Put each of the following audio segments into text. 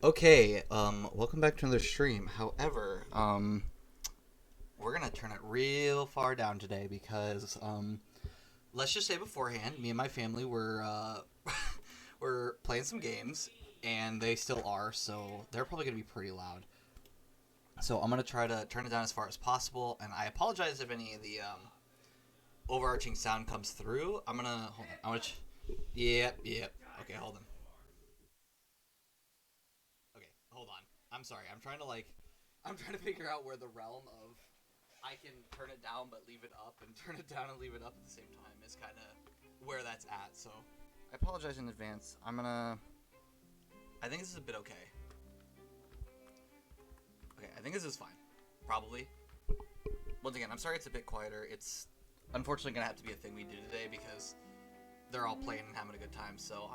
Okay, welcome back to another stream. However, we're gonna turn it real far down today because, let's just say beforehand, me and my family were, were playing some games, and they still are, so they're probably gonna be pretty loud. So I'm gonna try to turn it down as far as possible, and I apologize if any of the, overarching sound comes through. Hold on, yep, okay, hold on. Okay, hold on. I'm sorry. I'm trying to figure out where the realm of I can turn it down but leave it up and turn it down and leave it up at the same time is kind of where that's at. So I apologize in advance. I think this is a bit okay. Okay, I think this is fine. Probably. Once again, I'm sorry it's a bit quieter. It's unfortunately gonna have to be a thing we do today because they're all playing and having a good time. So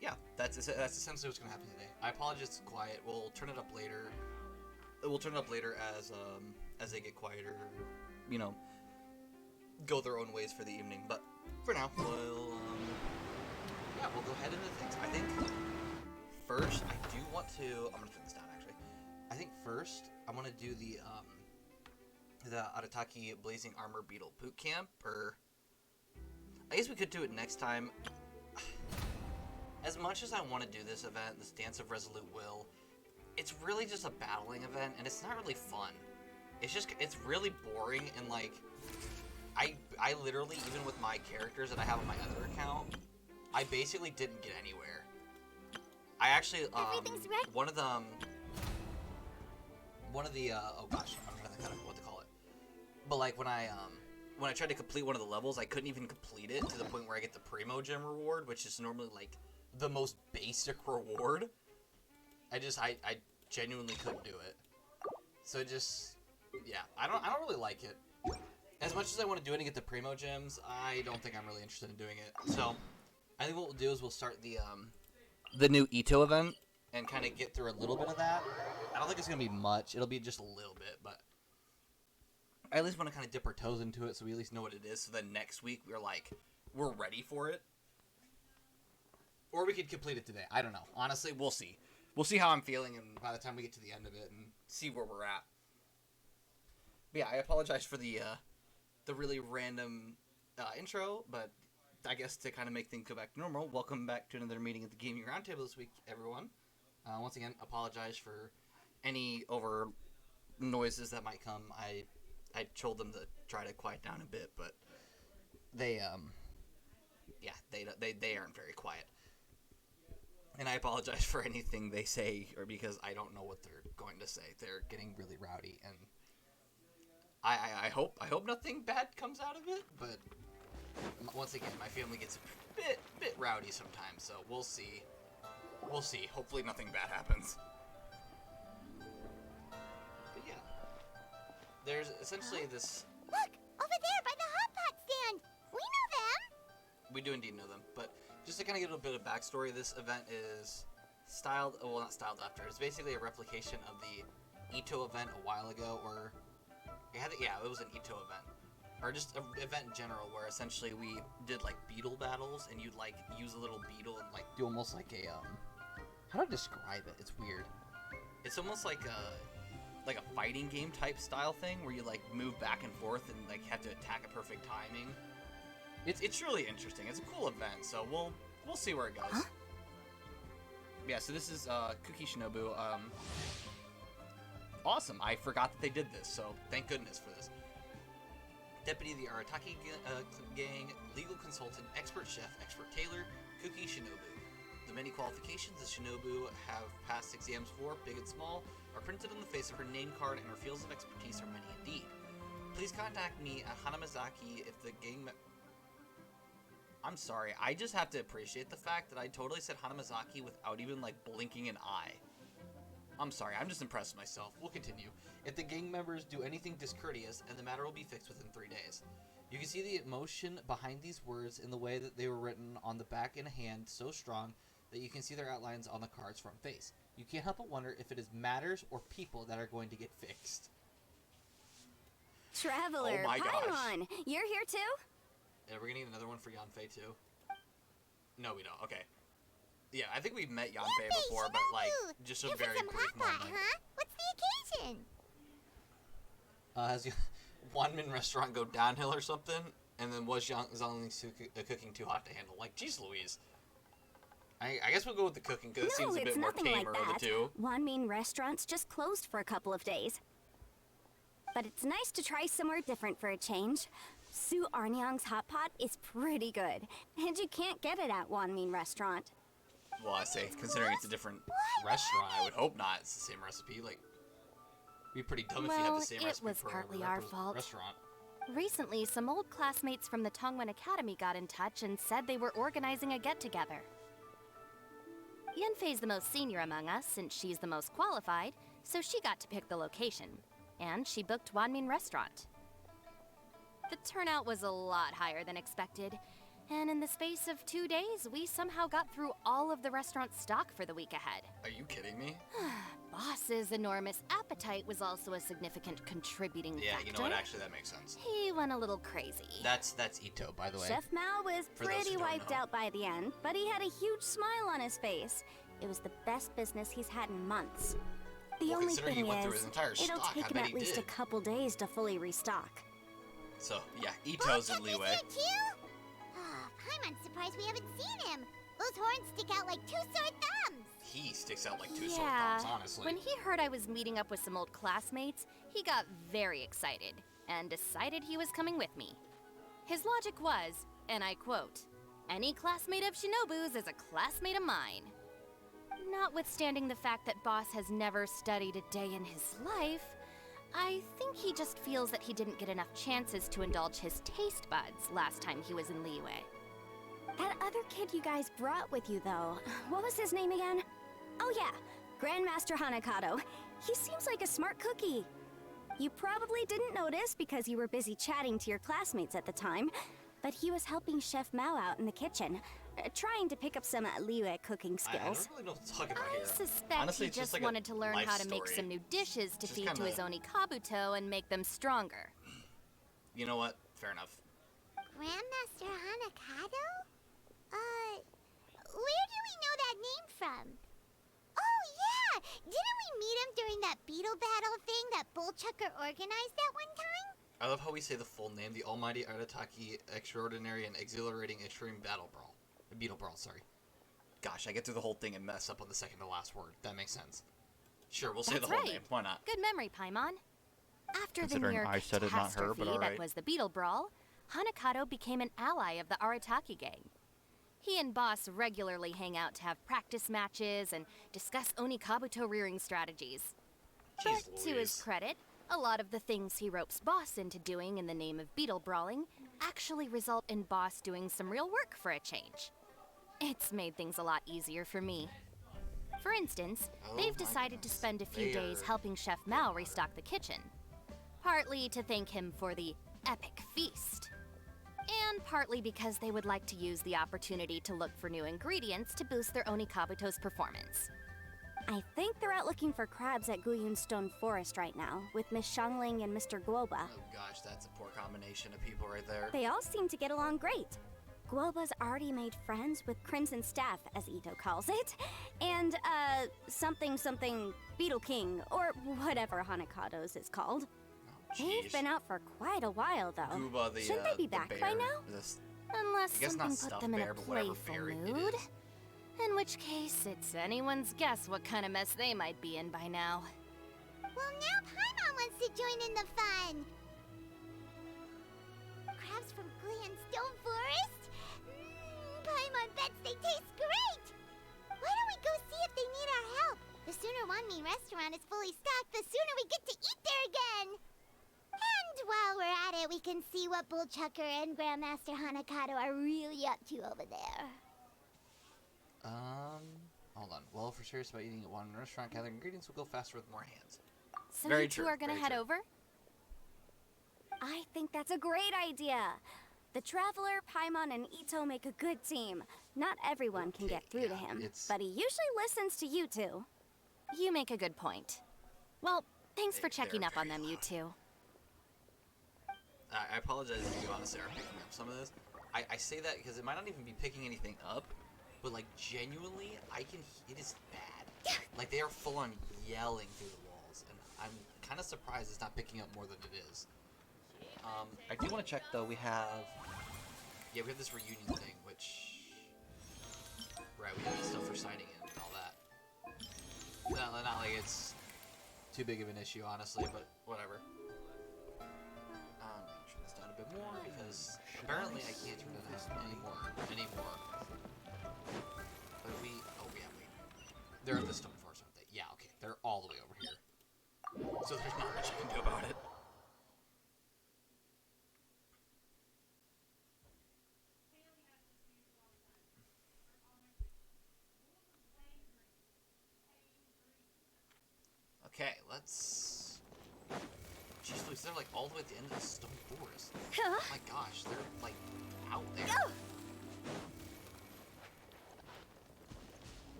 yeah, that's essentially what's gonna happen today. I apologize, it's quiet. We'll turn it up later. We'll turn it up later as they get quieter. You know, go their own ways for the evening. But for now, we'll go ahead into things. I think first I do want to. I'm gonna turn this down actually. I think first I want to do the Arataki Blazing Armor Beetle Boot Camp, or I guess we could do it next time. As much as I want to do this event, this Dance of Resolute Will, it's really just a battling event, and it's not really fun. It's really boring, and like, I literally, even with my characters that I have on my other account, I basically didn't get anywhere. I actually, one of the, oh gosh, I'm trying to think of what to call it. But like, when I tried to complete one of the levels, I couldn't even complete it to the point where I get the Primo Gem reward, which is normally like the most basic reward. I genuinely couldn't do it. So yeah, I don't really like it. As much as I want to do it and get the Primo Gems, I don't think I'm really interested in doing it. So I think what we'll do is we'll start the new Itto event and kind of get through a little bit of that. I don't think it's gonna be much. It'll be just a little bit, but I at least want to kind of dip our toes into it so we at least know what it is. So then next week we're ready for it. Or we could complete it today. I don't know. Honestly, we'll see. We'll see how I'm feeling, and by the time we get to the end of it, and see where we're at. But yeah, I apologize for the really random intro, but I guess to kind of make things go back to normal, welcome back to another meeting at the Gaming Roundtable this week, everyone. Once again, apologize for any over noises that might come. I told them to try to quiet down a bit, but they aren't very quiet. And I apologize for anything they say, or because I don't know what they're going to say. They're getting really rowdy, and I hope nothing bad comes out of it. But once again, my family gets a bit rowdy sometimes, so we'll see. We'll see. Hopefully, nothing bad happens. But yeah, there's essentially this. Look over there by the hot pot stand. We know them. We do indeed know them, but just to kind of give a bit of backstory, this event is styled, well, not styled after. It's basically a replication of the Itto event a while ago, or it was an Itto event, or just an event in general, where essentially we did like beetle battles, and you'd like use a little beetle and like do almost like a how do I describe it? It's weird. It's almost like a fighting game type style thing, where you like move back and forth and like have to attack at perfect timing. It's really interesting. It's a cool event, so we'll see where it goes. Huh? Yeah, so this is Kuki Shinobu. Awesome. I forgot that they did this, so thank goodness for this. Deputy of the Arataki gang, legal consultant, expert chef, expert tailor, Kuki Shinobu. The many qualifications that Shinobu have passed exams for, big and small, are printed on the face of her name card, and her fields of expertise are many indeed. Please contact me at Hanamazaki if the gang... I'm sorry, I just have to appreciate the fact that I totally said Hanamazaki without even, like, blinking an eye. I'm sorry, I'm just impressed with myself. We'll continue. If the gang members do anything discourteous, and the matter will be fixed within 3 days. You can see the emotion behind these words in the way that they were written on the back in a hand so strong that you can see their outlines on the card's front face. You can't help but wonder if it is matters or people that are going to get fixed. Traveler, oh my gosh. Paimon, you're here too? Yeah, we're gonna need another one for Yanfei too. No, we don't. Okay. Yeah, I think we've met Yanfei before, but like just a very some brief hot pot, moment. huh? What's the occasion? Has Wanmin restaurant go downhill or something? And then was Zhongling's cooking too hot to handle? Like, geez Louise. I guess we'll go with the cooking because it seems a bit more tamer of the two. Wanmin restaurant's just closed for a couple of days. But it's nice to try somewhere different for a change. Su Arnyang's hot pot is pretty good, and you can't get it at Wanmin restaurant. Well, I say, considering it's a different restaurant, I would hope not. It's the same recipe. Like, it'd be pretty dumb if you had the same recipe was for partly a our fault. restaurant. Recently, some old classmates from the Tongwen Academy got in touch and said they were organizing a get-together. Yanfei's the most senior among us, since she's the most qualified, so she got to pick the location. And she booked Wanmin Restaurant. The turnout was a lot higher than expected, and in the space of 2 days, we somehow got through all of the restaurant's stock for the week ahead. Are you kidding me? Boss's enormous appetite was also a significant contributing factor. Yeah, you know what? Actually, that makes sense. He went a little crazy. That's Itto, by the way. Chef Mao was For those who pretty don't wiped know. out by the end, but he had a huge smile on his face. It was the best business he's had in months. The Well, only considering thing he went through is, his entire it'll stock, take I him bet at he least a did. couple days to fully restock. So, yeah, Itto's in leeway. Here too? I'm surprised we haven't seen him. Those horns stick out like two sore thumbs. He sticks out like two sore Yeah, thumbs, honestly. when he heard I was meeting up with some old classmates, he got very excited and decided he was coming with me. His logic was, and I quote, "Any classmate of Shinobu's is a classmate of mine." Notwithstanding the fact that Boss has never studied a day in his life, I think he just feels that he didn't get enough chances to indulge his taste buds last time he was in Liyue. That other kid you guys brought with you, though, what was his name again? Oh yeah, Grandmaster Hanakado. He seems like a smart cookie. You probably didn't notice because you were busy chatting to your classmates at the time, but he was helping Chef Mao out in the kitchen, trying to pick up some Liyue cooking I don't skills. really know what to talk about I here. suspect Honestly, he it's just just like a wanted to learn life how to make story. some new dishes to Just feed to his kinda- Onikabuto and make them stronger. You know what? Fair enough. Grandmaster Hanakado? Where do we know that name from? Oh, yeah! Didn't we meet him during that beetle battle thing that Bullchucker organized that one time? I love how we say the full name, the Almighty Arataki Extraordinary and Exhilarating Extreme Battle Brawl. Beetle Brawl, sorry. Gosh, I get through the whole thing and mess up on the second to last word. That makes sense. Sure, we'll say That's the whole right. name. Why not? Good memory, Paimon. After the Considering near I said it, not her, but catastrophe alright. that was the Beetle Brawl, Hanakado became an ally of the Arataki gang. He and Boss regularly hang out to have practice matches and discuss Onikabuto rearing strategies. Jeez But to his Louise. credit, a lot of the things he ropes Boss into doing in the name of beetle brawling actually result in Boss doing some real work for a change. It's made things a lot easier for me. For instance, Oh they've my decided to goodness. spend a few They days are- helping Chef Mao restock the kitchen. Partly to thank him for the epic feast. And partly because they would like to use the opportunity to look for new ingredients to boost their Onikabuto's performance. I think they're out looking for crabs at Guyun Stone Forest right now, with Miss Shangling and Mr. Guoba. Oh gosh, that's a poor combination of people right there. They all seem to get along great. Guoba's already made friends with Crimson Staff, as Itto calls it, and, something Beetle King, or whatever Hanakado's is called. Oh, They've jeez. been out for quite a while, though. Gooba, the, Shouldn't they be the back bear, by now? this- Unless I guess not something stuffed put them in bear, a but whatever playful bear it mood. is. In which case, it's anyone's guess what kind of mess they might be in by now. Well, now Paimon wants to join in the fun. Crabs from Guyun Stone Forest? Paimon bets they taste great. Why don't we go see if they need our help? The sooner Wanmi restaurant is fully stocked, the sooner we get to eat there again. And while we're at it, we can see what Bullchucker and Grandmaster Hanakado are really up to over there. Hold on. Well, if we're serious about eating at one restaurant, gathering ingredients will go faster with more hands. So Very you two true, are gonna very head true. over? I think that's a great idea. The Traveler, Paimon, and Itto make a good team. Not everyone can Okay, get through to yeah, him, it's- but he usually listens to you two. You make a good point. Well, thanks for They're checking up on very them, you loud. two. I apologize if you honestly are picking up some of this. I say that because it might not even be picking anything up. but like genuinely, it is bad. Like they are full on yelling through the walls, and I'm kind of surprised it's not picking up more than it is. I do want to check though. We have this reunion thing, which right, we have stuff for signing in and all that. No, not like it's too big of an issue, honestly, but whatever. Turn this down a bit more because apparently I can't turn it down anymore. But wait. They're at the stone forest, aren't they? Yeah, okay. They're all the way over here. So there's not much I can do about it. Okay, let's... Jeez Louise, they're like all the way at the end of the stone forest. Oh my gosh, they're like out there.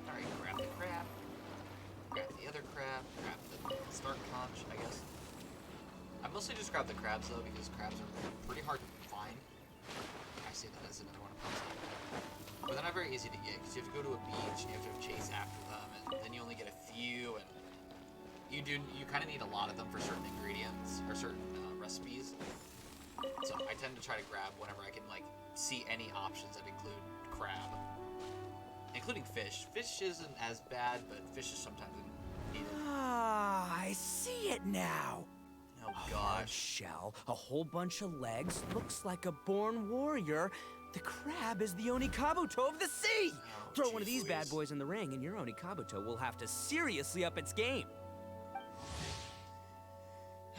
Alright, grab the crab. Grab the other crab. Grab the start conch, I guess. I mostly just grab the crabs though, because crabs are pretty hard to find. I say that as another one of them. But they're not very easy to get, because you have to go to a beach and you have to chase after them, and then you only get a few, and you kind of need a lot of them for certain ingredients, or certain recipes. So I tend to try to grab whenever I can, like, see any options that include crab. Including fish. Fish isn't as bad, but fish is sometimes needed. Ah, I see it now. Oh A hard gosh. shell, a whole bunch of legs, looks like a born warrior. The crab is the Onikabuto of the sea! Oh, Throw one of geez these bad Louise. boys in the ring and your Onikabuto will have to seriously up its game.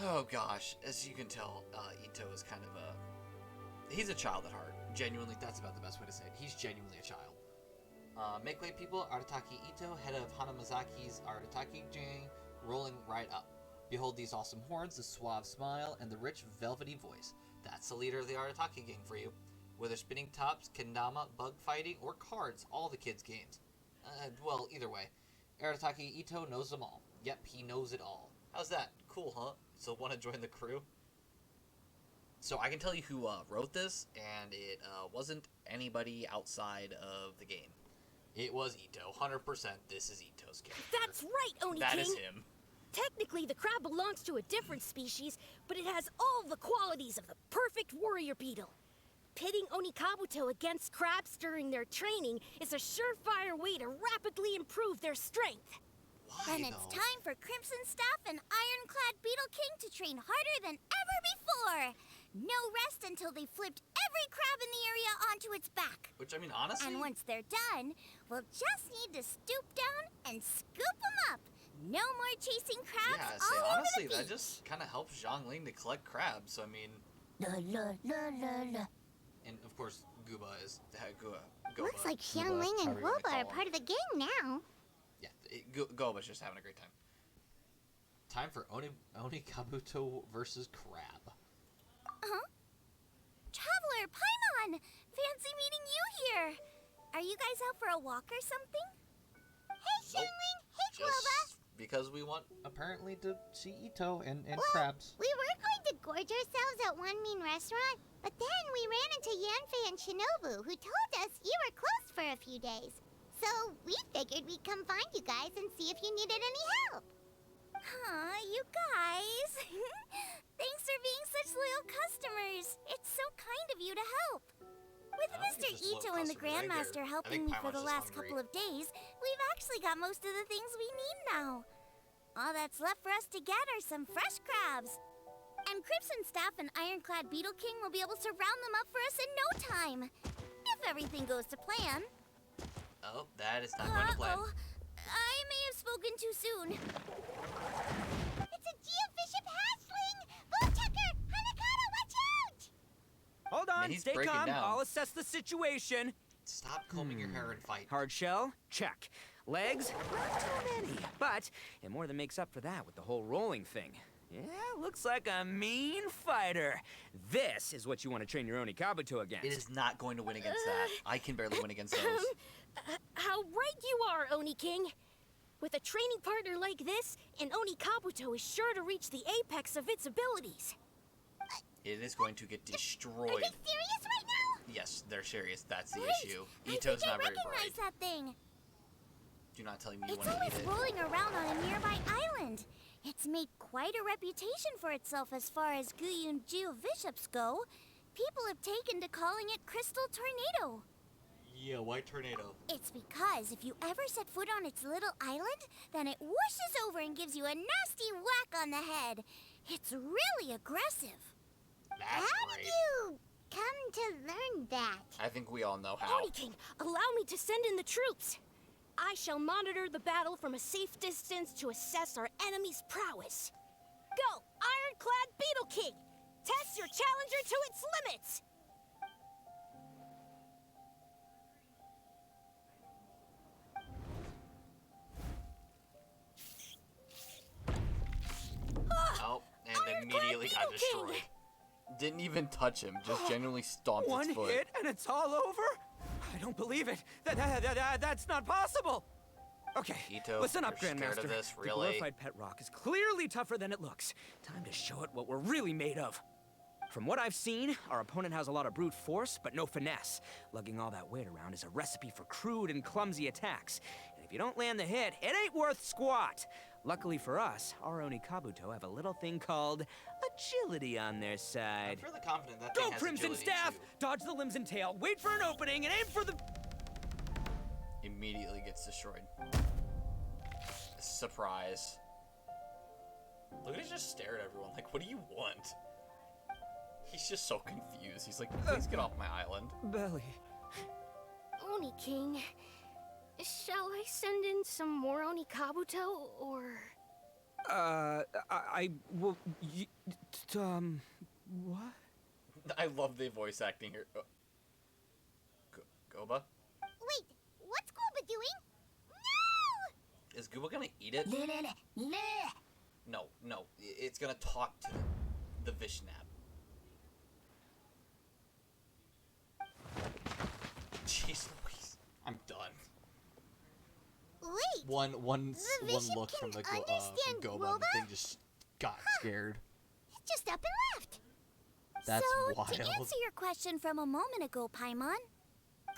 Oh gosh, as you can tell, Itto is kind of he's a child at heart. Genuinely, that's about the best way to say it. He's genuinely a child. Make way people, Arataki Itto, head of Hanamazaki's Arataki gang, rolling right up. Behold these awesome horns, the suave smile, and the rich, velvety voice. That's the leader of the Arataki gang for you. Whether spinning tops, kendama, bug fighting, or cards, all the kids' games. Well, either way, Arataki Itto knows them all. Yep, he knows it all. How's that? Cool, huh? So want to join the crew? So I can tell you who wrote this, and it wasn't anybody outside of the game. It was Itto. 100% this is Itto's character. That's right, Oni That King! is him. Technically, the crab belongs to a different species, but it has all the qualities of the perfect warrior beetle. Pitting Onikabuto against crabs during their training is a surefire way to rapidly improve their strength. Why, Then it's though? time for Crimson Staff and Ironclad Beetle King to train harder than ever before. No rest until they flipped every crab in the area onto its back. Which, I mean, honestly... And once they're done, we'll just need to stoop down and scoop them up. No more chasing crabs Yeah, see, all honestly, over the that beach. just kind of helps Zhongling to collect crabs. So, I mean... La, la, la, la, la. And, of course, Gooba is... Goba, Looks like Gooba, Xiangling and however you wanna Guoba are call part of the gang now. Yeah, Goba's just having a great time. Time for Onikabuto versus Crab. Uh-huh. Traveler, Paimon! Fancy meeting you here. Are you guys out for a walk or something? Hey, Xiangling! Hey, Guoba! Just because we want, apparently, to see Itto and Well, crabs. We were going to gorge ourselves at one mean restaurant, but then we ran into Yanfei and Shinobu, who told us you were closed for a few days. So we figured we'd come find you guys and see if you needed any help. Huh, you guys. Thanks for being such loyal customers. It's so kind of you to help. With I don't Mr. think it's just Itto loyal and the customers, I think Grandmaster they're- I helping think me for Paimon's the just last hungry. couple of days, we've actually got most of the things we need now. All that's left for us to get are some fresh crabs. And Crimson Staff and Ironclad Beetle King will be able to round them up for us in no time. If everything goes to plan. Oh, that is not going to plan. Uh-oh. I may have spoken too soon. It's a geobishop hatchling! Woodchucker! Hanakata, watch out! Hold on, he's stay breaking calm. down. I'll assess the situation. Stop combing your hair and fight. Hard shell? Check. Legs? Not too many. But it more than makes up for that with the whole rolling thing. Yeah, looks like a mean fighter. This is what you want to train your Onikabuto against. It is not going to win against that. I can barely win against those. How right you are, Oni King. With a training partner like this, an Oni Kabuto is sure to reach the apex of its abilities. It is going to get destroyed. Are they serious right now? Yes, they're serious. That's the Wait, issue. I Itto's think I not very recognize bright. that thing. Do not tell me you It's want to always eat it. rolling around on a nearby island. It's made quite a reputation for itself as far as Guyun Geovishops go. People have taken to calling it Crystal Tornado. Yeah, why tornado? It's because if you ever set foot on its little island, then it whooshes over and gives you a nasty whack on the head. It's really aggressive. That's How great. did you come to learn that? I think we all know how. Oni King, allow me to send in the troops. I shall monitor the battle from a safe distance to assess our enemy's prowess. Go, Ironclad Beetle King! Test your challenger to its limits! Oh, and Ironclad immediately got Beetle King! destroyed. Didn't even touch him, just genuinely stomped One its foot. hit and it's all over? I don't believe it. That's not possible. Okay, Itto, listen up, you're scared Grandmaster. of this, The really? glorified pet rock is clearly tougher than it looks. Time to show it what we're really made of. From what I've seen, our opponent has a lot of brute force, but no finesse. Lugging all that weight around is a recipe for crude and clumsy attacks. And if you don't land the hit, it ain't worth squat. Luckily for us, our Oni Kabuto have a little thing called agility on their I'm side. fairly confident that Go, thing has Crimson agility, Staff! too. Dodge the limbs and tail, wait for an opening, and aim for the... Immediately gets destroyed. Surprise. Look at him just stare at everyone like, what do you want? He's just so confused. He's like, please get off my island. Belly. Oni King, shall I send in some more Oni Kabuto, or... I will... What? I love the voice acting here. Goba? Wait, what's Gooba doing? No! Is Gooba gonna eat it? No, no. It's gonna talk to the Vishnap. Jeez Louise. I'm done. Wait, One The Vishnap look from can the understand from Goba, and Goba? the thing just got scared. it just up and left. That's so, wild. to answer your question from a moment ago, Paimon,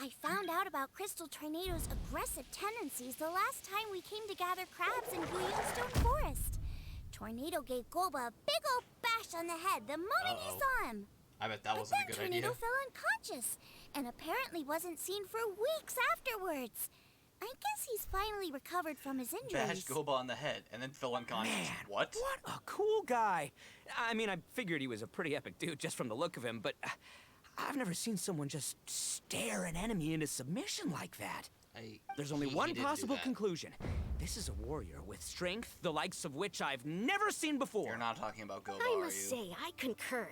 I found out about Crystal Tornado's aggressive tendencies the last time we came to gather crabs in Guyunstone Forest. Tornado gave Goba a big old bash on the head the moment he saw him. I bet that But wasn't a then good Tornado idea. fell unconscious and apparently wasn't seen for weeks afterwards. I guess he's finally recovered from his injuries. Bashed Goba on the head and then fell unconscious. Man, What? What a cool guy. I mean, I figured he was a pretty epic dude just from the look of him, but I've never seen someone just stare an enemy into submission like that. There's only one he did do possible that. conclusion. This is a warrior with strength, the likes of which I've never seen before. You're not talking about Goba, I are must you? say, I concur.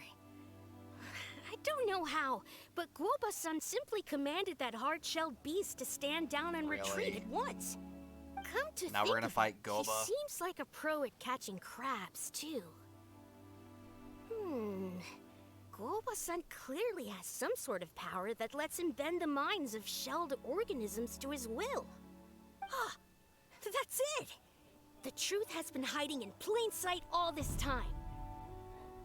I don't know how, but Guoba-san simply commanded that hard-shelled beast to stand down and retreat Really? at once. Come to Now think we're gonna of fight it, Goba. He seems like a pro at catching crabs, too. Guoba-san clearly has some sort of power that lets him bend the minds of shelled organisms to his will. Ah, that's it! The truth has been hiding in plain sight all this time.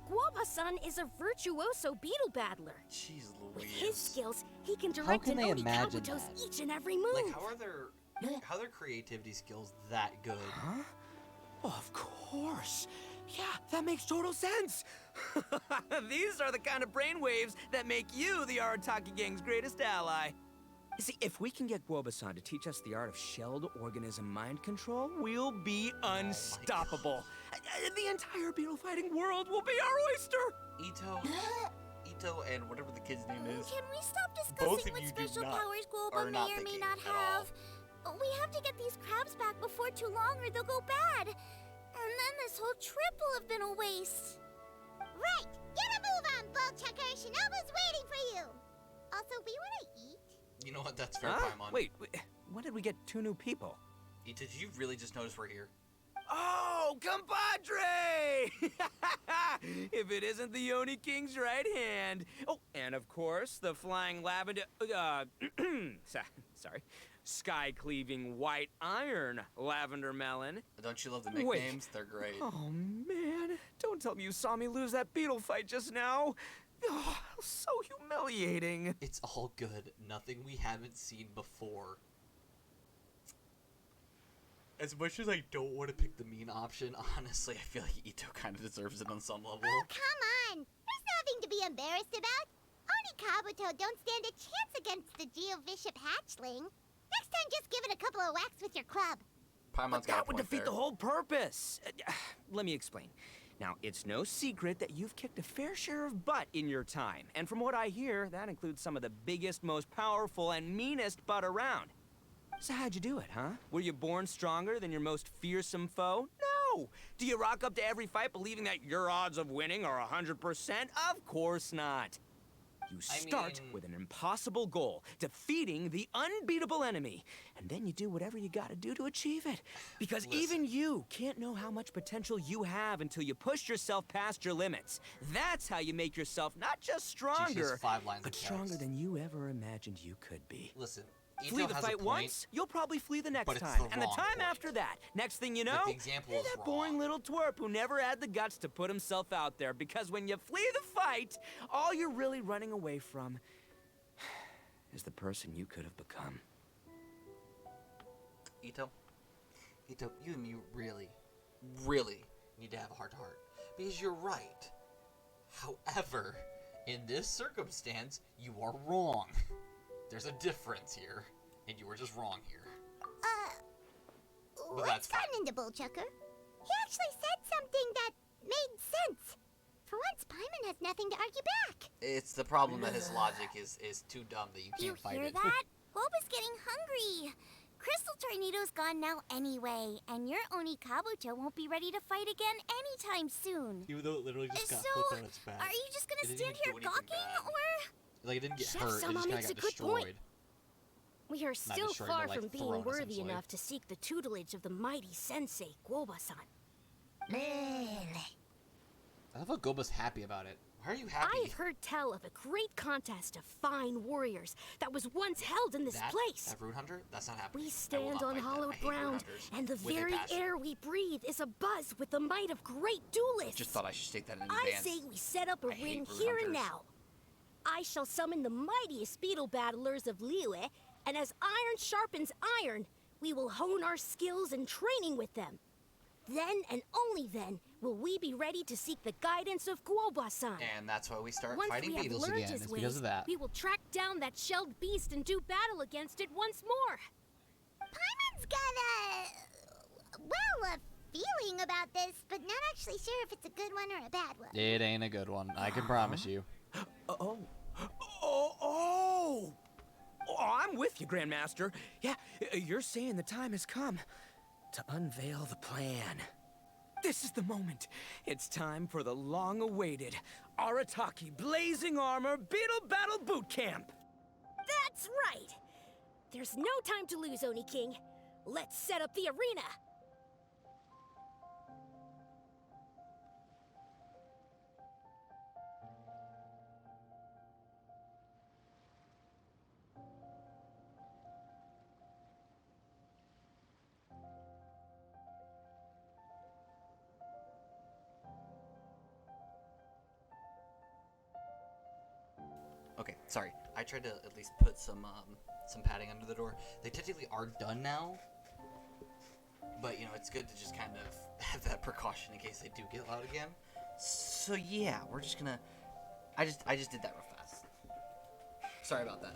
Guoba-san is a virtuoso beetle battler. Jeez Louise. With his skills, he can direct can an they Oni imagine Kabuto's that? each and every move. Like, how are their creativity skills that good? Huh? Oh, of course. Yeah, that makes total sense. These are the kind of brainwaves that make you the Arataki Gang's greatest ally. You see, if we can get Guoba-san to teach us the art of shelled organism mind control, we'll be unstoppable. The entire beetle fighting world will be our oyster. Itto, and whatever the kid's name is. Can we stop Both discussing of what you do special not- powers are Guoba not may or may thinking not at all. have? We have to get these crabs back before too long or they'll go bad. And then this whole trip will have been a waste. Right! Get a move on, Bullchucker! Shinobu's waiting for you! Also, we want to eat? You know what? That's fair, Huh? Paimon. Wait, when did we get 2 new people? Itto, did you really just notice we're here? Oh, Oh, compadre! If it isn't the Oni King's right hand. Oh, and of course, the flying lavender... sorry. Sky-cleaving white iron lavender melon. Don't you love the nicknames? They're great. Oh, man. Don't tell me you saw me lose that beetle fight just now. Oh, so humiliating. It's all good. Nothing we haven't seen before. As much as I don't want to pick the mean option, honestly, I feel like Itto kind of deserves it on some level. Oh, come on! There's nothing to be embarrassed about. Oni Kabuto don't stand a chance against the Geovishap hatchling. Next time, just give it a couple of whacks with your club. Paimon's got a That would point defeat there. the whole purpose. Let me explain. Now, it's no secret that you've kicked a fair share of butt in your time. And from what I hear, that includes some of the biggest, most powerful, and meanest butt around. So how'd you do it, huh? Were you born stronger than your most fearsome foe? No! Do you rock up to every fight believing that your odds of winning are 100%? Of course not. You start with an impossible goal, defeating the unbeatable enemy. And then you do whatever you gotta do to achieve it. Because even you can't know how much potential you have until you push yourself past your limits. That's how you make yourself not just stronger, 5 lines but of stronger text. than you ever imagined you could be. Listen, Itto Flee the has a fight point, once, you'll probably flee the next but it's time. the And the wrong time point. after that. Next thing you know, the example you're is that boring wrong. little twerp who never had the guts to put himself out there. Because when you flee the fight, all you're really running away from is the person you could have become. Itto, you and me really, really need to have a heart-to-heart. Because you're right. However, in this circumstance, you are wrong. There's a difference here, and you were just wrong here. But that's What's fine. gotten into Bullchucker? He actually said something that made sense. For once, Paimon has nothing to argue back. It's the problem that his logic is too dumb that you You can't fight hear it. that? Boba's getting hungry. Crystal Tornado's gone now anyway, and your Oni Kabuto won't be ready to fight again anytime soon. Even though it literally just got So, flipped on its back. are you just gonna It didn't stand even here do anything gawking, bad. or...? Like, it didn't get Chef hurt, it just Sama kind of makes got a good point. destroyed. We are still destroyed, far but, like, from being thrown, worthy essentially. enough to seek the tutelage of the mighty sensei, Guoba-san. I thought Goba's happy about it. Why are you happy? I've heard tell of a great contest of fine warriors that was once held in this place. That Rune Hunter? That's not happening. We I will stand not on fight that. hallowed I hate Rune ground, Hunters and the with a very passion. air we breathe is abuzz with the might of great duelists. Just thought I should state that in I advance. say we set up a I hate ring Rune here and Hunters. now. I shall summon the mightiest beetle battlers of Liyue, and as iron sharpens iron, we will hone our skills and training with them. Then and only then will we be ready to seek the guidance of Guoba-san. And that's why we start Once fighting we have beetles learned again. his It's ways, because of that. we will track down that shelled beast and do battle against it once more. Paimon's got a feeling about this, but not actually sure if it's a good one or a bad one. It ain't a good one. I can promise you. Oh, I'm with you, Grandmaster. Yeah, you're saying the time has come to unveil the plan. This is the moment. It's time for the long-awaited Arataki Blazing Armor Beetle Battle Boot Camp. That's right! There's no time to lose, Oni King. Let's set up the arena. Okay, sorry. I tried to at least put some padding under the door. They technically are done now, but you know it's good to just kind of have that precaution in case they do get loud again. So yeah, we're just gonna. I just did that real fast. Sorry about that.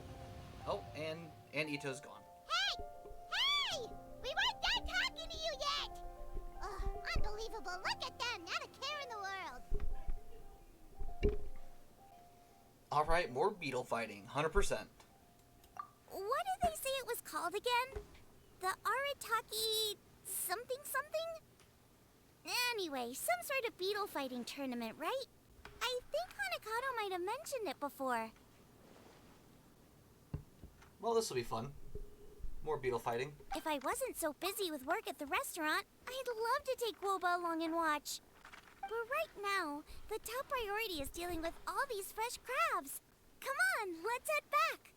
Oh, and Itto's gone. Hey! Hey! We weren't done talking to you yet! Oh, unbelievable. Look at them. Not a care in the world. All right, more beetle fighting, 100%. What did they say it was called again? The Arataki something something? Anyway, some sort of beetle fighting tournament, right? I think Hanakato might have mentioned it before. Well, this will be fun. More beetle fighting. If I wasn't so busy with work at the restaurant, I'd love to take Woba along and watch. But right now, the top priority is dealing with all these fresh crabs. Come on, let's head back.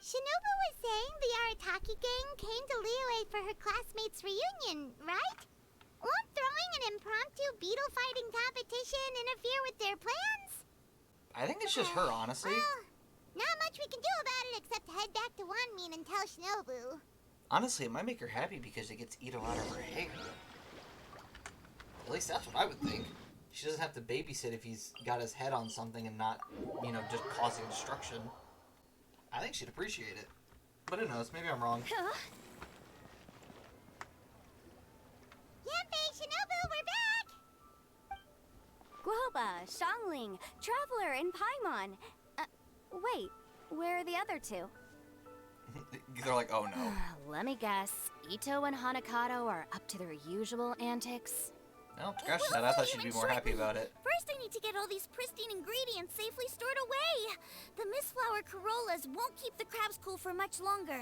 Shinobu was saying the Arataki gang came to Liyue for her classmates' reunion, right? Won't throwing an impromptu beetle fighting competition interfere with their plans? I think it's just her, honestly. Well, not much we can do about it except head back to Wanmin and tell Shinobu. Honestly, it might make her happy because it gets Itto out of her hair. At least that's what I would think. She doesn't have to babysit if he's got his head on something and not, you know, just causing destruction. I think she'd appreciate it. But who knows, maybe I'm wrong. Yanfei, Shinobu, we're back! Guoba, Xiangling, Traveler, and Paimon. Wait, where are the other two? They're like, oh no. Let me guess. Itto and Hanakato are up to their usual antics. No, scratch that. I thought she'd be more happy about it. First, I need to get all these pristine ingredients safely stored away. The Mistflower Corollas won't keep the crabs cool for much longer.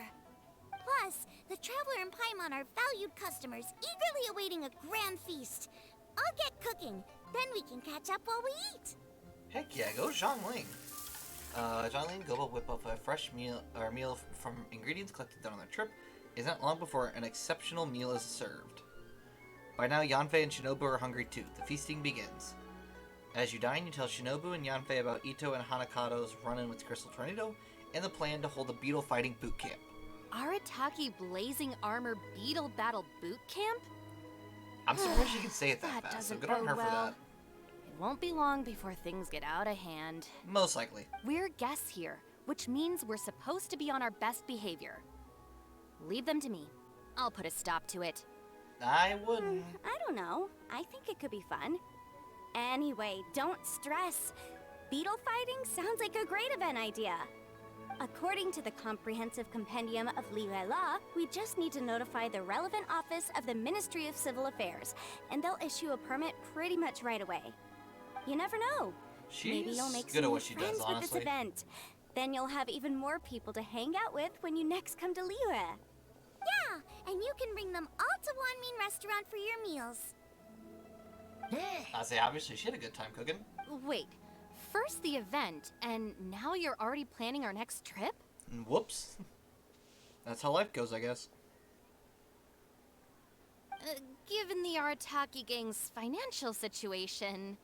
Plus, the Traveler and Paimon are valued customers, eagerly awaiting a grand feast. I'll get cooking, then we can catch up while we eat. Heck yeah, go Zhongling. Zhongling, go whip up a fresh meal from ingredients collected on their trip. Isn't long before an exceptional meal is served. By now, Yanfei and Shinobu are hungry too. The feasting begins. As you dine, you tell Shinobu and Yanfei about Itto and Hanakato's run-in with Crystal Tornado and the plan to hold a beetle fighting boot camp. Arataki Blazing Armor Beetle Battle Boot Camp? I'm surprised she can say it that That fast, so doesn't good on her bode for well. that. It won't be long before things get out of hand. Most likely. We're guests here, which means we're supposed to be on our best behavior. Leave them to me. I'll put a stop to it. I wouldn't. I don't know. I think it could be fun. Anyway, don't stress. Beetle fighting sounds like a great event idea. According to the Comprehensive Compendium of Liyue Law, we just need to notify the relevant office of the Ministry of Civil Affairs, and they'll issue a permit pretty much right away. You never know. Maybe She's you'll make good some at new what she does, friends with honestly. this event. Then you'll have even more people to hang out with when you next come to Liyue. Yeah, and you can bring them all to Wanmin Restaurant for your meals. I say, obviously, she had a good time cooking. Wait, first the event, and now you're already planning our next trip? Whoops. That's how life goes, I guess. Given the Arataki gang's financial situation...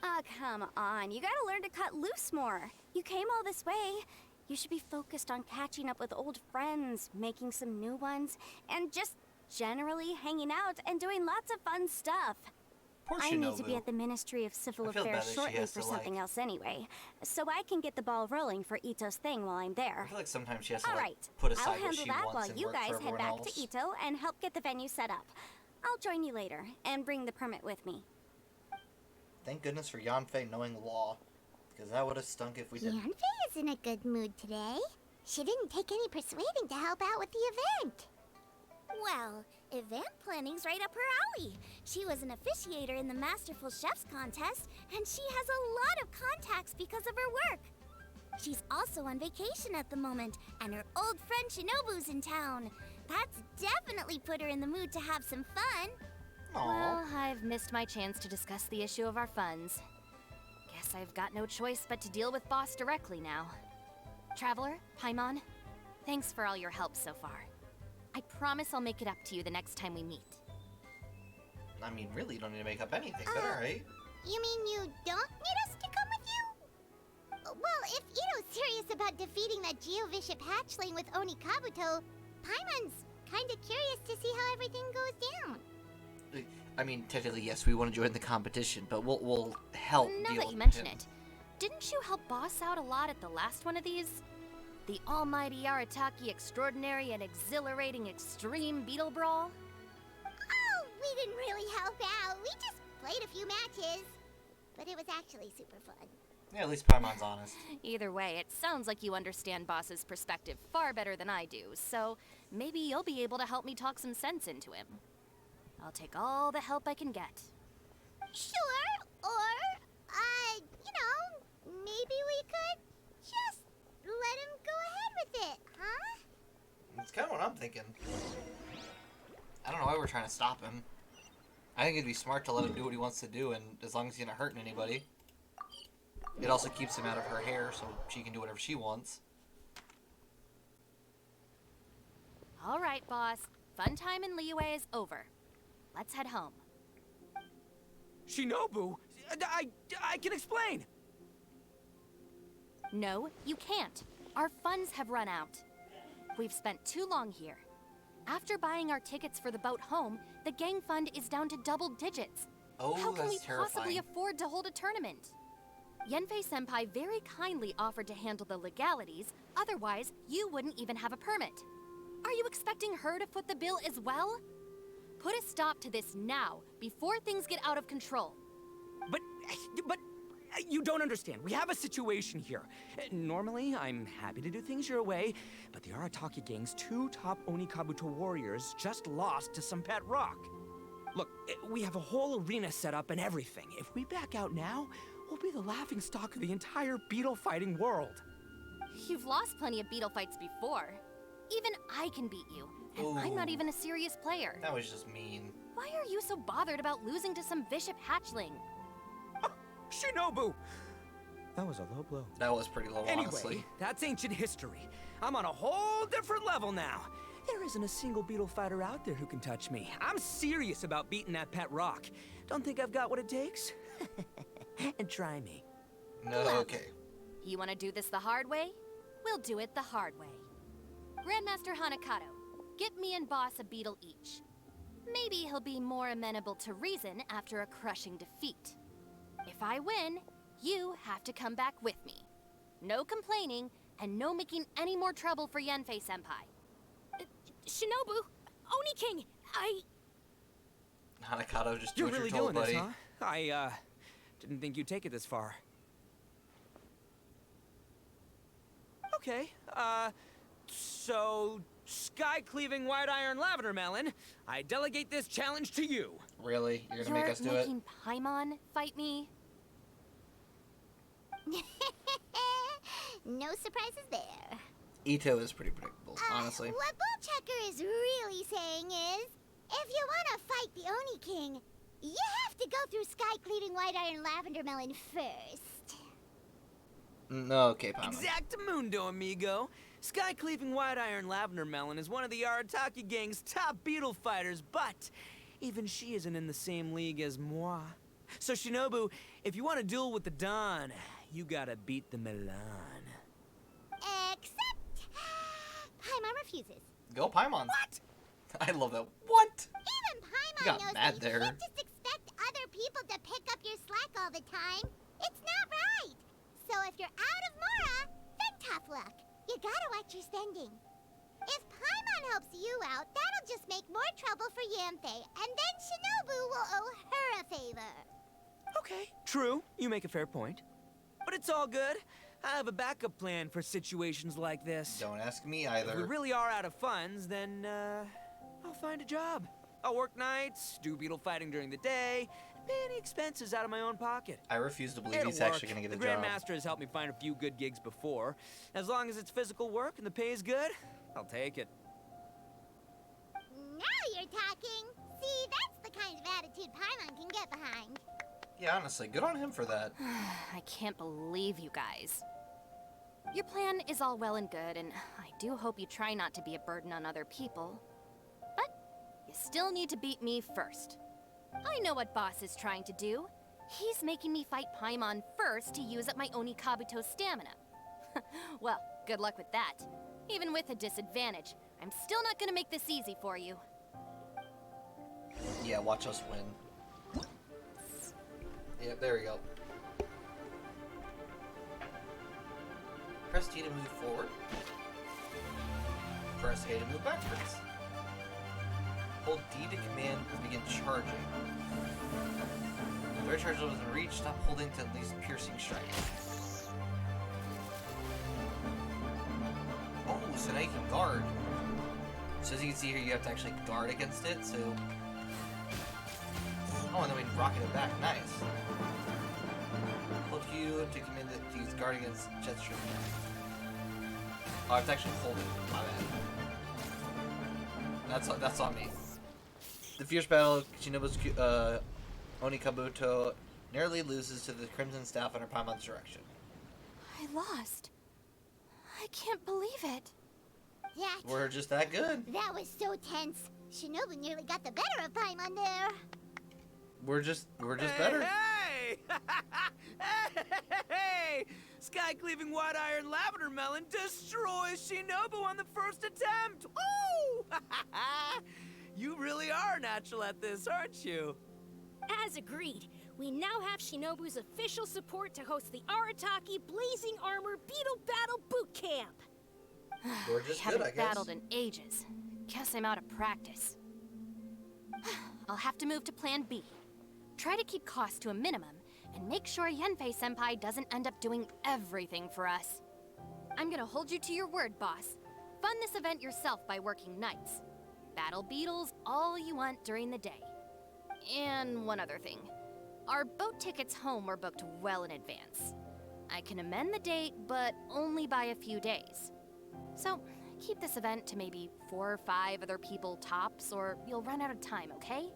Ah, come on. You gotta learn to cut loose more. You came all this way. You should be focused on catching up with old friends, making some new ones, and just generally hanging out and doing lots of fun stuff. Poor I need to be Shinobu. at the Ministry of Civil I feel Affairs bad that she shortly has for to, something like- else anyway, so I can get the ball rolling for Itto's thing while I'm I there. feel like sometimes she has to, All like, right, put I'll aside what handle she that wants while and you work for guys head everyone back else. to Itto and help get the venue set up. I'll join you later and bring the permit with me. Thank goodness for Yanfei knowing law, because that would have stunk if we didn't. Yanfei is in a good mood today. She didn't take any persuading to help out with the event. Well, event planning's right up her alley. She was an officiator in the Masterful Chefs contest, and she has a lot of contacts because of her work. She's also on vacation at the moment, and her old friend Shinobu's in town. That's definitely put her in the mood to have some fun. Aww. Well, I've missed my chance to discuss the issue of our funds. Guess I've got no choice but to deal with Boss directly now. Traveler, Paimon, thanks for all your help so far. I promise I'll make it up to you the next time we meet. I mean, really, you don't need to make up anything, but alright. You mean you don't need us to come with you? Well, if Itto's serious about defeating that Geovishap hatchling with Oni Kabuto, Paimon's kinda curious to see how everything goes down. I mean, technically, yes, we want to join the competition, but we'll help Now deal that with you mention him. it, didn't you help Boss out a lot at the last one of these? The almighty Arataki extraordinary and exhilarating extreme beetle brawl? Oh, we didn't really help out. We just played a few matches. But it was actually super fun. Yeah, at least Paimon's honest. Either way, it sounds like you understand Boss's perspective far better than I do, so maybe you'll be able to help me talk some sense into him. I'll take all the help I can get. Sure, or, you know, maybe we could just let him go ahead with it, huh? It's kind of what I'm thinking. I don't know why we're trying to stop him. I think it'd be smart to let him do what he wants to do, and as long as he's not hurting anybody. It also keeps him out of her hair, so she can do whatever she wants. All right, boss. Fun time in Liyue is over. Let's head home. Shinobu, I can explain. No, you can't. Our funds have run out. We've spent too long here. After buying our tickets for the boat home, the gang fund is down to double digits. Oh, How can we that's terrifying. possibly afford to hold a tournament? Yenfei-senpai very kindly offered to handle the legalities, otherwise you wouldn't even have a permit. Are you expecting her to foot the bill as well? Put a stop to this now, before things get out of control. But you don't understand. We have a situation here. Normally, I'm happy to do things your way, but the Arataki gang's 2 top Onikabuto warriors just lost to some pet rock. Look, we have a whole arena set up and everything. If we back out now, we'll be the laughingstock of the entire beetle fighting world. You've lost plenty of beetle fights before. Even I can beat you, and I'm not Ooh. even a serious player. That was just mean. Why are you so bothered about losing to some bishop hatchling? Shinobu! That was a low blow. That was pretty low, Anyway, honestly. that's ancient history. I'm on a whole different level now. There isn't a single beetle fighter out there who can touch me. I'm serious about beating that pet rock. Don't think I've got what it takes? And try me. No, okay. You want to do this the hard way? We'll do it the hard way. Grandmaster Hanakato, get me and Boss a beetle each. Maybe he'll be more amenable to reason after a crushing defeat. If I win, you have to come back with me. No complaining, and no making any more trouble for Yenfei-senpai. Shinobu, Oni King, Hanakato, just do You're what really you're told, doing buddy. this, huh? I didn't think you'd take it this far. Okay, so sky-cleaving white iron lavender melon, I delegate this challenge to you. Really? You're gonna make us do it? making Paimon fight me? No surprises there. Itto is pretty predictable, honestly. What Bullchecker is really saying is, if you want to fight the Oni King, you have to go through sky-cleaving white iron lavender melon first. No, okay, Paimon. Exactamundo, amigo. Sky-cleaving white iron lavender melon is one of the Arataki gang's top beetle fighters, but even she isn't in the same league as moi. So Shinobu, if you want to duel with the Don, you gotta beat the Milan. Except, Paimon refuses. Go Paimon. What? I love that. What? Even Paimon You got knows mad that there. you can't just expect other people to pick up your slack all the time. It's not right. So if you're out of Mora, then tough luck. You gotta watch your spending. If Paimon helps you out, that'll just make more trouble for Yanfei, and then Shinobu will owe her a favor. Okay, true. You make a fair point. But it's all good. I have a backup plan for situations like this. Don't ask me If we either. really are out of funds, then, I'll find a job. I'll work nights, do beetle fighting during the day, and pay any expenses out of my own pocket. I refuse to believe It'll he's actually work. gonna get a The job. Grandmaster has helped me find a few good gigs before. As long as it's physical work and the pay is good, I'll take it. Now you're talking. See, that's the kind of attitude Paimon can get behind. Yeah, honestly, good on him for that. I can't believe you guys. Your plan is all well and good, and I do hope you try not to be a burden on other people. But you still need to beat me first. I know what Boss is trying to do. He's making me fight Paimon first to use up my Onikabuto stamina. Well, good luck with that. Even with a disadvantage, I'm still not gonna make this easy for you. Yeah, watch us win. Yeah, there we go. Press T to move forward. Press A to move backwards. Hold D to command to begin charging. If air charge wasn't reached, stop holding to at least piercing strike. Oh, so now you can guard. So as you can see here, you have to actually guard against it, so... Oh, and then we rocket it back. Nice. Hold Q to command it to use guard against jet stream. Oh, I have to actually hold it. My bad. That's on me. The fierce battle, Shinobu's Onikabuto narrowly loses to the Crimson Staff under Paimon's direction. I lost. I can't believe it. We're just that good. That was so tense. Shinobu nearly got the better of Paimon there. We're just better. Hey! Hey! Sky cleaving white iron lavender melon destroys Shinobu on the first attempt. Woo! You really are natural at this, aren't you? As agreed, we now have Shinobu's official support to host the Arataki Blazing Armor Beetle Battle Boot Camp. We're just good, Haven't I guess. battled in ages. Guess I'm out of practice. I'll have to move to Plan B. Try to keep costs to a minimum, and make sure Yanfei-senpai doesn't end up doing everything for us. I'm gonna hold you to your word, boss. Fund this event yourself by working nights. Battle beetles all you want during the day. And one other thing. Our boat tickets home were booked well in advance. I can amend the date, but only by a few days. So, keep this event to maybe 4 or 5 other people tops, or you'll run out of time, okay?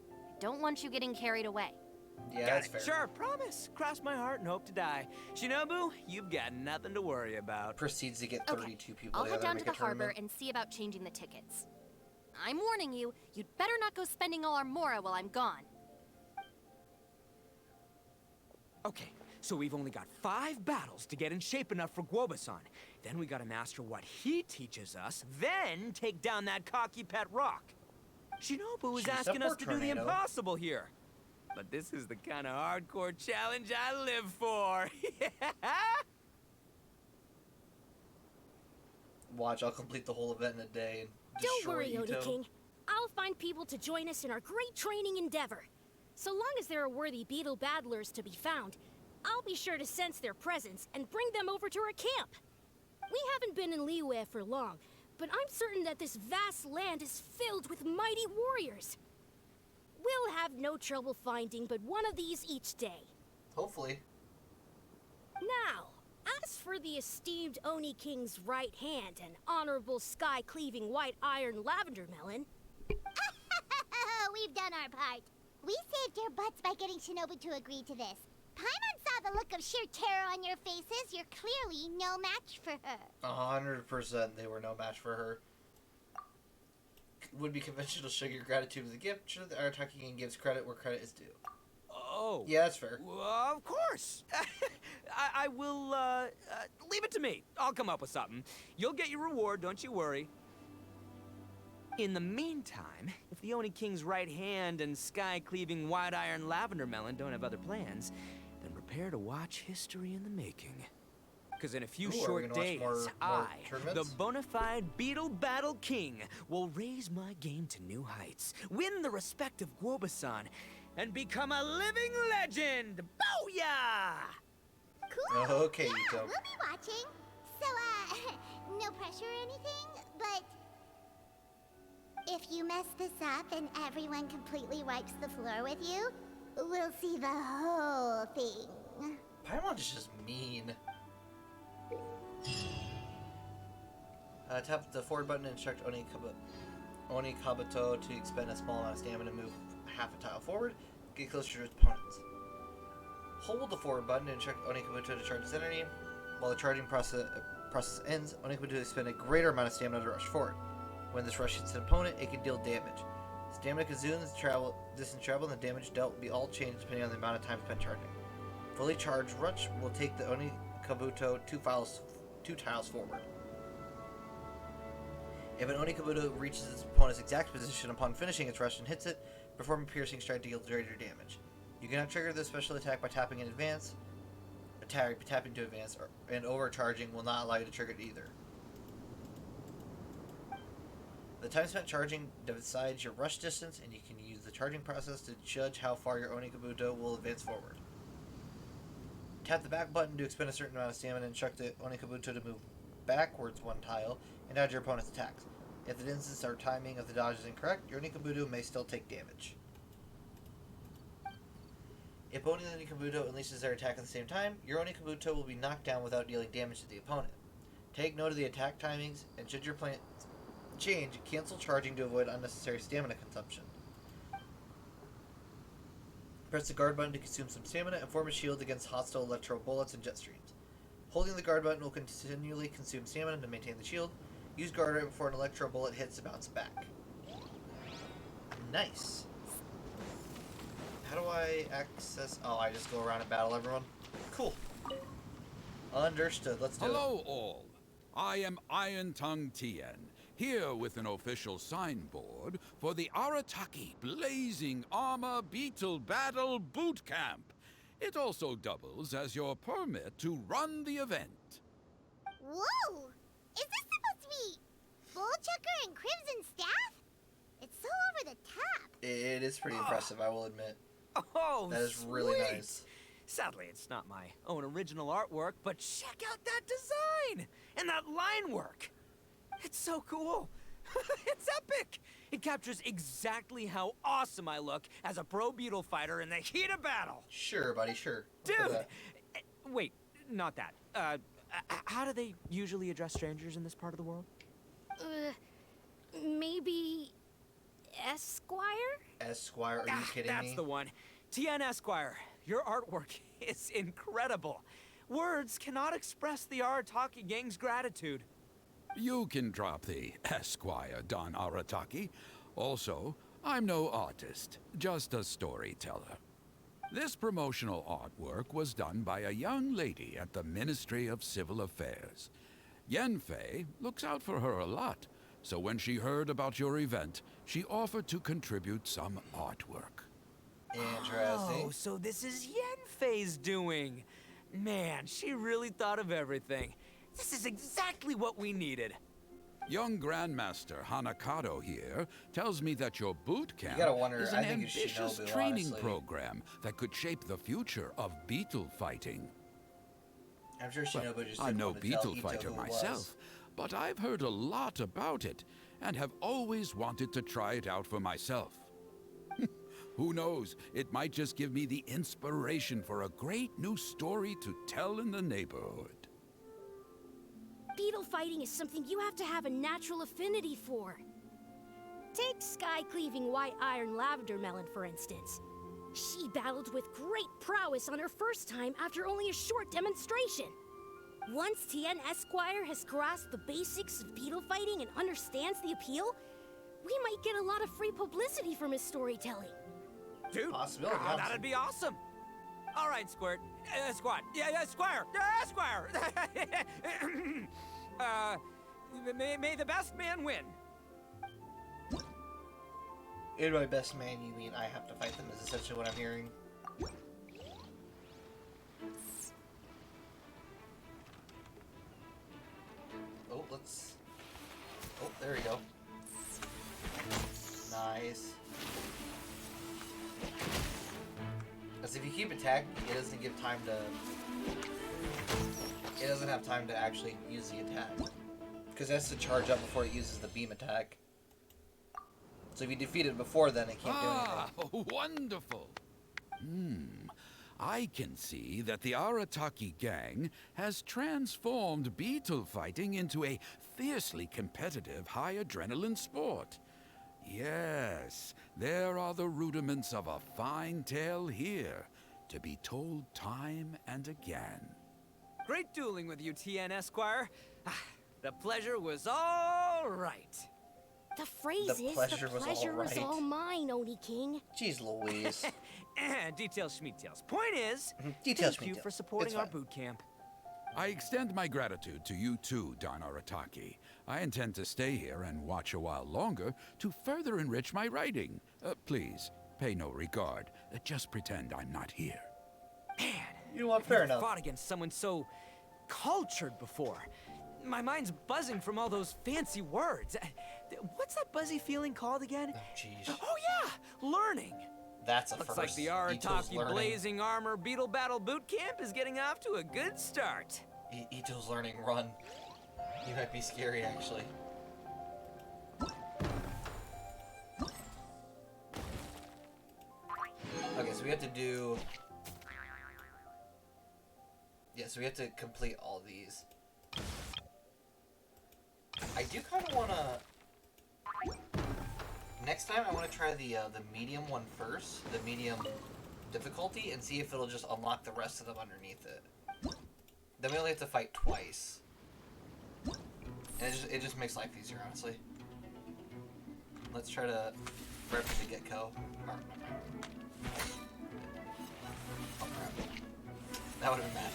I don't want you getting carried away. Yeah, Got that's it. fair. Sure, promise. Cross my heart and hope to die. Shinobu, you've got nothing to worry about. Proceeds to get 32 people I'll head together down to to make the a harbor tournament. and see about changing the tickets. I'm warning you, you'd better not go spending all our mora while I'm gone. Okay, so we've only got 5 battles to get in shape enough for Guoba-san. Then we gotta master what he teaches us, then take down that cocky pet rock. Shinobu is She's a asking us poor to do the tornado. impossible here. But this is the kind of hardcore challenge I live for. Watch, I'll complete the whole event in a day and Don't destroy worry, Oni Itto. King. I'll find people to join us in our great training endeavor. So long as there are worthy beetle battlers to be found, I'll be sure to sense their presence and bring them over to our camp. We haven't been in Liyue for long, but I'm certain that this vast land is filled with mighty warriors. We'll have no trouble finding but one of these each day. Hopefully. Now, as for the esteemed Oni King's right hand and honorable sky-cleaving white iron lavender melon, We've done our part. We saved your butts by getting Shinobu to agree to this. Paimon saw the look of sheer terror on your faces. You're clearly no match for her. 100% they were no match for her. Would be conventional to show your gratitude with a gift. Sure, the Arataki King gives credit where credit is due. Oh. Yeah, that's fair. Of course. I will, leave it to me. I'll come up with something. You'll get your reward, don't you worry. In the meantime, if the Oni King's right hand and sky-cleaving white iron lavender melon don't have other plans, then prepare to watch history in the making. Because in a few Ooh, are we short gonna watch days, more I, the tournaments? bona fide Beetle Battle King, will raise my game to new heights, win the respect of Guoba-san, and become a living legend! Booyah! Cool. Okay, yeah, Itto. we'll be watching. So, no pressure or anything, but if you mess this up and everyone completely wipes the floor with you, we'll see the whole thing. Paimon is just mean. Tap the forward button and instruct Onikabuto to expend a small amount of stamina to move half a tile forward, get closer to his opponents. Hold the forward button and instruct Onikabuto to charge his energy. While the charging process ends, Onikabuto will expend a greater amount of stamina to rush forward. When this rush hits an opponent, it can deal damage. Stamina consumes distance travel, and the damage dealt will be all changed depending on the amount of time spent charging. Fully charged rush will take the Onikabuto 2 tiles forward. If an Onikabuto reaches its opponent's exact position upon finishing its rush and hits it, perform a piercing strike to deal greater damage. You cannot trigger this special attack by tapping in advance. Tapping to advance, and overcharging will not allow you to trigger it either. The time spent charging decides your rush distance, and you can use the charging process to judge how far your Onikabuto will advance forward. Tap the back button to expend a certain amount of stamina and instruct the Onikabuto to move backwards 1 tile and dodge your opponent's attacks. If the distance or timing of the dodge is incorrect, your Onikabuto may still take damage. If both of the Onikabuto unleashes their attack at the same time, your Onikabuto will be knocked down without dealing damage to the opponent. Take note of the attack timings, and should change, cancel charging to avoid unnecessary stamina consumption. Press the guard button to consume some stamina and form a shield against hostile electro bullets and jet streams. Holding the guard button will continually consume stamina to maintain the shield. Use guard right before an electro bullet hits to bounce back. Nice. How do I access... Oh, I just go around and battle everyone? Cool. Understood. Let's do it. Hello, all. I am Iron Tongue Tien, here with an official signboard for the Arataki Blazing Armor Beetle Battle Boot Camp. It also doubles as your permit to run the event. Whoa! Is this supposed to be Bullchucker and Crimson Staff? It's so over the top. It is pretty impressive, I will admit. Oh, That is really sweet. nice. Sadly, it's not my own original artwork, but check out that design and that line work. It's so cool. It's epic. It captures exactly how awesome I look as a pro beetle fighter in the heat of battle. Sure, buddy, sure. Dude, Look at wait, not that. How do they usually address strangers in this part of the world? Maybe Esquire? that. Esquire, are you kidding That's me? the one. TN Esquire, your artwork is incredible. Words cannot express the Arataki gang's gratitude. You can drop the Esquire, Don Arataki. Also, I'm no artist, just a storyteller. This promotional artwork was done by a young lady at the Ministry of Civil Affairs. Yenfei looks out for her a lot, so when she heard about your event, she offered to contribute some artwork. Interesting. Oh, so this is Yenfei's doing. Man, she really thought of everything. This is exactly what we needed. Young Grandmaster Hanakado here tells me that your boot camp gotta wonder, is I an think it's ambitious Shinobu, training honestly. program that could shape the future of beetle fighting. I'm sure Shinobu just I'm didn't no want to tell beetle Itto fighter who it myself, was. but I've heard a lot about it and have always wanted to try it out for myself. Who knows, it might just give me the inspiration for a great new story to tell in the neighborhood. Beetle fighting is something you have to have a natural affinity for. Take sky-cleaving white iron lavender melon, for instance. She battled with great prowess on her first time after only a short demonstration. Once Tien Esquire has grasped the basics of beetle fighting and understands the appeal, we might get a lot of free publicity from his storytelling. Dude, Possibility, that'd be awesome. All right, Squirt. Squad. Yeah, Squire. Squire. May the best man win. In my best man, you mean I have to fight them, is essentially what I'm hearing. Oh, let's... Oh, there we go. Nice. Because if you keep attacking, it doesn't give time to... It doesn't have time to actually use the attack. Because it has to charge up before it uses the beam attack. So if you defeat it before then, it can't do anything. Wonderful. I can see that the Arataki gang has transformed beetle fighting into a fiercely competitive high adrenaline sport. Yes, there are the rudiments of a fine tale here, to be told time and again. Great dueling with you, TN Esquire. The pleasure was all right. The phrase The is, pleasure the was pleasure all was right. all mine, Oni King. Jeez Louise. Details, schmeetails. Point is, Details, thank you schmeetails. for supporting It's our fine. boot camp. I extend my gratitude to you too, Don Arataki. I intend to stay here and watch a while longer to further enrich my writing. Please, pay no regard. Just pretend I'm not here. Man, You know what? Fair I've enough. fought against someone so cultured before. My mind's buzzing from all those fancy words. What's that buzzy feeling called again? Oh, jeez. Oh yeah, learning. That's a Looks first. like the Itto's Arataki learning. Blazing Armor Beetle Battle Boot Camp is getting off to a good start. Itto's learning run. He might be scary, actually. Okay, so we have to do... Yeah, so we have to complete all these. I do kind of want to Next time, I want to try the medium one first, the medium difficulty, and see if it'll just unlock the rest of them underneath it. Then we only have to fight twice. And it just makes life easier, honestly. Let's try to right from the get-go. Oh, crap. That would have been bad.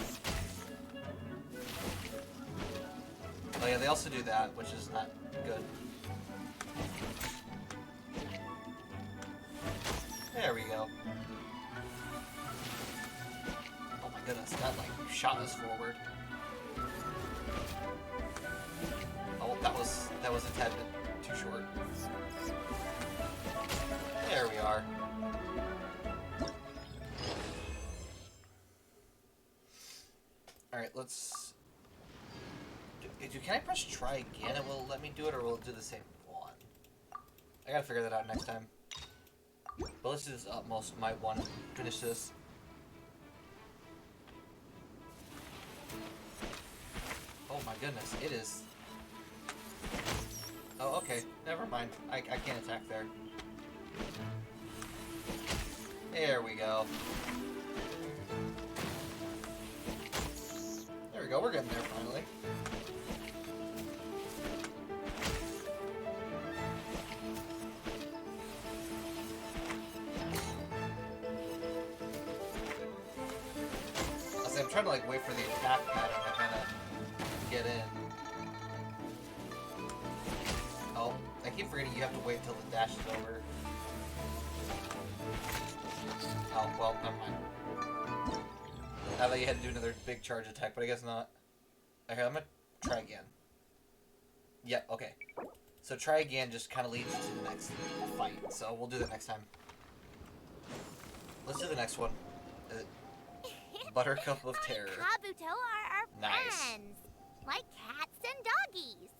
Oh yeah, they also do that, which is not good. There we go. Oh my goodness, that like shot us forward. Oh, that was a tad bit too short. There we are. Alright, let's... Can I press try again and will it let me do it, or will it do the same one? I gotta figure that out next time. But let's do this utmost might want to finish this. Oh my goodness, it is... Oh, okay. Never mind. I can't attack there. There we go. There we go. We're getting there finally. I'm trying to like wait for the attack pattern to kind of get in. Oh, I keep forgetting you have to wait till the dash is over. Oh, well, never mind. I thought you had to do another big charge attack, but I guess not. Okay, I'm gonna try again. Yep, okay. So try again just kind of leads to the next fight, so we'll do that next time. Let's do the next one. Buttercup of Terror. Kabuto are our Nice. friends. Like cats and doggies.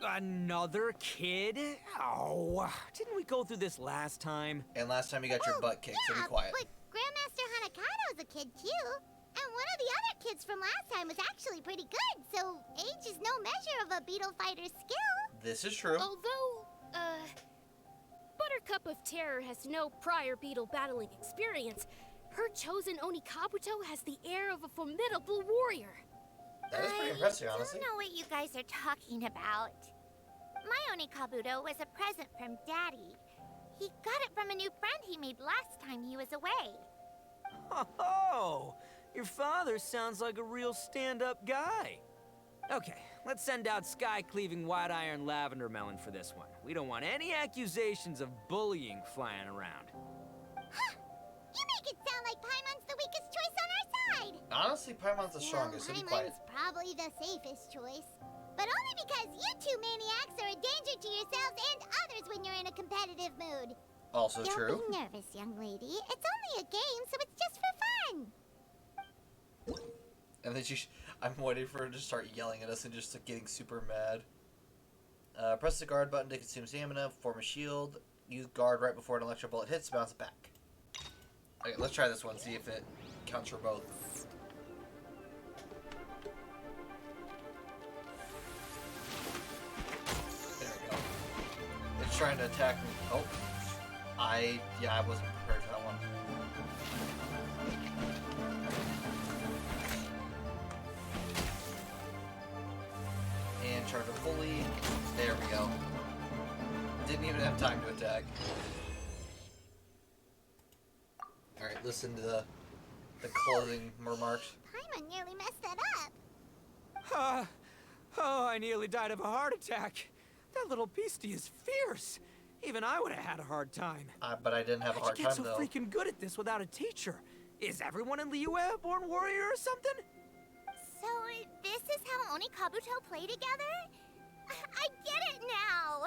Another kid? Oh, didn't we go through this last time? And last time you got your butt kicked, so be quiet. But Grandmaster Hanakado's a kid too. And one of the other kids from last time was actually pretty good, so age is no measure of a beetle fighter's skill. This is true. Although, Buttercup of Terror has no prior beetle battling experience, her chosen Oni Kabuto has the air of a formidable warrior. That is pretty impressive, I honestly. don't know what you guys are talking about. My Oni Kabuto was a present from Daddy. He got it from a new friend he made last time he was away. Oh, your father sounds like a real stand-up guy. Okay, let's send out sky-cleaving white-iron lavender melon for this one. We don't want any accusations of bullying flying around. Huh! You make it sound like Paimon's the weakest choice on our side! Honestly, Paimon's the strongest, so be quiet. Paimon's probably the safest choice. But only because you two maniacs are a danger to yourselves and others when you're in a competitive mood. Also true. Don't be nervous, young lady. It's only a game, so it's just for fun. And then I'm waiting for her to start yelling at us and just getting super mad. Press the guard button to consume stamina, form a shield, use guard right before an electro bullet hits, bounce it back. Okay, let's try this one, see if it counts for both. There we go. It's trying to attack me. Oh. I wasn't prepared for that one. And charge it fully. There we go. Didn't even have time to attack. Alright, listen to the closing remarks. Paimon nearly messed that up. Oh, I nearly died of a heart attack. That little beastie is fierce. Even I would have had a hard time. But I didn't have a hard How'd you time, get so though. freaking good at this without a teacher? Is everyone in Liyue a born warrior or something? So, this is how Oni Kabuto play together? I get it now!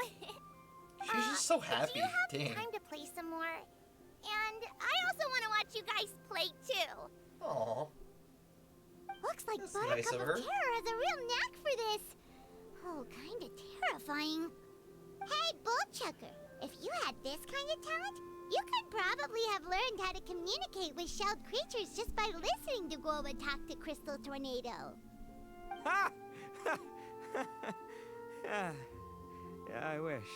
She's just so happy. Do you have Dang. time to play some more? And I also want to watch you guys play too. Aw. Looks like That's nice Buttercup of of her. Terror has a real knack for this. Oh, kinda terrifying. Hey, Bullchucker, if you had this kind of talent, you could probably have learned how to communicate with shelled creatures just by listening to Guoba talk to Crystal Tornado. Ha! Yeah, I wish.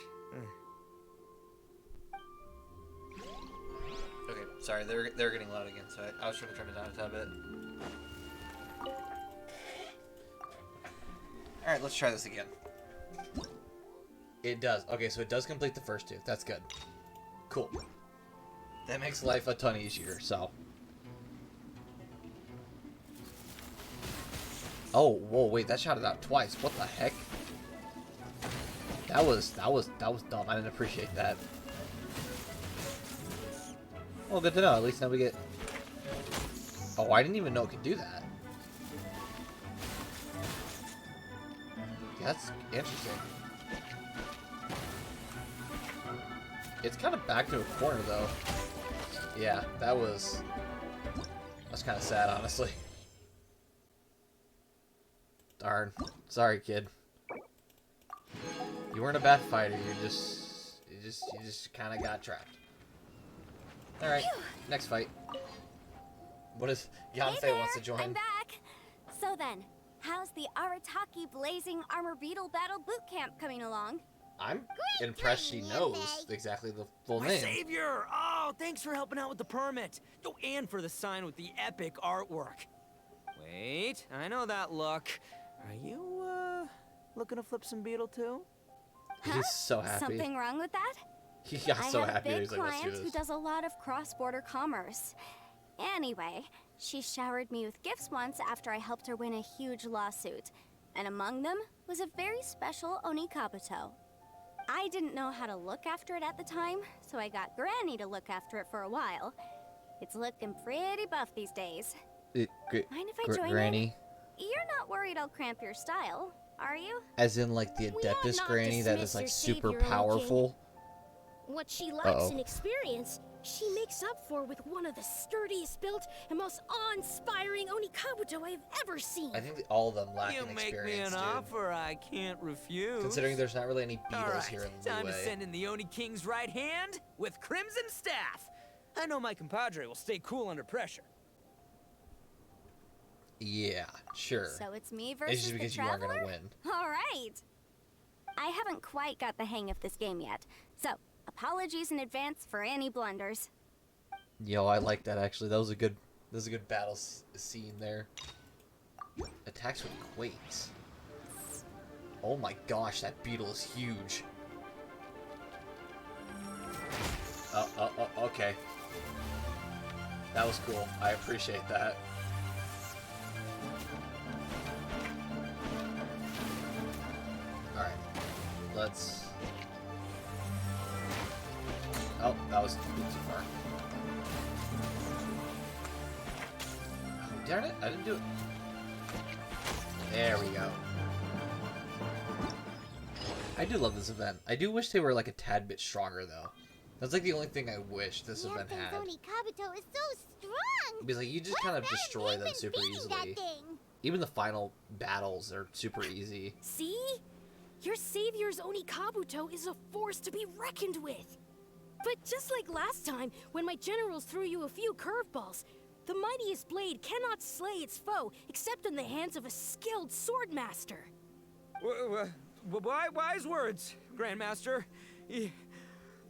Sorry, they're getting loud again, so I was trying to turn it down a tad bit. Alright, let's try this again. It does. Okay, so it does complete the first two. That's good. Cool. That makes life a ton easier, so. Oh, whoa, wait, that shot it out twice. What the heck? That was dumb. I didn't appreciate that. Well, good to know. At least now we get... Oh, I didn't even know it could do that. That's interesting. It's kind of back to a corner, though. Yeah, that was kind of sad, honestly. Darn. Sorry, kid. You weren't a bad fighter. You just kind of got trapped. All right, next fight. What is Yonsei wants to join? I'm back. So then, how's the Arataki Blazing Armor Beetle Battle Boot Camp coming along? I'm impressed she knows exactly the full My name. savior! Oh, thanks for helping out with the permit. Oh, and for the sign with the epic artwork. Wait, I know that look. Are you, looking to flip some beetle too? He's so happy. Something wrong with that? He got so I have happy. a big He's like, let's do client who this. does a lot of cross-border commerce. Anyway, she showered me with gifts once after I helped her win a huge lawsuit. And among them was a very special Oni Kabuto. I didn't know how to look after it at the time, so I got Granny to look after it for a while. It's looking pretty buff these days. Mind if I join Granny? you? You're not worried I'll cramp your style, are you? As in, like, the We ought Adeptus not Granny that dismiss is, like, your super savior, O powerful? What she lacks in experience, she makes up for with one of the sturdiest built and most awe-inspiring Oni Kabuto I've ever seen. I think all of them lack You in make me experience, an dude. offer I can't refuse. Considering there's not really any All beetles right, here in the time to way. send in the Oni King's right hand with Crimson Staff. I know my compadre will stay cool under pressure. Yeah, sure. So it's me It's versus just the because you aren't traveler? gonna win. All right. I haven't quite got the hang of this game yet, so apologies in advance for any blunders. Yo, I like that actually. That was a good battle scene there. Attacks with quakes. Oh my gosh, that beetle is huge. Okay. That was cool. I appreciate that. Alright. Let's... Oh, that was a bit too far. Oh, darn it, I didn't do it. There we go. I do love this event. I do wish they were like a tad bit stronger though. That's like the only thing I wish this event Yonsei's had. Oni Kabuto is so strong! Because like you just kind of destroy them super easily. Even the final battles are super easy. See? Your savior's Oni Kabuto is a force to be reckoned with. But just like last time, when my generals threw you a few curveballs, the mightiest blade cannot slay its foe except in the hands of a skilled swordmaster. Wise words, Grandmaster.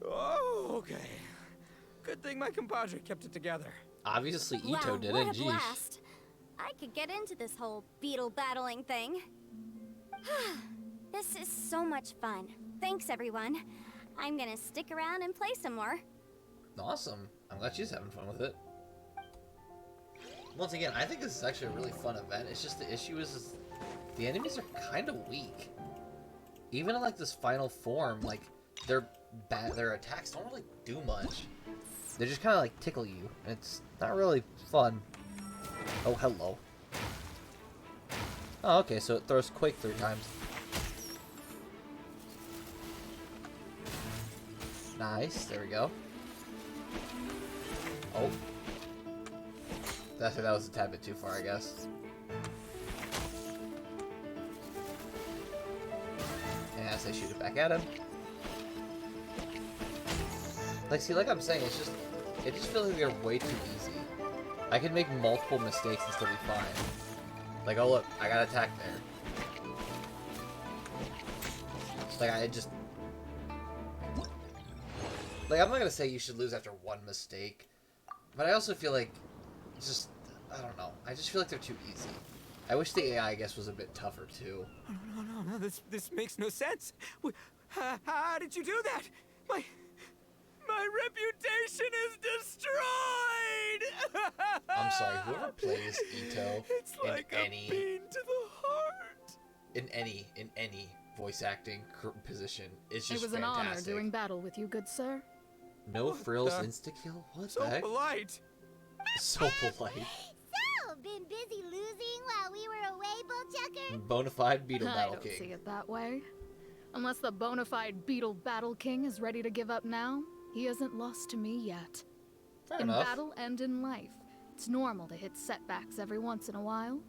Oh, okay. Good thing my compadre kept it together. Obviously Itto Wow, did what it. a Geez. blast. I could get into this whole beetle battling thing. This is so much fun. Thanks, everyone. I'm gonna stick around and play some more. Awesome. I'm glad she's having fun with it. Once again, I think this is actually a really fun event. It's just the issue is the enemies are kind of weak. Even in like this final form, like their attacks don't really do much. They just kind of like tickle you, and it's not really fun. Oh, hello. Oh, okay, so it throws Quake 3 times. Nice, there we go. Oh. That was a tad bit too far, I guess. And as they shoot it back at him. Like, see, like I'm saying, it just feels like they're way too easy. I could make multiple mistakes and still be fine. Like, oh look, I got attacked there. Like, like, I'm not gonna say you should lose after one mistake, But I also feel like, just, I don't know. I just feel like they're too easy. I wish the AI, I guess, was a bit tougher, too. No, this makes no sense. How did you do that? My reputation is destroyed! I'm sorry, whoever plays Itto It's like in a any bean to the heart. in any voice acting position is just It was an honor fantastic. doing battle with you, good sir. No frills the- insta-kill? What So the heck? polite. So polite. So, been busy losing while we were away, Bullchucker? Bonafide beetle I battle don't king. see it that way. Unless the bona fide beetle battle king is ready to give up now, he hasn't lost to me yet. Fair In enough. battle and in life, it's normal to hit setbacks every once in a while.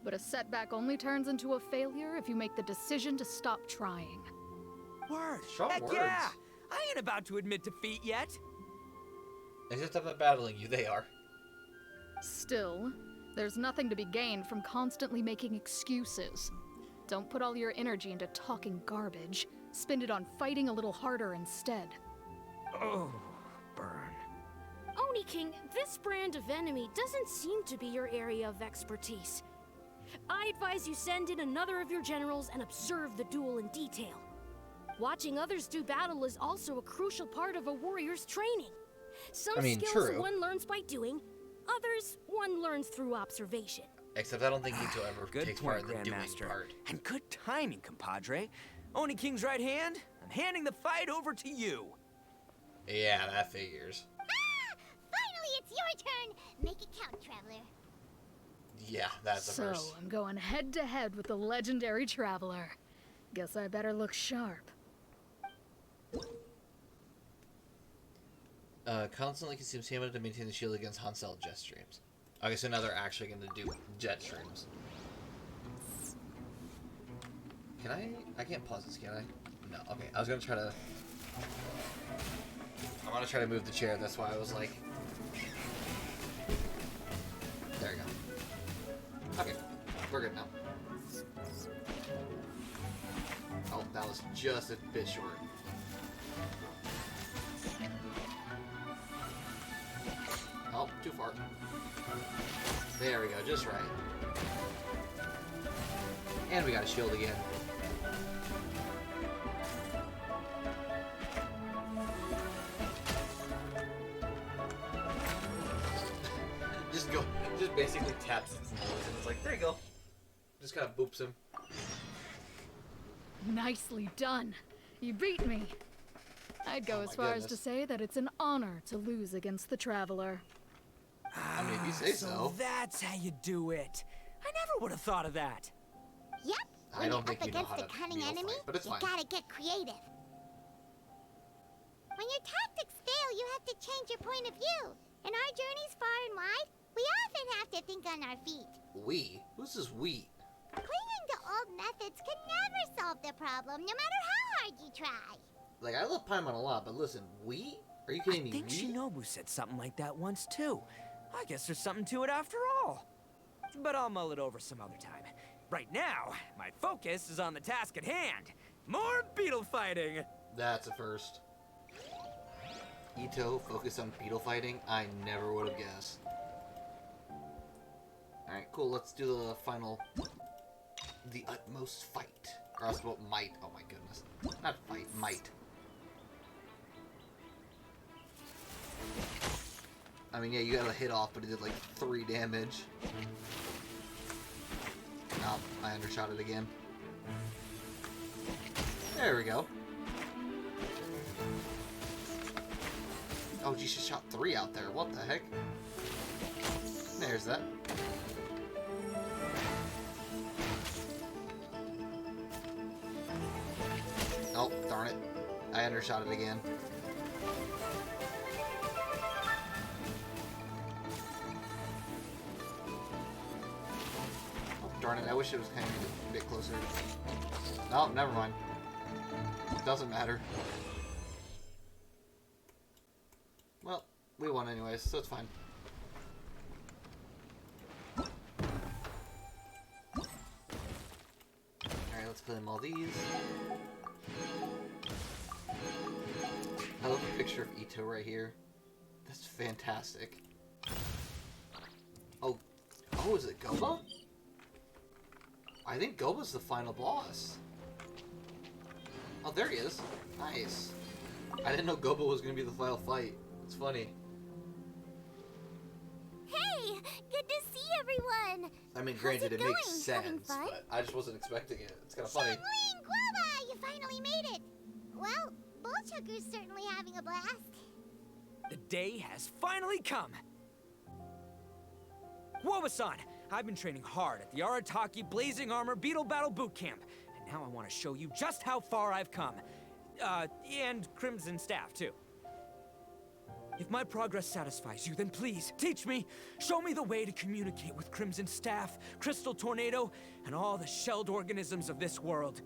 But a setback only turns into a failure if you make the decision to stop trying. Word. Strong Heck words. yeah. I ain't about to admit defeat yet. Except I'm not battling you, they are. Still, there's nothing to be gained from constantly making excuses. Don't put all your energy into talking garbage. Spend it on fighting a little harder instead. Oh, burn. Oni King, this brand of enemy doesn't seem to be your area of expertise. I advise you send in another of your generals and observe the duel in detail. Watching others do battle is also a crucial part of a warrior's training. Some skills true. one learns by doing, others one learns through observation. Except I don't think Itto ever Good takes point, part in the doing Grandmaster. part. And good timing, compadre. Oni King's right hand, I'm handing the fight over to you. Yeah, that figures. Ah! Finally, it's your turn! Make it count, Traveler. Yeah, that's the So, first. I'm going head to head with the legendary traveler. Guess I better look sharp. Constantly consume stamina to maintain the shield against Hansel jet streams. Okay, so now they're actually going to do jet streams. Can I? I can't pause this, can I? No. Okay, I was going to try to... I want to try to move the chair, that's why I was like... There we go. Okay, we're good now. Oh, that was just a bit short. Oh, too far. There we go, just right. And we got a shield again. Just basically taps his nose and it's like, there you go. Just kind of boops him. Nicely done. You beat me. I'd go Oh as my far as to goodness. say that it's an honor to lose against the traveler. I mean, if you say so. That's how you do it. I never would have thought of that. Yep. I When don't you're think up you know against how a to cunning beetle enemy, fight, but it's you fine. gotta get creative. When your tactics fail, you have to change your point of view. In our journeys far and wide, we often have to think on our feet. We? Who's this we? Clinging to old methods can never solve the problem, no matter how hard you try. Like, I love Paimon a lot, but listen, we? Are you kidding I me? think We? Shinobu said something like that once too. I guess there's something to it after all. But I'll mull it over some other time. Right now, my focus is on the task at hand. More beetle fighting. That's a first. Itto focused on beetle fighting? I never would have guessed. Alright, cool. Let's do the final... The utmost fight. Or else what might. Oh my goodness. Not fight, might. I mean, yeah, you got a hit off, but it did like 3 damage. Oh, I undershot it again. There we go. Oh, geez, she shot 3 out there. What the heck? There's that. Oh, darn it. I undershot it again. Oh, darn it. I wish it was kind of a bit closer. Oh, never mind. Doesn't matter. Well, we won anyways, so it's fine. Alright, let's claim all these. I love the picture of Itto right here. That's fantastic. Oh, is it Goba? I think Goba's the final boss. Oh, there he is. Nice. I didn't know Goba was going to be the final fight. It's funny. Hey, good to see everyone. I mean, granted, it makes Having sense, fun? but I just wasn't expecting it. It's kind of funny. Xiangling, Guava, you finally made it. Well, Bullchucker's certainly having a blast. The day has finally come. Woba-san, I've been training hard at the Arataki Blazing Armor Beetle Battle Boot Camp, and now I want to show you just how far I've come. And Crimson Staff, too. If my progress satisfies you, then please, teach me, show me the way to communicate with Crimson Staff, Crystal Tornado, and all the shelled organisms of this world.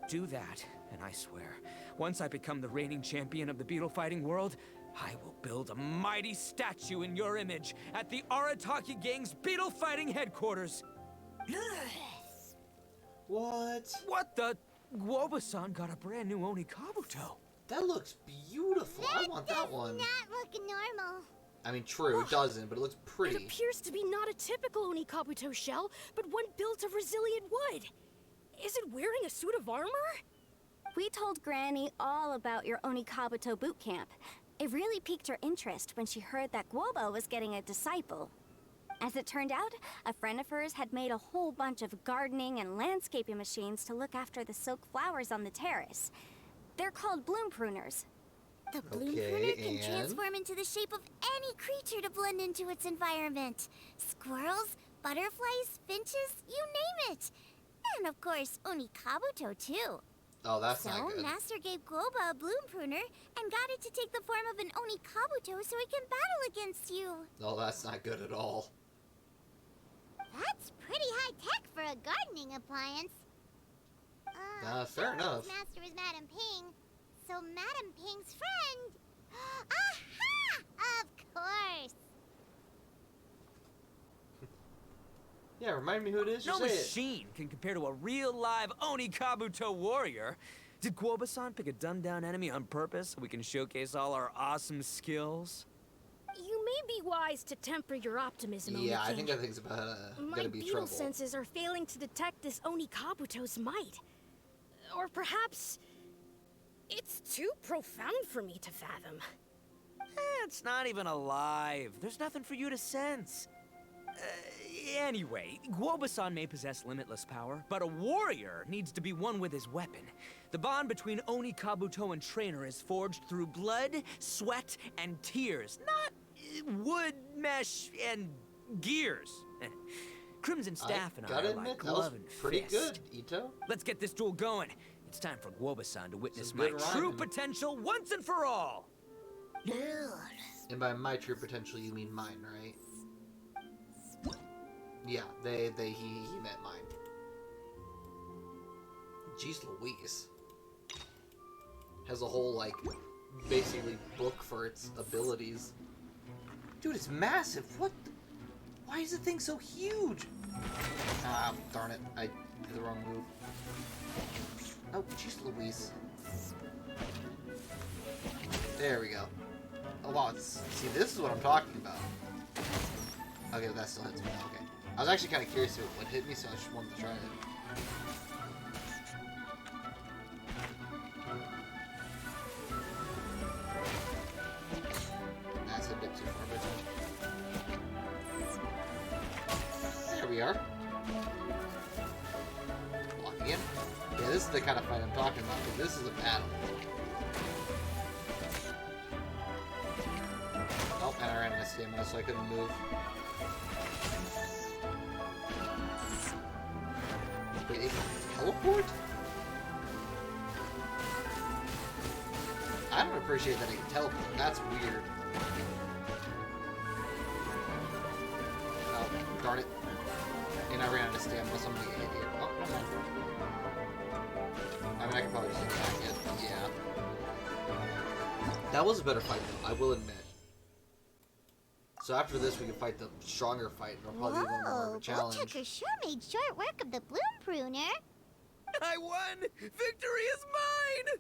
Do that, and I swear, once I become the reigning champion of the beetle fighting world, I will build a mighty statue in your image at the Arataki Gang's beetle fighting headquarters. What? What the? Woba-san got a brand new Onikabuto. That looks beautiful. I want that one. Not looking normal. I mean, true, it doesn't, but it looks It pretty. appears to be not a typical Onikabuto shell, but one built of resilient wood. Is it wearing a suit of armor? We told Granny all about your Onikabuto boot camp. It really piqued her interest when she heard that Guoba was getting a disciple. As it turned out, a friend of hers had made a whole bunch of gardening and landscaping machines to look after the silk flowers on the terrace. They're called bloom pruners. The bloom Okay, pruner can and? transform into the shape of any creature to blend into its environment. Squirrels, butterflies, finches, you name it. And of course, Onikabuto too. Oh, that's So, not good. Master gave Guoba a bloom pruner and got it to take the form of an Onikabuto so it can battle against you. Oh, that's not good at all. That's pretty high tech for a gardening appliance. Fair enough. Master is Madam Ping, so Madam Ping's friend. Aha! Of course. Yeah, remind me who it is. No Just say it. machine can compare to a real live Onikabuto warrior. Did Guoba-san pick a dumbed-down enemy on purpose so we can showcase all our awesome skills? You may be wise to temper your optimism, Yeah, I Onikin. think that thing's about My gonna be beetle trouble. senses are failing to detect this Onikabuto's might. Or perhaps it's too profound for me to fathom. It's not even alive. There's nothing for you to sense. Anyway, Guoba-san may possess limitless power, but a warrior needs to be one with his weapon. The bond between Onikabuto and trainer is forged through blood, sweat, and tears, not wood, mesh, and gears. Crimson Staff and I gotta are admit, like that was glove and pretty fist. good, Itto. Let's get this duel going. It's time for Guoba-san to witness Some my good true rhyming. potential once and for all. And by my true potential, you mean mine, right? Yeah, he meant mine. Jeez Louise. Has a whole, like, basically book for its abilities. Dude, it's massive. What? Why is the thing so huge? Ah, darn it. I did the wrong move. Oh, jeez Louise. There we go. Oh, wow. See, this is what I'm talking about. Okay, that still hits me. Okay. I was actually kind of curious if it would hit me, so I just wanted to try it. That's a bit too far, but there we are. Block again. Yeah, this is the kind of fight I'm talking about, because this is a battle. Oh, and I ran out of stamina, so I couldn't move. Wait, it can teleport? I don't appreciate that it can teleport. That's weird. Oh, darn it. And I ran out of stamina, so I'm gonna get hit here. Oh, no mind. I mean, I could probably just attack it. Yeah. That was a better fight, though, I will admit. So after this, we can fight the stronger fight. It'll probably be a little more of a challenge. Bullchucker sure made short work of the bloom pruner. I won! Victory is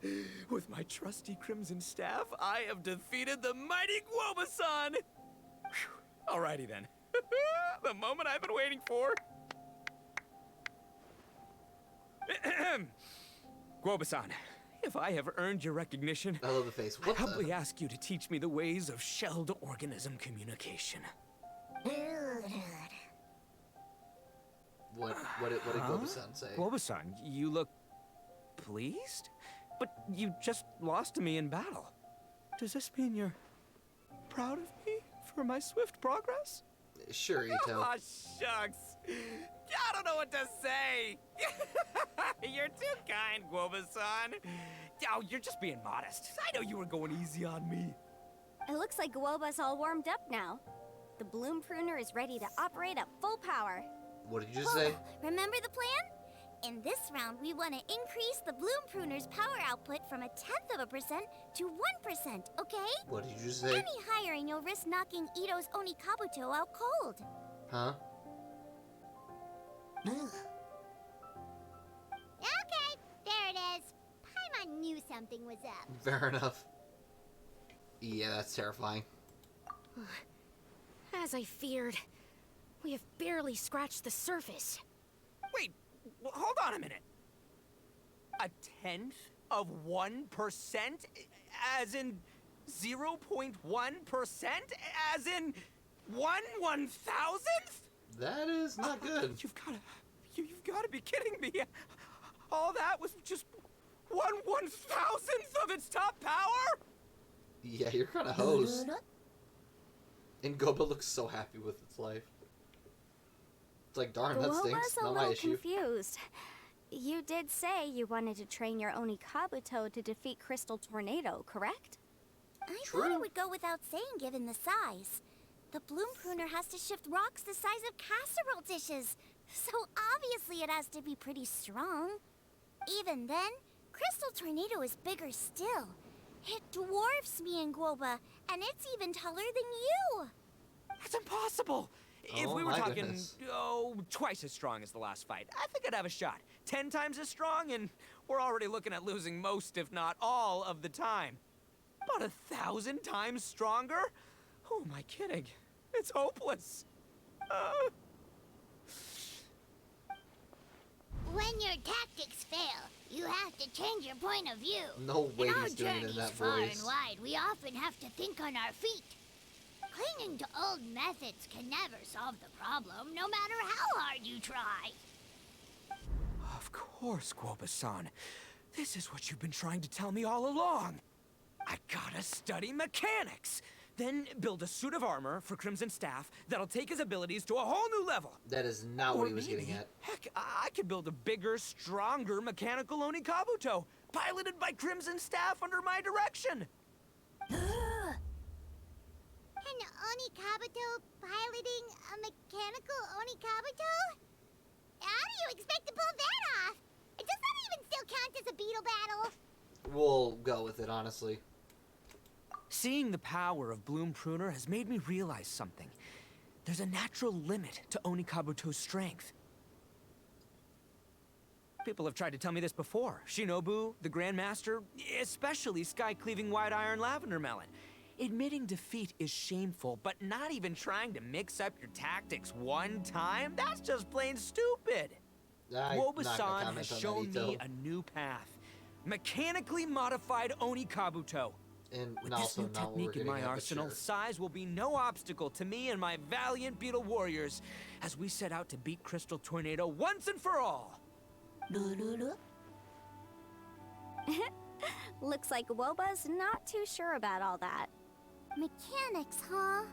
mine! With my trusty Crimson Staff, I have defeated the mighty Guoba-san! Alrighty then. The moment I've been waiting for. Guoba-san, if I have earned your recognition, I love the face. I What humbly the? ask you to teach me the ways of shelled organism communication. What did Gobu-san say? Guoba-san, you look pleased? But you just lost to me in battle. Does this mean you're proud of me for my swift progress? Sure, Itto. Aw, shucks. I don't know what to say. You're too kind, Guoba-san. Oh, you're just being modest. I know you were going easy on me. It looks like Guoba's all warmed up now. The bloom pruner is ready to operate at full power. What did you just say? Remember the plan? In this round, we want to increase the bloom pruner's power output from 0.1% to 1%, okay? What did you just say? Any higher and you'll risk knocking Itto's Oni Kabuto out cold. Huh? Okay, there it is. Paimon knew something was up. Fair enough. Yeah, that's terrifying. As I feared, we have barely scratched the surface. Wait, hold on a minute. 0.1%? As in 0.1%? As in 1/1000th? That is not good. You've got to be kidding me. All that was just 1/1000th of its top power? Yeah, you're kind of hosed. And Goba looks so happy with its life. It's like, darn, that stinks. Guoba's a Not my little issue. confused. You did say you wanted to train your Oni Kabuto to defeat Crystal Tornado, correct? I True. thought it would go without saying given the size. The bloom pruner has to shift rocks the size of casserole dishes, so obviously it has to be pretty strong. Even then, Crystal Tornado is bigger still. It dwarfs me and Guoba, and it's even taller than you. That's impossible. If Oh we were my talking, goodness. twice as strong as the last fight, I think I'd have a shot. 10 times as strong, and we're already looking at losing most, if not all, of the time. About 1,000 times stronger? Who am I kidding? It's hopeless. When your tactics fail, you have to change your point of view. No way in our he's doing it in journeys that far voice. and wide, we often have to think on our feet. Clinging to old methods can never solve the problem, no matter how hard you try. Of course, Guoba-san. This is what you've been trying to tell me all along. I gotta study mechanics. Then build a suit of armor for Crimson Staff that'll take his abilities to a whole new level. That is not Or what he was maybe, getting at. heck, I could build a bigger, stronger mechanical Oni Kabuto, piloted by Crimson Staff under my direction. An Oni Kabuto piloting a mechanical Oni Kabuto? How do you expect to pull that off? Does that even still count as a beetle battle? We'll go with it, honestly. Seeing the power of Bloom Pruner has made me realize something. There's a natural limit to Oni Kabuto's strength. People have tried to tell me this before. Shinobu, the Grandmaster, especially Sky-Cleaving White Iron Lavender Melon. Admitting defeat is shameful, but not even trying to mix up your tactics one time? That's just plain stupid! I'm not gonna Guoba-san comment has on that, shown me Itto. a new path. Mechanically modified Oni Kabuto. And With this also new not what we're technique in getting my at, but arsenal, sure. size will be no obstacle to me and my valiant beetle warriors as we set out to beat Crystal Tornado once and for all. Looks like Guoba's not too sure about all that. Mechanics, huh?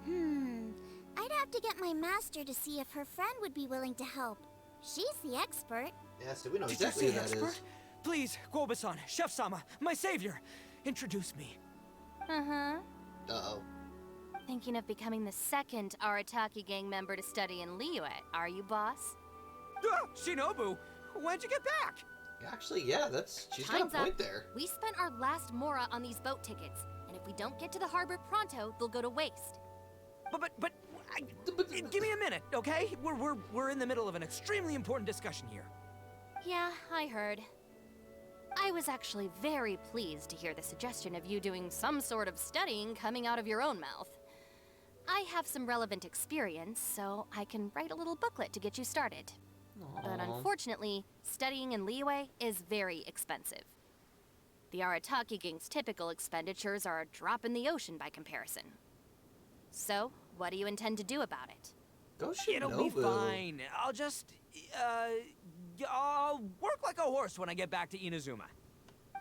I'd have to get my master to see if her friend would be willing to help. She's the expert. Yeah, so we know Did exactly you who say that expert? is. Please, Guoba-san, Chef-sama, my savior, introduce me. Uh-huh. Uh-oh. Thinking of becoming the second Arataki gang member to study in Liyue, are you, boss? Ah, Shinobu, when'd you get back? Actually, yeah, she's got a Time's point up. there. We spent our last mora on these boat tickets, and if we don't get to the harbor pronto, they'll go to waste. Give me a minute, okay? We're in the middle of an extremely important discussion here. Yeah, I heard. I was actually very pleased to hear the suggestion of you doing some sort of studying coming out of your own mouth. I have some relevant experience, so I can write a little booklet to get you started. But unfortunately, studying in Liyue is very expensive. The Arataki Gang's typical expenditures are a drop in the ocean by comparison. So, what do you intend to do about it? Go Shinobu. It'll be fine. I'll just, I'll work like a horse when I get back to Inazuma.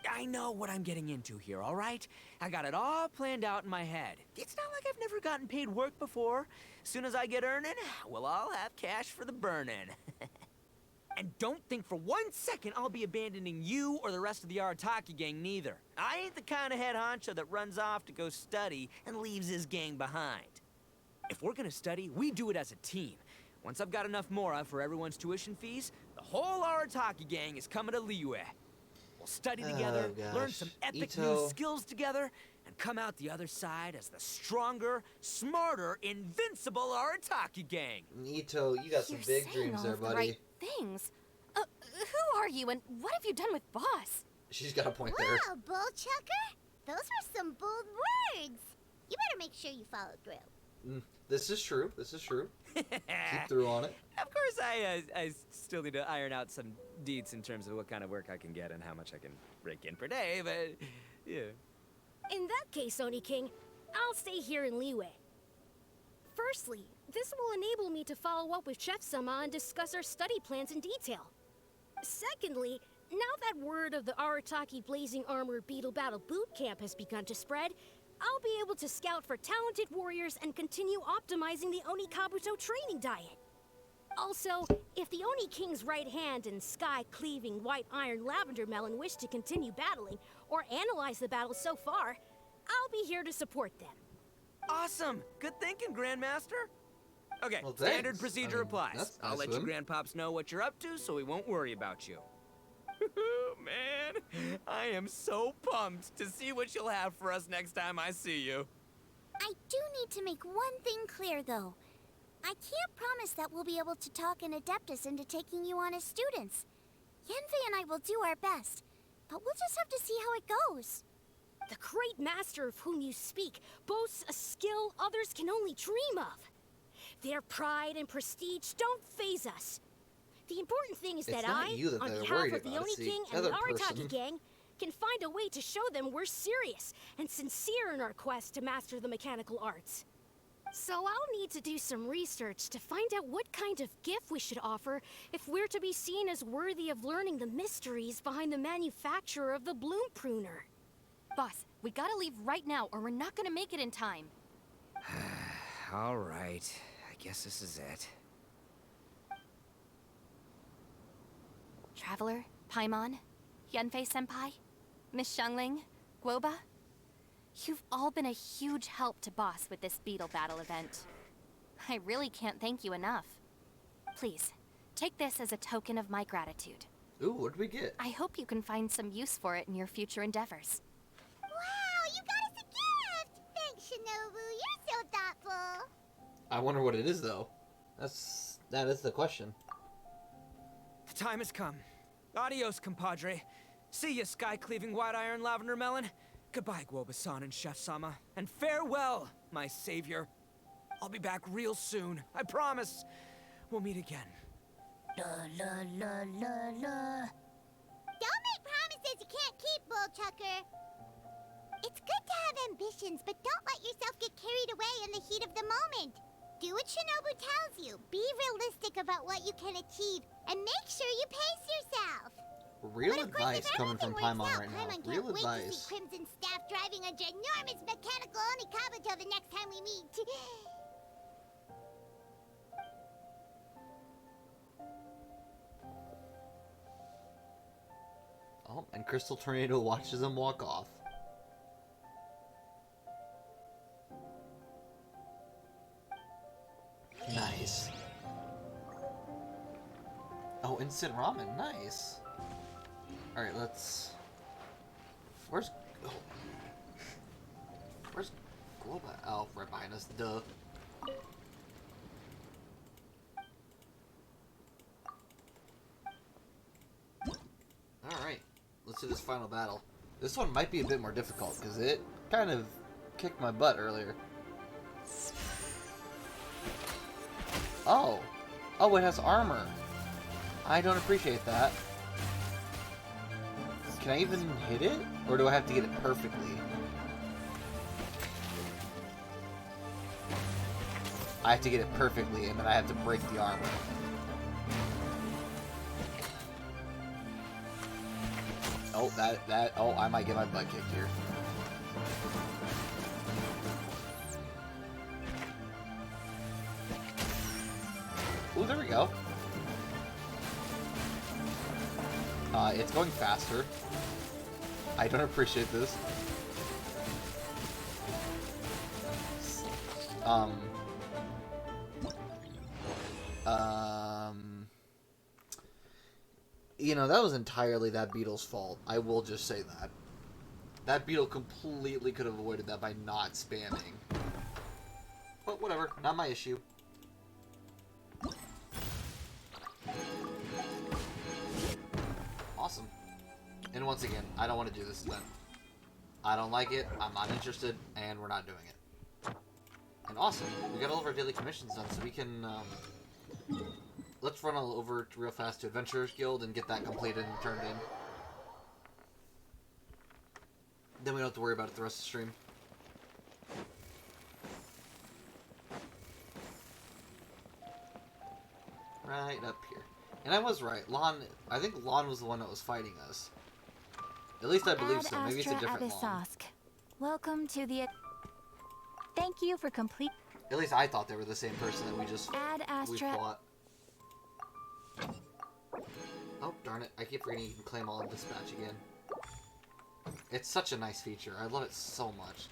I know what I'm getting into here, all right? I got it all planned out in my head. It's not like I've never gotten paid work before. As soon as I get earning, we'll all have cash for the burning. And don't think for 1 second I'll be abandoning you or the rest of the Arataki gang neither. I ain't the kind of head honcho that runs off to go study and leaves his gang behind. If we're gonna study, we do it as a team. Once I've got enough mora for everyone's tuition fees, the whole Arataki gang is coming to Liyue. We'll study together, learn some epic Itto. new skills together, and come out the other side as the stronger, smarter, invincible Arataki gang. Itto, you got some You're big saying dreams all there, of the buddy. right things. Who are you and what have you done with Boss? She's got a point there. Wow, Bullchucker! Those were some bold words! You better make sure you follow through. This is true. This is true. Keep through on it. Of course, I still need to iron out some deets in terms of what kind of work I can get and how much I can rake in per day, but yeah. In that case, Oni King, I'll stay here in Liyue. Firstly, this will enable me to follow up with Chef-sama and discuss our study plans in detail. Secondly, now that word of the Arataki Blazing Armor Beetle Battle Boot Camp has begun to spread, I'll be able to scout for talented warriors and continue optimizing the Oni Kabuto training diet. Also, if the Oni King's right hand and sky-cleaving white iron lavender melon wish to continue battling or analyze the battle so far, I'll be here to support them. Awesome! Good thinking, Grandmaster! Okay, Well, standard thanks. procedure I mean, applies. that's I'll nice let of you him. Grandpops know what you're up to so we won't worry about you. Man, I am so pumped to see what you'll have for us next time I see you. I do need to make one thing clear, though. I can't promise that we'll be able to talk an Adeptus into taking you on as students. Yenfei and I will do our best, but we'll just have to see how it goes. The great master of whom you speak boasts a skill others can only dream of. Their pride and prestige don't faze us. The important thing is It's that not I, you that on they're behalf worried of the about, Oni it's the King and the other Arataki person. gang, can find a way to show them we're serious and sincere in our quest to master the mechanical arts. So I'll need to do some research to find out what kind of gift we should offer if we're to be seen as worthy of learning the mysteries behind the manufacture of the bloom pruner. Boss, we gotta leave right now or we're not gonna make it in time. All right, I guess this is it. Traveler, Paimon, Yenfei-senpai, Miss Xiangling, Guoba. You've all been a huge help to Boss with this beetle battle event. I really can't thank you enough. Please, take this as a token of my gratitude. Ooh, what did we get? I hope you can find some use for it in your future endeavors. Wow, you got us a gift! Thanks, Shinobu. You're so thoughtful. I wonder what it is, though. That is the question. The time has come. Adios, compadre. See ya, sky-cleaving white iron lavender melon. Goodbye, Guoba-san and Chef-sama. And farewell, my savior. I'll be back real soon. I promise. We'll meet again. La la la la la. Don't make promises you can't keep, Bullchucker. It's good to have ambitions, but don't let yourself get carried away in the heat of the moment. Do what Shinobu tells you. Be realistic about what you can achieve, and make sure you pace yourself. Real But of course, advice if coming from everything Paimon works out, right now. Paimon Real can't wait to advice. see Crimson Staff driving a ginormous mechanical Onikabuto the next time we meet. Oh, and Crystal Tornado watches him walk off. Nice. Oh, instant ramen. Nice. Alright, let's... Where's... Oh. Where's Globa? Oh, right behind us. Duh. Alright. Let's do this final battle. This one might be a bit more difficult, because it kind of kicked my butt earlier. Oh. Oh, it has armor. I don't appreciate that. Can I even hit it? Or do I have to get it perfectly? I have to get it perfectly, and then I have to break the armor. Oh, oh, I might get my butt kicked here. Ooh, there we go. It's going faster. I don't appreciate this. You know, that was entirely that beetle's fault. I will just say that. That beetle completely could have avoided that by not spamming. But whatever, not my issue. Awesome. And once again, I don't want to do this event. I don't like it, I'm not interested, and we're not doing it. And awesome, we got all of our daily commissions done, so we can, let's run all over real fast to Adventurers Guild and get that completed and turned in. Then we don't have to worry about it the rest of the stream. Right up here. And I was right. I think Lon was the one that was fighting us. At least I believe so. Maybe it's a different Lon. Welcome to the... Thank you for complete... At least I thought they were the same person that we just... we fought. Oh, darn it. I keep forgetting you can claim all in dispatch again. It's such a nice feature. I love it so much.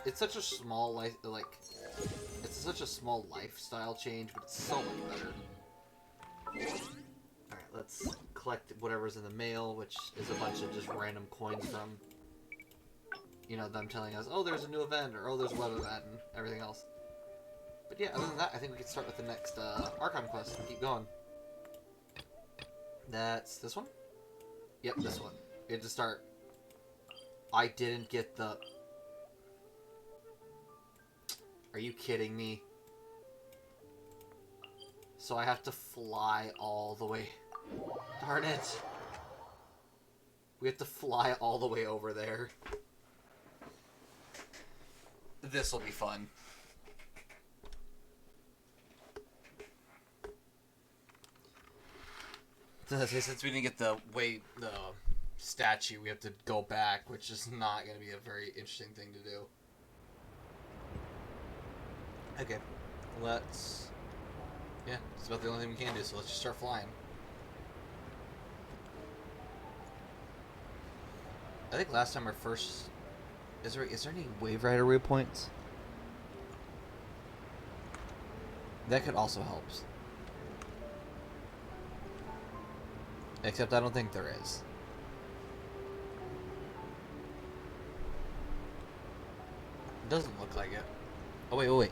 It's such a small it's such a small lifestyle change, but it's so much better. Alright, let's collect whatever's in the mail, which is a bunch of just random coins from, you know, them telling us, oh, there's a new event, or oh, there's a web event, and everything else. But yeah, other than that, I think we can start with the next Archon quest and keep going. That's this one? Yep, this one. We had to start. I didn't get the... Are you kidding me? So I have to fly all the way... Darn it! We have to fly all the way over there. This will be fun. Since we didn't get the statue, we have to go back, which is not going to be a very interesting thing to do. Okay, let's... Yeah, it's about the only thing we can do, so let's just start flying. I think last time our first... Is there any Wave Rider waypoints? That could also help. Except I don't think there is. It doesn't look like it. Oh, wait.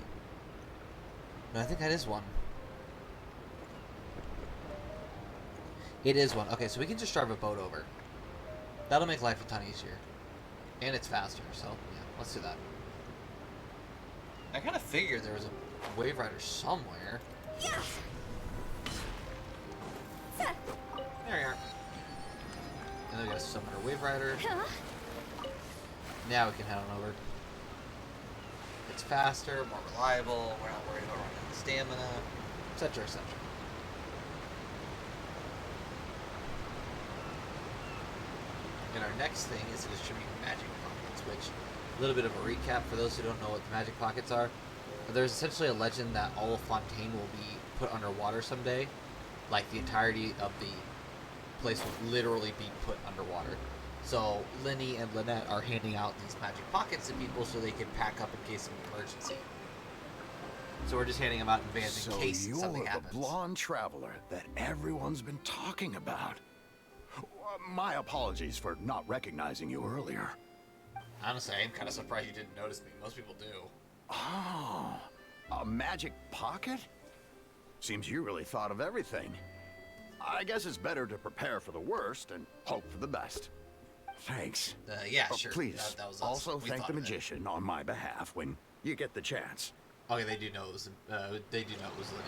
No, I think that is one. It is one. Okay, so we can just drive a boat over. That'll make life a ton easier. And it's faster, so yeah, let's do that. I kind of figured there was a Wave Rider somewhere. Yeah. There we are. And then we got a summoner Wave Rider. Now we can head on over. It's faster, more reliable, we're not worried about running out of stamina, etc, etc. And our next thing is to distribute magic pockets, which, a little bit of a recap for those who don't know what the magic pockets are. There's essentially a legend that all of Fontaine will be put underwater someday. Like, the entirety of the place will literally be put underwater. So Lenny and Lynette are handing out these magic pockets to people so they can pack up in case of emergency. So we're just handing them out in advance in case something happens. So you're the blonde traveler that everyone's been talking about. My apologies for not recognizing you earlier. Honestly, I am kind of surprised you didn't notice me. Most people do. Oh, a magic pocket? Seems you really thought of everything. I guess it's better to prepare for the worst and hope for the best. Thanks. Yeah, sure. Please, that was us. also We thank thought the of it. magician on my behalf when you get the chance. Okay, they do know it was Lenny.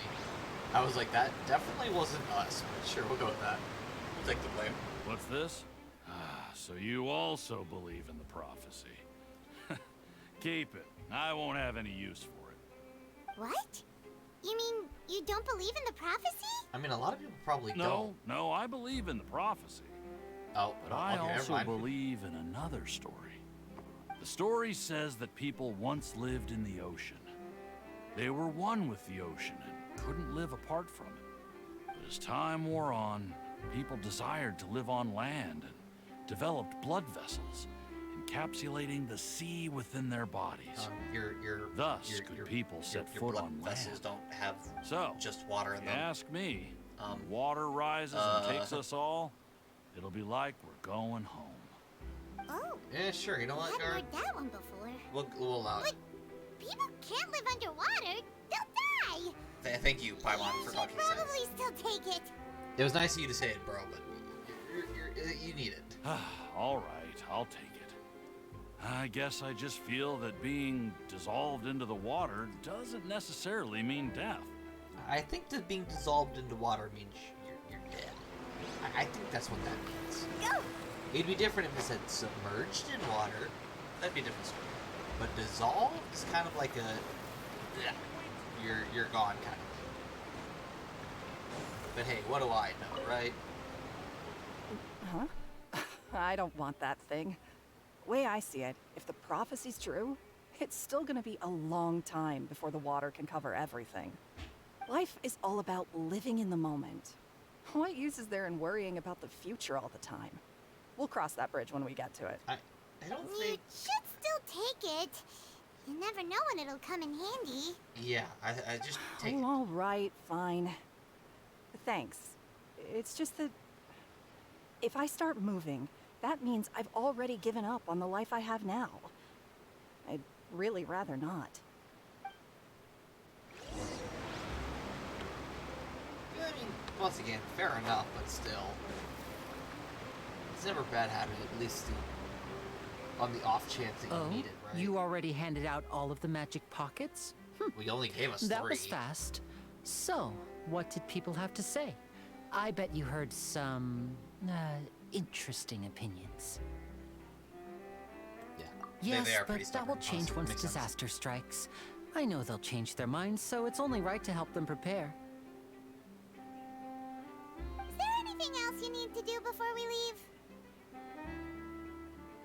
I was like, that definitely wasn't us, but sure, we'll go with that. We'll take the blame. What's this? Ah, so you also believe in the prophecy. Keep it. I won't have any use for it. What? You mean you don't believe in the prophecy? I mean, a lot of people probably don't. No, I believe in the prophecy. Oh, But I okay, never also mind. believe in another story. The story says that people once lived in the ocean. They were one with the ocean and couldn't live apart from it. But as time wore on, people desired to live on land and developed blood vessels, encapsulating the sea within their bodies. Thus could people set foot blood on vessels land. don't have So, just water in if you them. ask me, when water rises and takes us all, it'll be like we're going home. Oh, Yeah, sure. You know I what, hadn't Guard? heard that one before. We'll allow it. But people can't live underwater. They'll die. Thank you, Paimon, for You talking should probably sense. still take it. It was nice of you to say it, bro, but you need it. All right, I'll take it. I guess I just feel that being dissolved into the water doesn't necessarily mean death. I think that being dissolved into water means you're dead. I think that's what that means. Go. It'd be different if it said submerged in water. That'd be a different story. But dissolved is kind of like you're gone kind of thing. But hey, what do I know, right? Huh? I don't want that thing. Way I see it, if the prophecy's true, it's still gonna be a long time before the water can cover everything. Life is all about living in the moment. What use is there in worrying about the future all the time? We'll cross that bridge when we get to it. I don't You think. should still take it. You never know when it'll come in handy. Yeah, I just take. Oh, all right, fine. Thanks. It's just that if I start moving, that means I've already given up on the life I have now. I'd really rather not. I mean, once again, fair enough, but still. It's never bad having it, at least on the off chance that you need it, right? You already handed out all of the magic pockets? We only gave us That 3. was fast. So, what did people have to say? I bet you heard some, interesting opinions. Yeah. Yes, they are but pretty that will stubborn, change honestly. once Makes sense. disaster strikes. I know they'll change their minds, so it's only right to help them prepare. Is there anything else you need to do before we leave?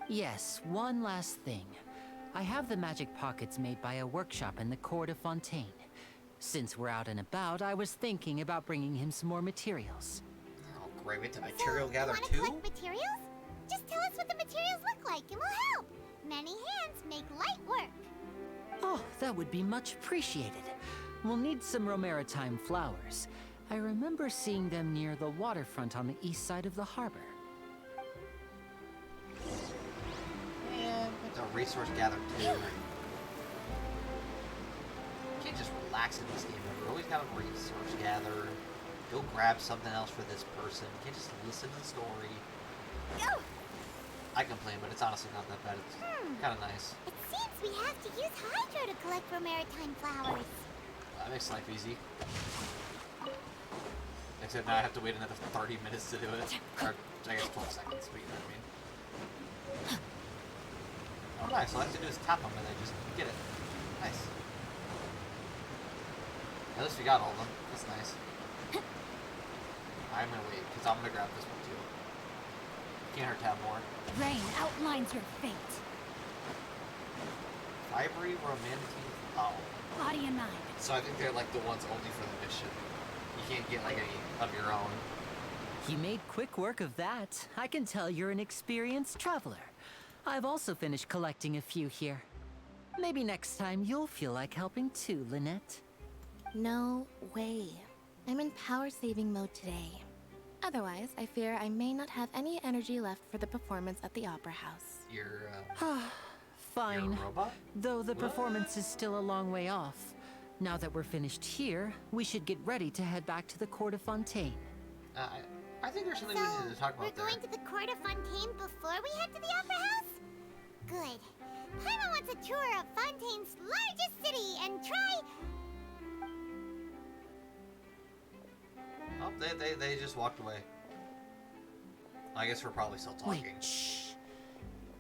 Yes, one last thing. I have the magic pockets made by a workshop in the court of Fontaine. Since we're out and about, I was thinking about bringing him some more materials. Oh, great. We have to material gather you wanna too? collect materials? Just tell us what the materials look like and we'll help. Many hands make light work. Oh, that would be much appreciated. We'll need some Romaritime flowers. I remember seeing them near the waterfront on the east side of the harbor. Yeah, we have to resource gather too. You can't just relax in this game. We always gotta resource gather. Go grab something else for this person. You can't just listen to the story. Go! I complain, but it's honestly not that bad. It's kind of nice. It seems we have to use Hydro to collect Romaritime flowers. That makes life easy. Except now I have to wait another 30 minutes to do it. Or, I guess 12 seconds, but you know what I mean. Oh, nice. All I have to do is tap them and they just get it. Nice. At least we got all of them. That's nice. I'm gonna wait, because I'm gonna grab this one too. Can't hurt to have more. Rain outlines your fate. Fibery Romantine. Oh. Body and mind. So I think they're like the ones only for the mission. You can't get like any of your own. You made quick work of that. I can tell you're an experienced traveler. I've also finished collecting a few here. Maybe next time you'll feel like helping too, Lynette. No way. I'm in power-saving mode today. Otherwise, I fear I may not have any energy left for the performance at the Opera House. You're, Fine. You're a robot? Though the performance is still a long way off. Now that we're finished here, we should get ready to head back to the court of Fontaine. I think there's something we need to talk we're about there. going to the court of Fontaine before we head to the Opera House? Good. Paimon wants to tour of Fontaine's largest city and try... Oh, they just walked away. I guess we're probably still talking. Wait, shh.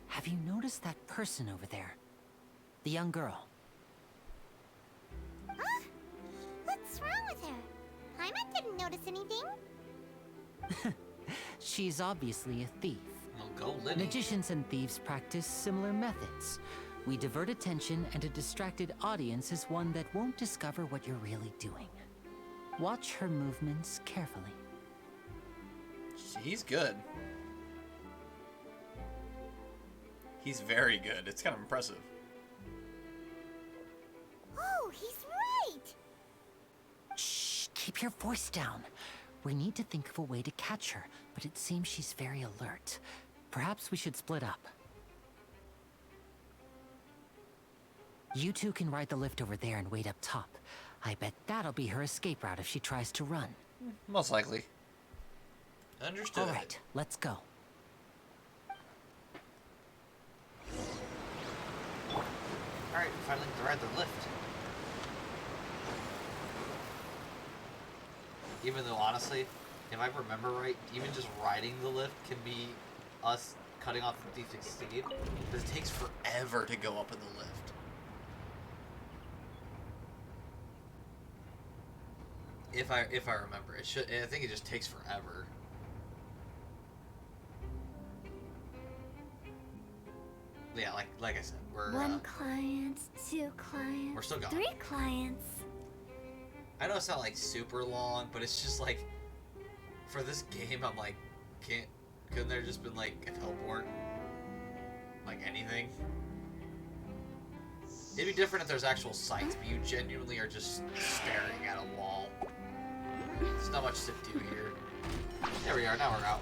Have you noticed that person over there? The young girl. Huh? What's wrong with her? Paimon didn't notice anything. She's obviously a thief. Well, go Liddy. Magicians and thieves practice similar methods. We divert attention, and a distracted audience is one that won't discover what you're really doing. Watch her movements carefully. He's good. He's very good. It's kind of impressive. Oh, he's right! Shh, keep your voice down. We need to think of a way to catch her, but it seems she's very alert. Perhaps we should split up. You two can ride the lift over there and wait up top. I bet that'll be her escape route if she tries to run. Most likely. Understood. All right, let's go. Alright, finally to ride the lift. Even though, honestly, if I remember right, even just riding the lift can be us cutting off the thief's escape, because it takes forever to go up in the lift. If I remember, it should. I think it just takes forever. Yeah, like I said, we're One client, two clients, we're still going. 3 clients. I know it's not like super long, but it's just like for this game, I'm like, couldn't there just been like a teleport, like anything? It'd be different if there's actual sights, but you genuinely are just staring at a wall. There's not much to do here. There we are. Now we're out.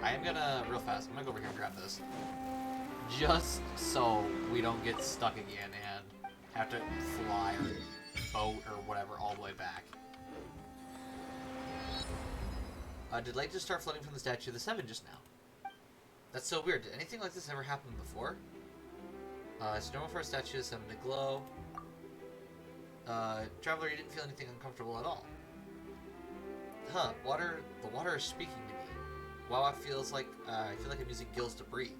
I am gonna real fast. I'm gonna go over here and grab this, just so we don't get stuck again and have to fly or boat or whatever all the way back. Did light just start floating from the statue of the 7 just now? That's so weird. Did anything like this ever happen before? It's normal for a statue of the 7 to glow. Traveler, you didn't feel anything uncomfortable at all. Huh, the water is speaking to me. Wow, I feel like I'm using gills to breathe.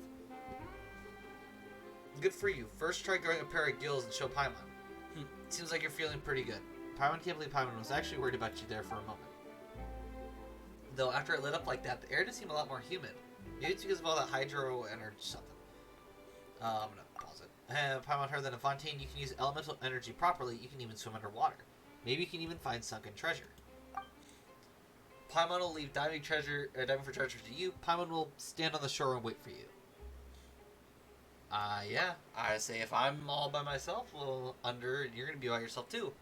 Good for you. First try growing a pair of gills and show Paimon. Seems like you're feeling pretty good. Paimon can't believe Paimon was actually worried about you there for a moment. Though after it lit up like that, the air did seem a lot more humid. Maybe it's because of all that hydro energy something. I'm gonna pause it. Paimon heard that in Fontaine you can use elemental energy properly, you can even swim underwater. Maybe you can even find sunken treasure. Paimon will leave diving for treasure to you. Paimon will stand on the shore and wait for you. Yeah. I say if I'm all by myself, well, you're gonna be by yourself too.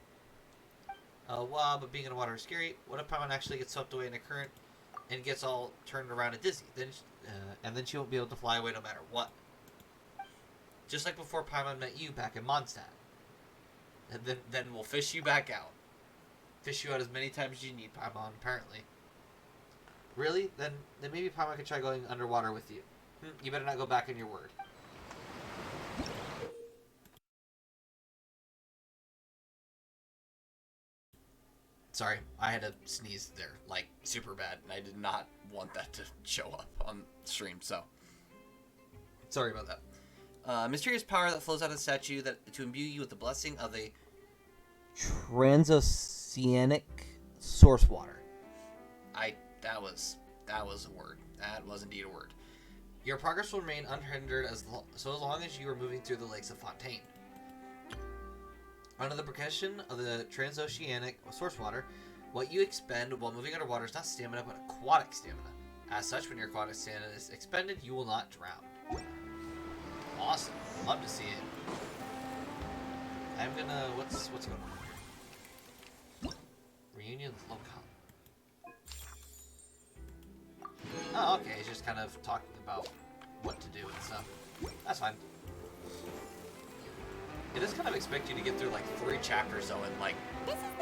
Wow, but being in the water is scary. What if Paimon actually gets swept away in a current and gets all turned around and dizzy? Then she won't be able to fly away no matter what. Just like before Paimon met you back in Mondstadt. And then we'll fish you back out. Fish you out as many times as you need, Paimon, apparently. Really? Then maybe Paimon could try going underwater with you. You better not go back on your word. Sorry, I had to sneeze there, like, super bad, and I did not want that to show up on stream, so. Sorry about that. Mysterious power that flows out of the statue to imbue you with the blessing of the transoceanic source water. That was a word. That was indeed a word. Your progress will remain unhindered as long as you are moving through the lakes of Fontaine. Under the percussion of the transoceanic source water, what you expend while moving underwater is not stamina but aquatic stamina. As such, when your aquatic stamina is expended, you will not drown. Awesome. Love to see it. I'm gonna... What's going on here? Reunion with Locom. Oh, okay. He's just kind of talking about what to do and stuff. That's fine. It does kind of expect you to get through like 3 chapters though in like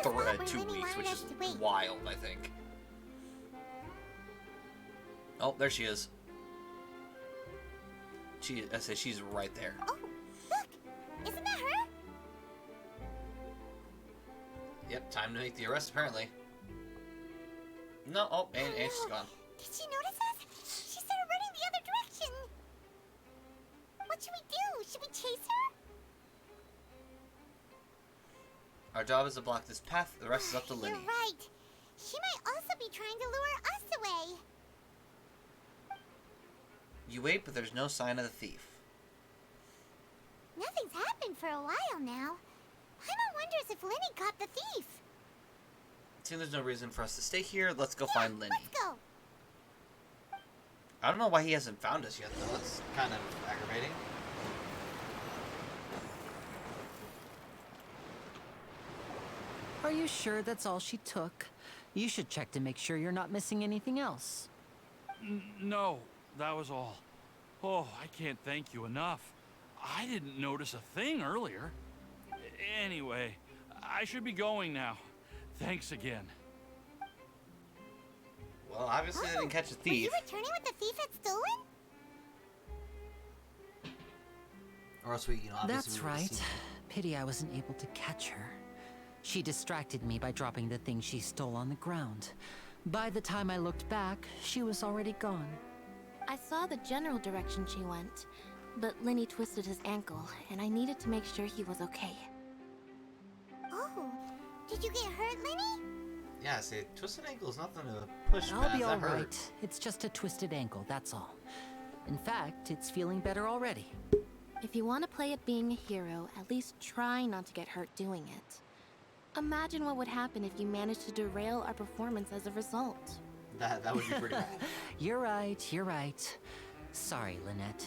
2 weeks, which is wild, I think. Oh, there she is. She's right there. Oh, look! Time to make the arrest, apparently. No, oh, and she's gone. Did she notice us? She started running the other direction. What should we do? Should we chase her? Our job is to block this path. The rest is up to Linny. You're right. She might also be trying to lure us away. You wait, but there's no sign of the thief. Nothing's happened for a while now. Paimon wonders if Linny caught the thief. Seeing there's no reason for us to stay here, let's go find Linny. Let's go. I don't know why he hasn't found us yet, though. That's kind of aggravating. Are you sure that's all she took? You should check to make sure you're not missing anything else. No, that was all. Oh, I can't thank you enough. I didn't notice a thing earlier. Anyway, I should be going now. Thanks again. Well, obviously they didn't catch a Were thief. you returning what the thief had stolen? Or else we, obviously That's we would've right. seen it. Pity I wasn't able to catch her. She distracted me by dropping the thing she stole on the ground. By the time I looked back, she was already gone. I saw the general direction she went, but Linny twisted his ankle, and I needed to make sure he was okay. Oh, did you get hurt, Linny? Yeah, see, twisted ankle is nothing to push past. I'll be That all hurt. right. It's just a twisted ankle, that's all. In fact, it's feeling better already. If you want to play at being a hero, at least try not to get hurt doing it. Imagine what would happen if you managed to derail our performance as a result. That would be pretty bad. You're right. Sorry, Lynette.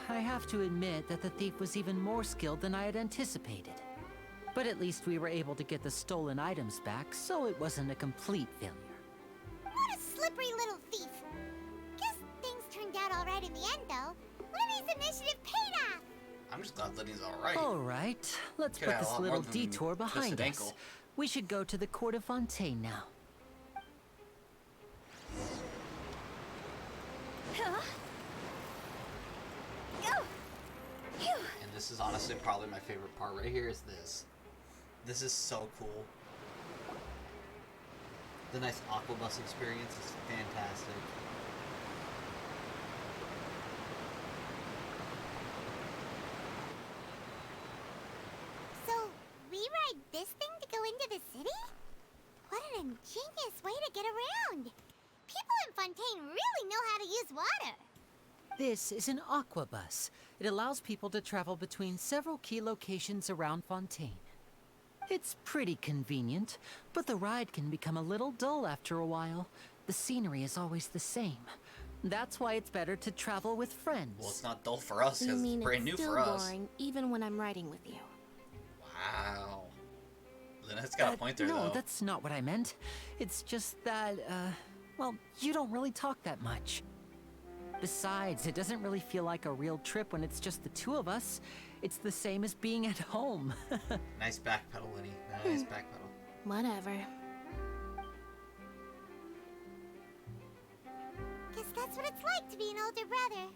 I have to admit that the thief was even more skilled than I had anticipated. But at least we were able to get the stolen items back, so it wasn't a complete failure. What a slippery little thief. Guess things turned out alright in the end, though. Linny's initiative paid off. I'm just glad Linny's alright. Alright, let's Could've put had a this lot little more than detour behind twisted us. ankle. We should go to the court of Fontaine now. And this is honestly probably my favorite part right here is this. This is so cool. The nice aquabus experience is fantastic. So, we ride this thing to go into the city? What an ingenious way to get around. People in Fontaine really know how to use water. This is an aquabus. It allows people to travel between several key locations around Fontaine. It's pretty convenient, but the ride can become a little dull after a while. The scenery is always the same. That's why it's better to travel with friends. Well, it's not dull for us You because mean it's brand new it's still for us. boring, even when I'm riding with you? Wow. Lynette's got a point there, no, though. that's not what I meant. It's just that, well, you don't really talk that much. Besides, it doesn't really feel like a real trip when it's just the two of us. It's the same as being at home. Nice back pedal, Linny. Nice back pedal. Whatever. Guess that's what it's like to be an older brother.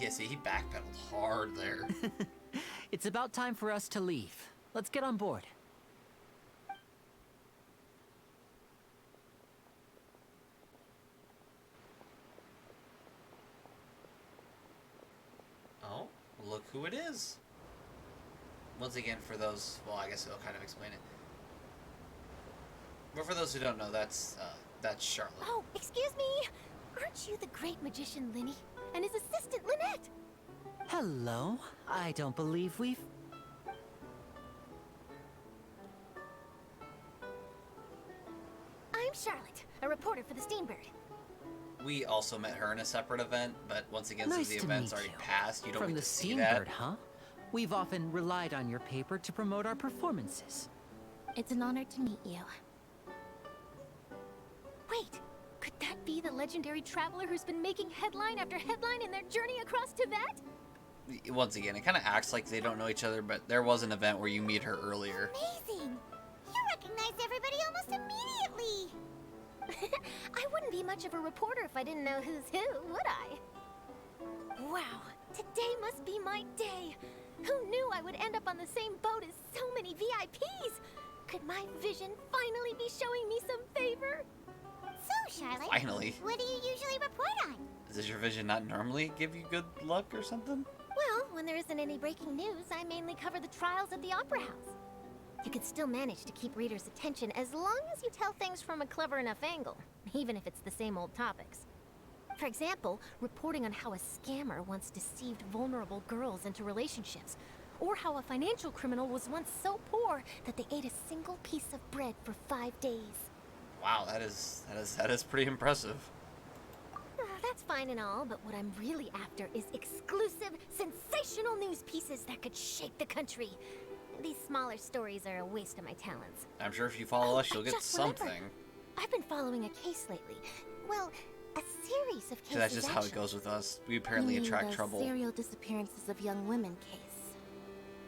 Yeah, see, he backpedaled hard there. It's about time for us to leave. Let's get on board. Oh, look who it is. Once again, for those, well, I guess it'll kind of explain it. But for those who don't know, that's Charlotte. Oh, excuse me. Aren't you the great magician Linny? And his assistant Lynette? Hello. I don't believe we've... I'm Charlotte, a reporter for the Steambird. We also met her in a separate event, but once again, Nice since the to event's meet already you. passed, you don't From get the to see that. Steambird, huh? We've often relied on your paper to promote our performances. It's an honor to meet you. Wait, could that be the legendary traveler who's been making headline after headline in their journey across Tibet? Once again, it kind of acts like they don't know each other, but there was an event where you meet her earlier. Amazing. You recognized everybody almost immediately. I wouldn't be much of a reporter if I didn't know who's who, would I? Wow, Today must be my day. Who knew I would end up on the same boat as so many VIPs? Could my vision finally be showing me some favor? So, Charlotte, Finally. what do you usually report on? Does your vision not normally give you good luck or something? Well, when there isn't any breaking news, I mainly cover the trials at the Opera House. You can still manage to keep readers' attention as long as you tell things from a clever enough angle, even if it's the same old topics. For example, reporting on how a scammer once deceived vulnerable girls into relationships, or how a financial criminal was once so poor that they ate a single piece of bread for 5 days. Wow, that is pretty impressive. That's fine and all, but what I'm really after is exclusive, sensational news pieces that could shake the country. These smaller stories are a waste of my talents. I'm sure if you follow us, you'll get something. Remembered. I've been following a case lately. Well, a series of cases. That's just how it goes with us. We apparently attract trouble. The serial disappearances of young women case.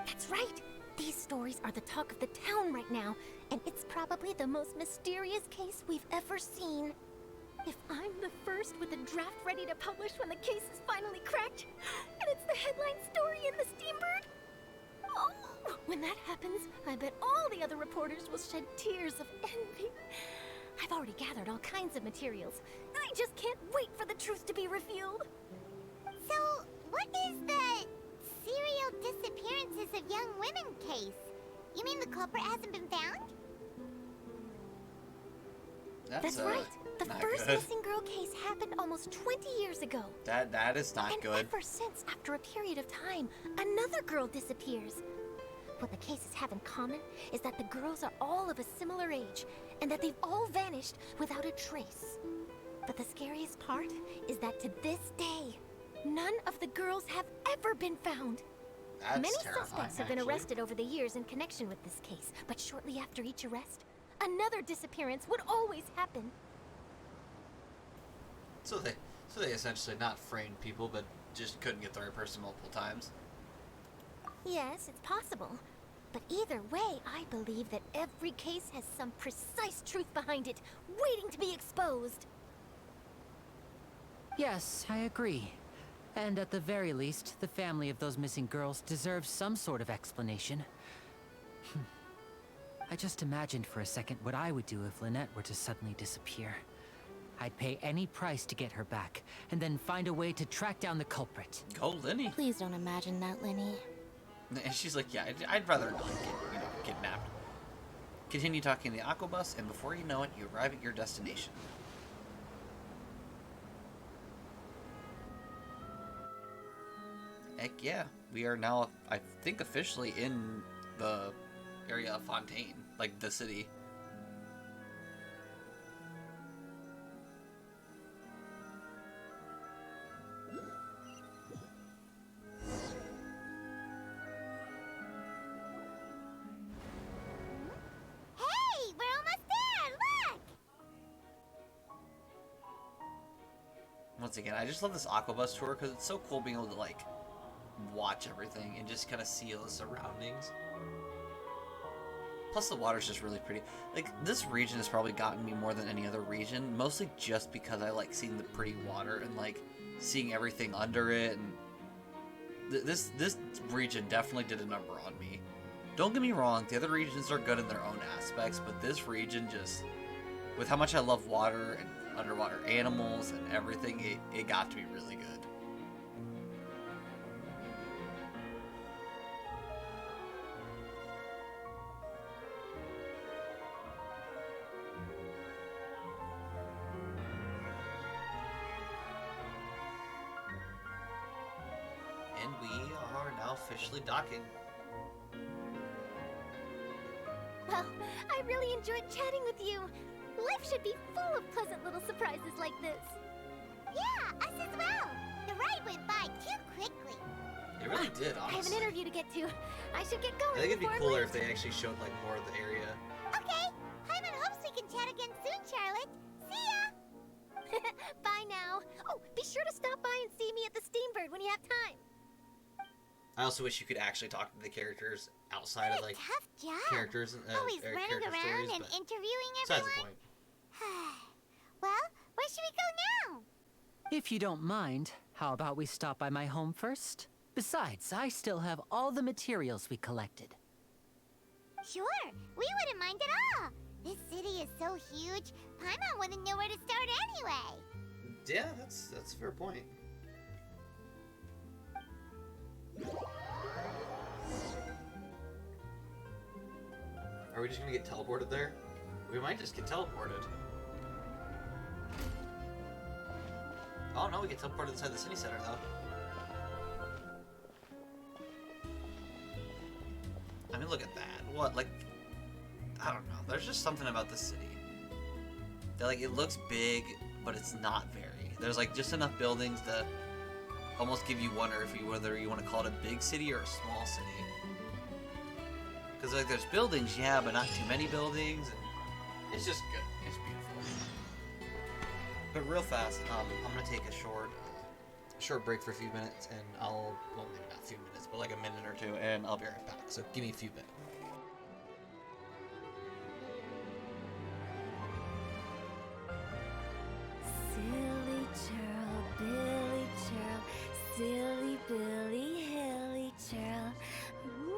That's right. These stories are the talk of the town right now, and it's probably the most mysterious case we've ever seen. If I'm the first with a draft ready to publish when the case is finally cracked, and it's the headline story in the Steambird, oh, when that happens, I bet all the other reporters will shed tears of envy. I've already gathered all kinds of materials, and I just can't wait for the truth to be revealed. So, what is the serial disappearances of young women case? You mean the culprit hasn't been found? That's right. The first missing girl case happened almost 20 years ago. That is not good. And ever since, after a period of time, another girl disappears. What the cases have in common is that the girls are all of a similar age, and that they've all vanished without a trace. But the scariest part is that to this day, none of the girls have ever been found. That's Many terrifying, suspects have been actually. arrested over the years in connection with this case, but shortly after each arrest, another disappearance would always happen. So they essentially not framed people, but just couldn't get the right person multiple times. Yes, it's possible. But either way, I believe that every case has some precise truth behind it, waiting to be exposed. Yes, I agree. And at the very least, the family of those missing girls deserves some sort of explanation. I just imagined for a second what I would do if Lynette were to suddenly disappear. I'd pay any price to get her back, and then find a way to track down the culprit. Go, Linny. Please don't imagine that, Linny. And she's like, yeah, I'd rather not get, kidnapped. Continue talking to the Aquabus, and before you know it, you arrive at your destination. Heck yeah, we are now, I think, officially in the area of Fontaine, like the city. Hey, we're almost there! Look! Once again, I just love this Aquabus tour because it's so cool being able to, like, watch everything and just kind of see all the surroundings. Plus the water's just really pretty. Like, this region has probably gotten me more than any other region, mostly just because I like seeing the pretty water and like seeing everything under it, and this region definitely did a number on me. Don't get me wrong, the other regions are good in their own aspects, but this region just, with how much I love water and underwater animals and everything, it got to be really good. And we are now officially docking. Well, I really enjoyed chatting with you. Life should be full of pleasant little surprises like this. Yeah, us as well. The ride went by too quickly. It really did, I have an honestly. interview to get to. I should get going. I think it'd be before I'm cooler late. if they actually showed like more of the area. Okay, Hyman hopes we can chat again soon, Charlotte. See ya! Bye now. Oh, be sure to stop by and see me at the Steambird when you have time. I also wish you could actually talk to the characters outside What of a like tough job. characters, Always or running character around stories, and but interviewing besides the everyone. point. Well, where should we go now? If you don't mind, How about we stop by my home first? Besides, I still have all the materials we collected. Sure, we wouldn't mind at all. This city is so huge, Paimon wouldn't know where to start anyway. Yeah, that's a fair point. Are we just gonna get teleported there? We might just get teleported. Oh no, we get teleported inside the city center though. I mean, look at that. What, like, I don't know. There's just something about the city. That, like, it looks big, but it's not very. There's, like, just enough buildings to almost give you wonder if whether you want to call it a big city or a small city. Because, like, there's buildings, yeah, but not too many buildings. And it's just good. It's beautiful. But real fast, I'm going to take a short break for a few minutes, and well, maybe not a few minutes, but like a minute or two, and I'll be right back. So give me a few minutes. Silly churl, Billy churl, silly Billy, hilly churl. Woo!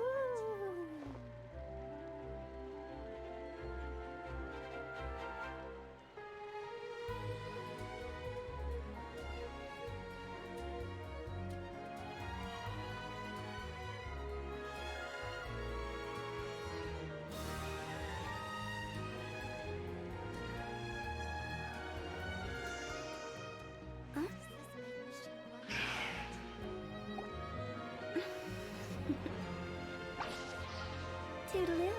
Toodaloo.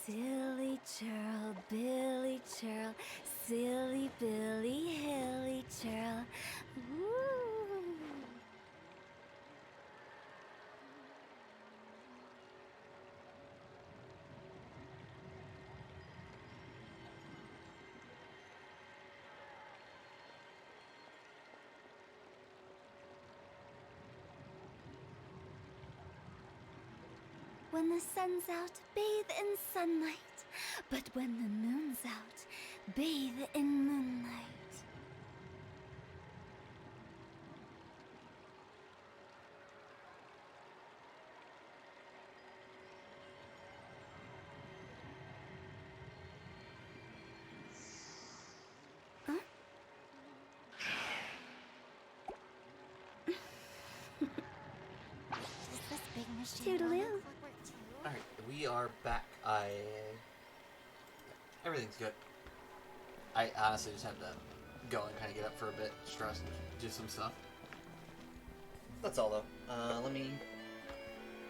Silly churl, Billy churl, silly Billy, hilly churl. Woo! When the sun's out, bathe in sunlight. But when the moon's out, bathe in moonlight. Huh? Toodaloo. Alright, we are back. Everything's good. I honestly just had to go and kind of get up for a bit, stressed, do some stuff. That's all though. Let me...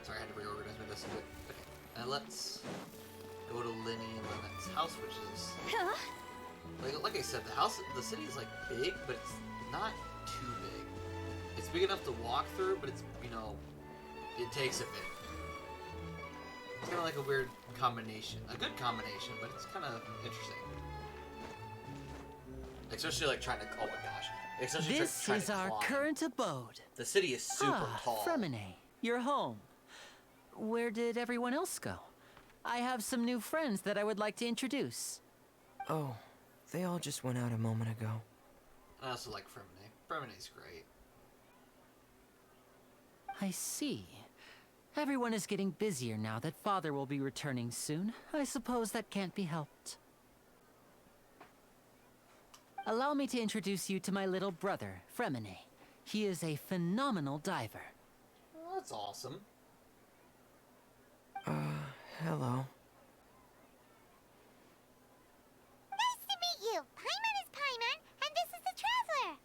Sorry, I had to reorganize my desk a bit. Okay, let's go to Linny and Lynette's house, which is... Like I said, the city is like big, but it's not too big. It's big enough to walk through, but it's, you know, it takes a bit. It's kind of like a weird combination. A good combination, but it's kind of interesting. Especially like trying to... Oh my gosh. Especially This trying is to our climb. current abode. The city is super tall. Fremine, you're home. Where did everyone else go? I have some new friends that I would like to introduce. Oh, they all just went out a moment ago. I also like Fremine. Fremine's great. I see. Everyone is getting busier now that Father will be returning soon. I suppose that can't be helped. Allow me to introduce you to my little brother, Fremine. He is a phenomenal diver. Well, that's awesome. Hello. Nice to meet you. Paimon is Paimon, and this is the Traveler.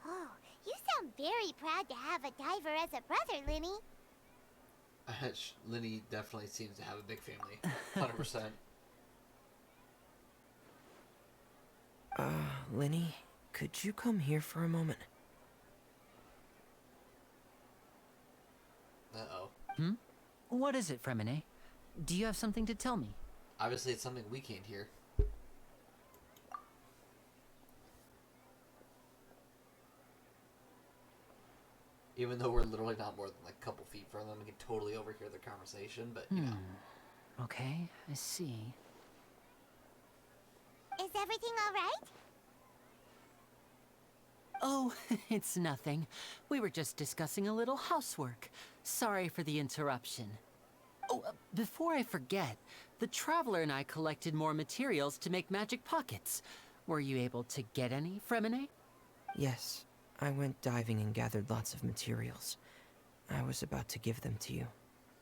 Oh, you sound very proud to have a diver as a brother, Linny. Linny definitely seems to have a big family. 100%. Linny, could you come here for a moment? Uh-oh. Hmm? What is it, Fremine? Do you have something to tell me? Obviously, it's something we can't hear. Even though we're literally not more than like a couple feet from them, we can totally overhear their conversation, but you know. Okay, I see. Is everything alright? Oh, it's nothing. We were just discussing a little housework. Sorry for the interruption. Oh, before I forget, the Traveler and I collected more materials to make magic pockets. Were you able to get any, Fremine? Yes, I went diving and gathered lots of materials. I was about to give them to you.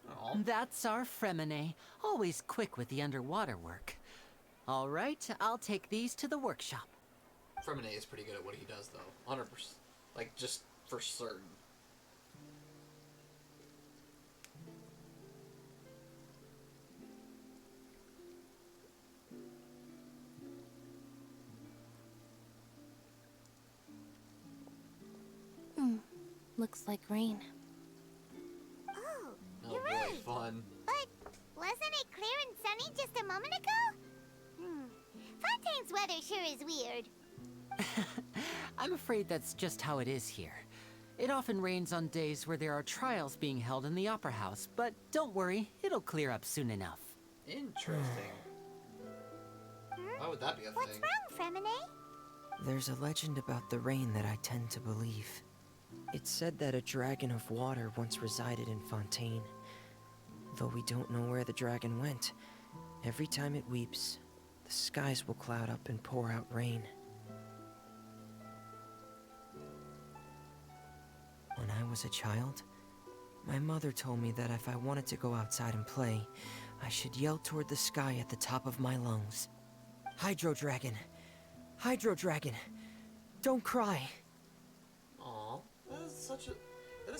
Aww. That's our Fremine, always quick with the underwater work. All right, I'll take these to the workshop. Fremine is pretty good at what he does, though. 100%. Like, just for certain. Looks like rain. Oh, Oh you're boy, right. fun. But wasn't it clear and sunny just a moment ago? Fontaine's weather sure is weird. I'm afraid that's just how it is here. It often rains on days where there are trials being held in the Opera House, but don't worry, it'll clear up soon enough. Interesting. Why would that be a What's thing? wrong, Fremine? There's a legend about the rain that I tend to believe. It's said that a dragon of water once resided in Fontaine. Though we don't know where the dragon went, every time it weeps, the skies will cloud up and pour out rain. When I was a child, my mother told me that if I wanted to go outside and play, I should yell toward the sky at the top of my lungs. Hydro Dragon! Hydro Dragon! Don't cry! Aw, that is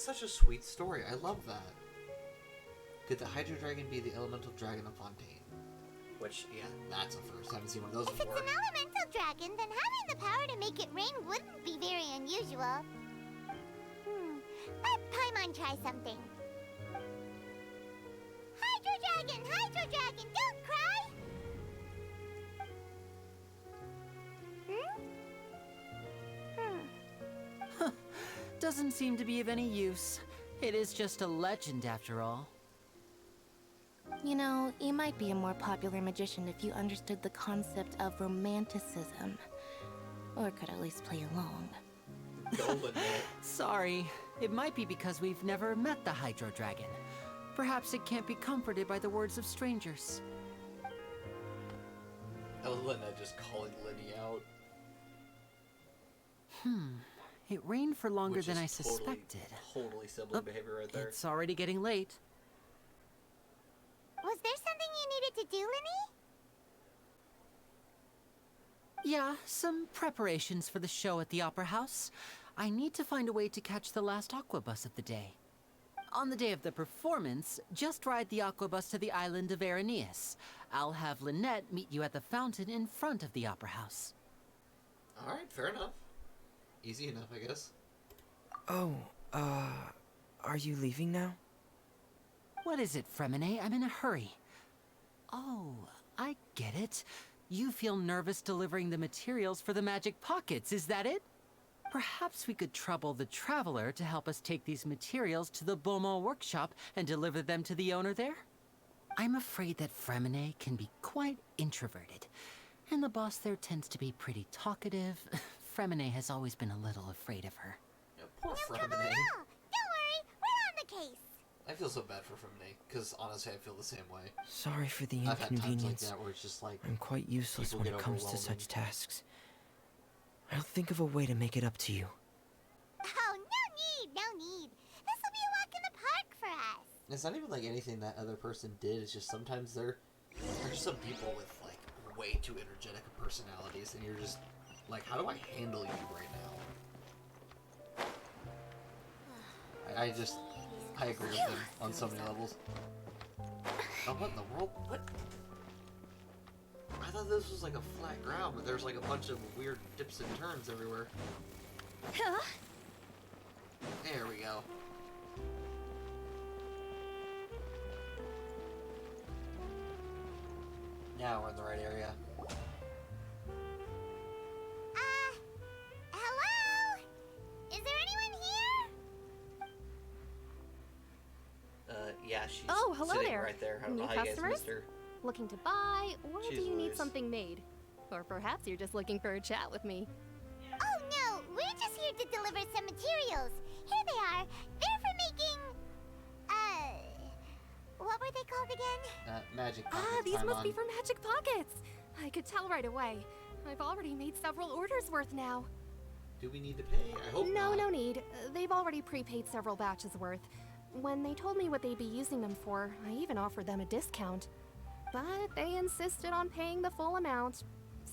such a sweet story. I love that. Could the Hydro Dragon be the elemental dragon of Fontaine? Which, yeah, that's a first. I haven't seen one of those If before. it's an elemental dragon, then having the power to make it rain wouldn't be very unusual. Let Paimon try something. Hydro Dragon, don't cry! Doesn't seem to be of any use. It is just a legend after all. You know, you might be a more popular magician if you understood the concept of romanticism. Or could at least play along. Sorry, it might be because we've never met the Hydro Dragon. Perhaps it can't be comforted by the words of strangers. That was Linda just calling Linny out. It rained for longer Which than is I suspected. Totally sibling behavior right there. It's already getting late. Was there something you needed to do, Linny? Yeah, some preparations for the show at the Opera House. I need to find a way to catch the last aqua bus of the day. On the day of the performance, just ride the aqua bus to the island of Araneus. I'll have Lynette meet you at the fountain in front of the Opera House. Alright, fair enough. Easy enough, I guess. Oh, are you leaving now? What is it, Fremine? I'm in a hurry. Oh, I get it. You feel nervous delivering the materials for the magic pockets, is that it? Perhaps we could trouble the Traveler to help us take these materials to the Beaumont workshop and deliver them to the owner there? I'm afraid that Fremine can be quite introverted, and the boss there tends to be pretty talkative. Fremine has always been a little afraid of her. Yeah, poor Fremine. Don't worry, we're on the case. I feel so bad for Fremine, because honestly I feel the same way. Sorry for the I've had times like inconvenience. that where it's just like... I'm quite useless people when get it comes to overwhelming. such tasks. I'll think of a way to make it up to you. Oh, no need. This will be a walk in the park for us. It's not even like anything that other person did, it's just sometimes there's some people with like way too energetic of personalities and you're just like, how do I handle you right now? I agree with him on so many levels. Oh, what in the world? What? I thought this was like a flat ground, but there's like a bunch of weird dips and turns everywhere. There we go. Now we're in the right area. Hello? Is there anyone here? she's Oh, hello sitting there. right there. I don't New know how you guys customers? missed her. Looking to buy, or Jeez do you need Louise. something made? Or perhaps you're just looking for a chat with me. Oh no, we're just here to deliver some materials. Here they are. They're for making, what were they called again? Magic Ah, pockets, these must be Paimon. for magic pockets. I could tell right away. I've already made several orders worth now. Do we need to pay? I hope No, not. no need. They've already prepaid several batches worth. When they told me what they'd be using them for, I even offered them a discount. But they insisted on paying the full amount,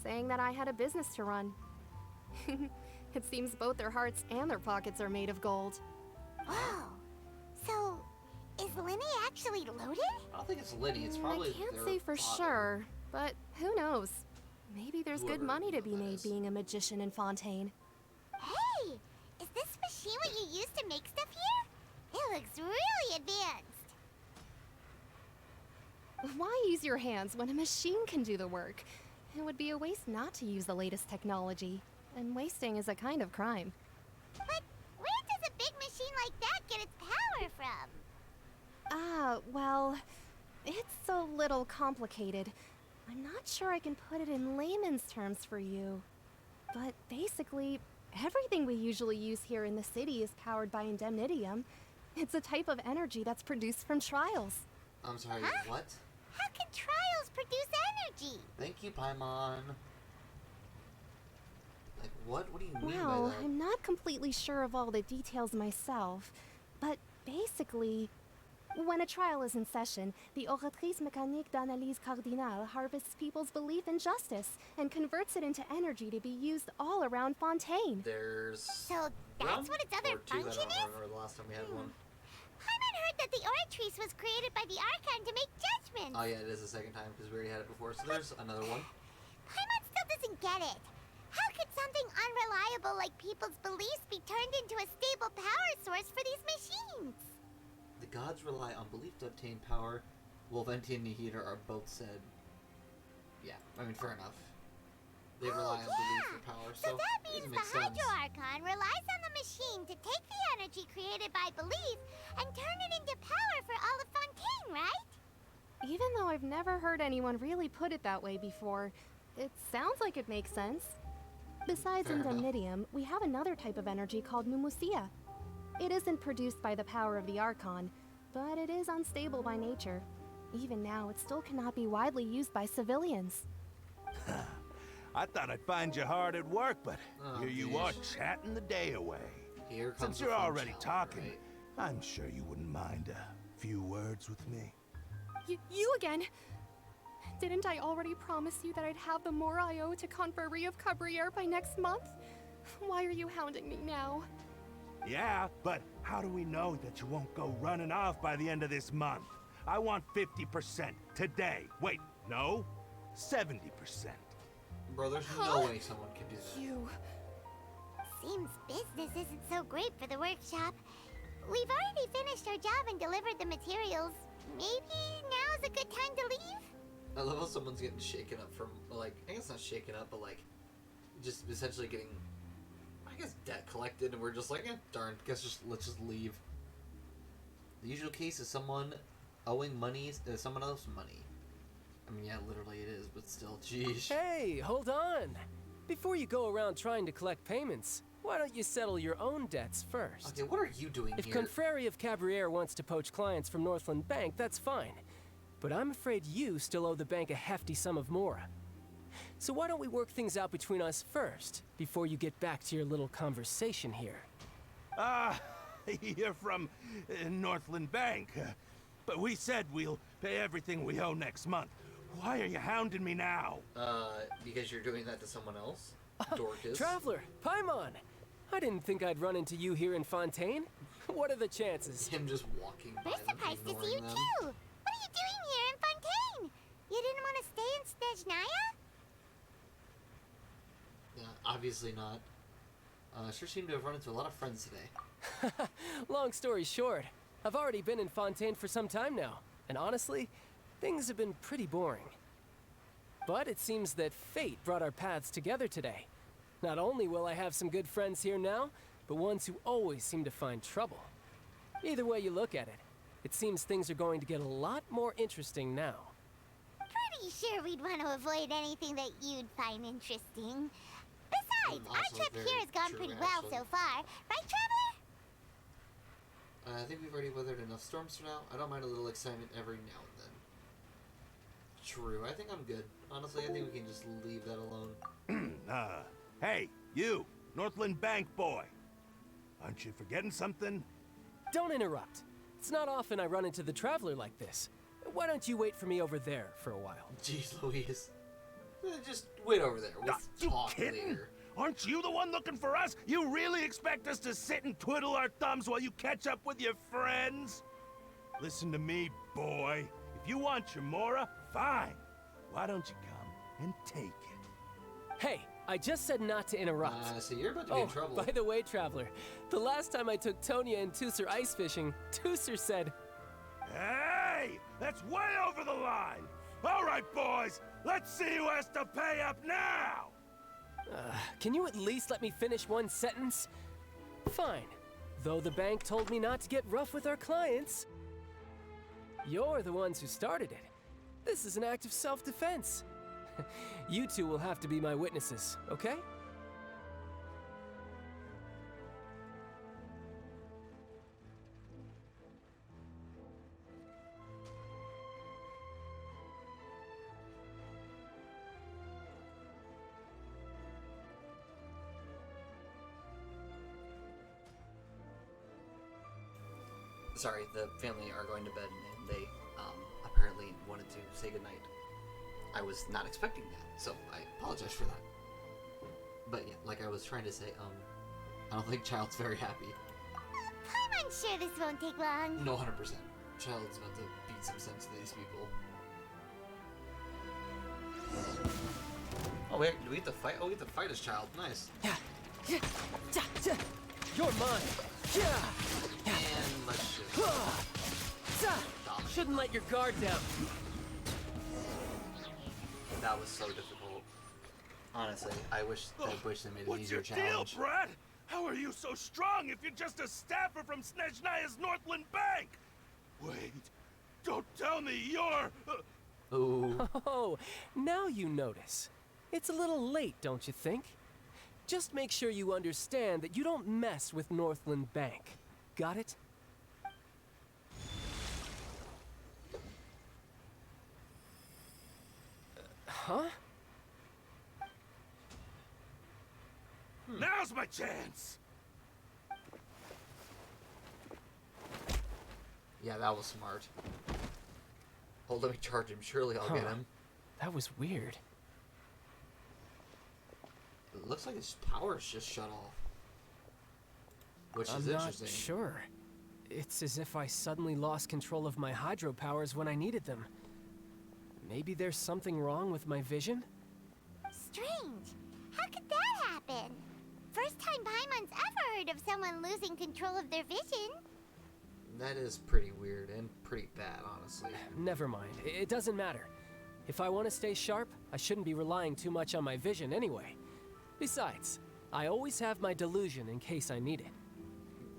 saying that I had a business to run. It seems both their hearts and their pockets are made of gold. Wow. So, is Linny actually loaded? I don't think it's Linny. It's probably I can't their say for father. sure, but who knows? Maybe there's good Whoever money to be that made is. being a magician in Fontaine. Hey, is this machine what you use to make stuff here? It looks really advanced. Why use your hands when a machine can do the work? It would be a waste not to use the latest technology, and wasting is a kind of crime. But where does a big machine like that get its power from? Ah, well, it's a little complicated. I'm not sure I can put it in layman's terms for you. But basically, everything we usually use here in the city is powered by indemnitium. It's a type of energy that's produced from trials. I'm sorry, Huh? what? How can trials produce energy? Thank you, Paimon. Like, what? What do you mean Well, by that? I'm not completely sure of all the details myself, but basically, when a trial is in session, the Oratrice Mécanique d'Analyse Cardinale harvests people's belief in justice and converts it into energy to be used all around Fontaine. There's So that's what its other or two. I function don't is? remember the last time we had one. Paimon heard that the Oratrice was created by the Archon to make judgments. Oh yeah, it is the second time because we already had it before. So there's another one. Paimon still doesn't get it. How could something unreliable like people's beliefs be turned into a stable power source for these machines? The gods rely on belief to obtain power. Wolventi and Nihida are both said. Yeah, I mean, fair enough. They rely on belief for power, So that it means the makes sense. Hydro Archon relies on the machine to take the energy created by belief and turn it into power for all of Fontaine, right? Even though I've never heard anyone really put it that way before, it sounds like it makes sense. Besides Fair enough. indemnitium, we have another type of energy called pneumosia. It isn't produced by the power of the Archon, but it is unstable by nature. Even now, it still cannot be widely used by civilians. I thought I'd find you hard at work, but Oh, here you geez. are chatting the day away. Here comes Since the you're fun already challenge, talking, right? I'm sure you wouldn't mind a few words with me. You again? Didn't I already promise you that I'd have the more I owe to Confrérie of Cabriere by next month? Why are you hounding me now? Yeah, but how do we know that you won't go running off by the end of this month? I want 50% today. Wait, no? 70%. Bro, there's no way someone can do that. You... Seems business isn't so great for the workshop. We've already finished our job and delivered the materials. Maybe now's a good time to leave? I love how someone's getting shaken up from, like, I guess not shaken up, but, like, just essentially getting, I guess, debt collected, and we're just like, darn, let's just leave. The usual case is someone owing money, someone else money. I mean, yeah, literally it is, but still, geez. Hey, hold on. Before you go around trying to collect payments, why don't you settle your own debts first? Okay, what are you doing If here? Confrérie of Cabriere wants to poach clients from Northland Bank, that's fine. But I'm afraid you still owe the bank a hefty sum of mora. So why don't we work things out between us first, before you get back to your little conversation here? Ah, you're from Northland Bank. But we said we'll pay everything we owe next month. Why are you hounding me now? Because you're doing that to someone else? Dorcas. Traveler, Paimon! I didn't think I'd run into you here in Fontaine. What are the chances? Him just walking by We're them, surprised to see you ignoring them. too. What are you doing here in Fontaine? You didn't want to stay in Snezhnaya? Yeah, obviously not. Sure seem to have run into a lot of friends today. Long story short, I've already been in Fontaine for some time now, and honestly, things have been pretty boring. But it seems that fate brought our paths together today. Not only will I have some good friends here now, but ones who always seem to find trouble. Either way you look at it, It seems things are going to get a lot more interesting now. Pretty sure we'd want to avoid anything that you'd find interesting. Besides, our trip here has gone pretty well so far. Right, Traveler? I think we've already weathered enough storms for now. I don't mind a little excitement every now and then. True, I think I'm good. Honestly, I think we can just leave that alone. Hey, you, Northland Bank boy. Aren't you forgetting something? Don't interrupt. It's not often I run into the Traveler like this. Why don't you wait for me over there for a while? Jeez Louise. Just wait over there. We'll talk later. Aren't you the one looking for us? You really expect us to sit and twiddle our thumbs while you catch up with your friends? Listen to me, boy. If you want your Mora, fine. Why don't you come and take it? Hey, I just said not to interrupt. So you're about to be in trouble. By the way, Traveler, the last time I took Tonya and Tusser ice fishing, Tusser said... Hey! That's way over the line! All right, boys, let's see who has to pay up now! Can you at least let me finish one sentence? Fine. Though the bank told me not to get rough with our clients. You're the ones who started it. This is an act of self-defense. You two will have to be my witnesses, okay? Sorry, the family are going to bed, and they apparently wanted to say goodnight. I was not expecting that, so I apologize for that. But yeah, like I was trying to say, I don't think Child's very happy. I'm unsure this won't take long. No, 100%. Child's about to beat some sense to these people. Oh wait, do we get to fight? Oh, we get to fight as Child. Nice. You're mine. And let's just shouldn't let your guard down. That was so difficult. Honestly, I wish they made an easier What's your challenge. deal, Brad? How are you so strong if you're just a staffer from Snezhnaya's Northland Bank? Wait, don't tell me you're... Ooh. Oh, now you notice. It's a little late, don't you think? Just make sure you understand that you don't mess with Northland Bank. Got it? Huh? Now's my chance! Yeah, that was smart. Oh, let me charge him. Surely I'll get him. That was weird. It looks like his power's just shut off. Which is interesting. I'm not sure. It's as if I suddenly lost control of my hydro powers when I needed them. Maybe there's something wrong with my vision? Strange. How could that happen? First time Paimon's ever heard of someone losing control of their vision. That is pretty weird and pretty bad, honestly. Never mind. It doesn't matter. If I want to stay sharp, I shouldn't be relying too much on my vision anyway. Besides, I always have my delusion in case I need it.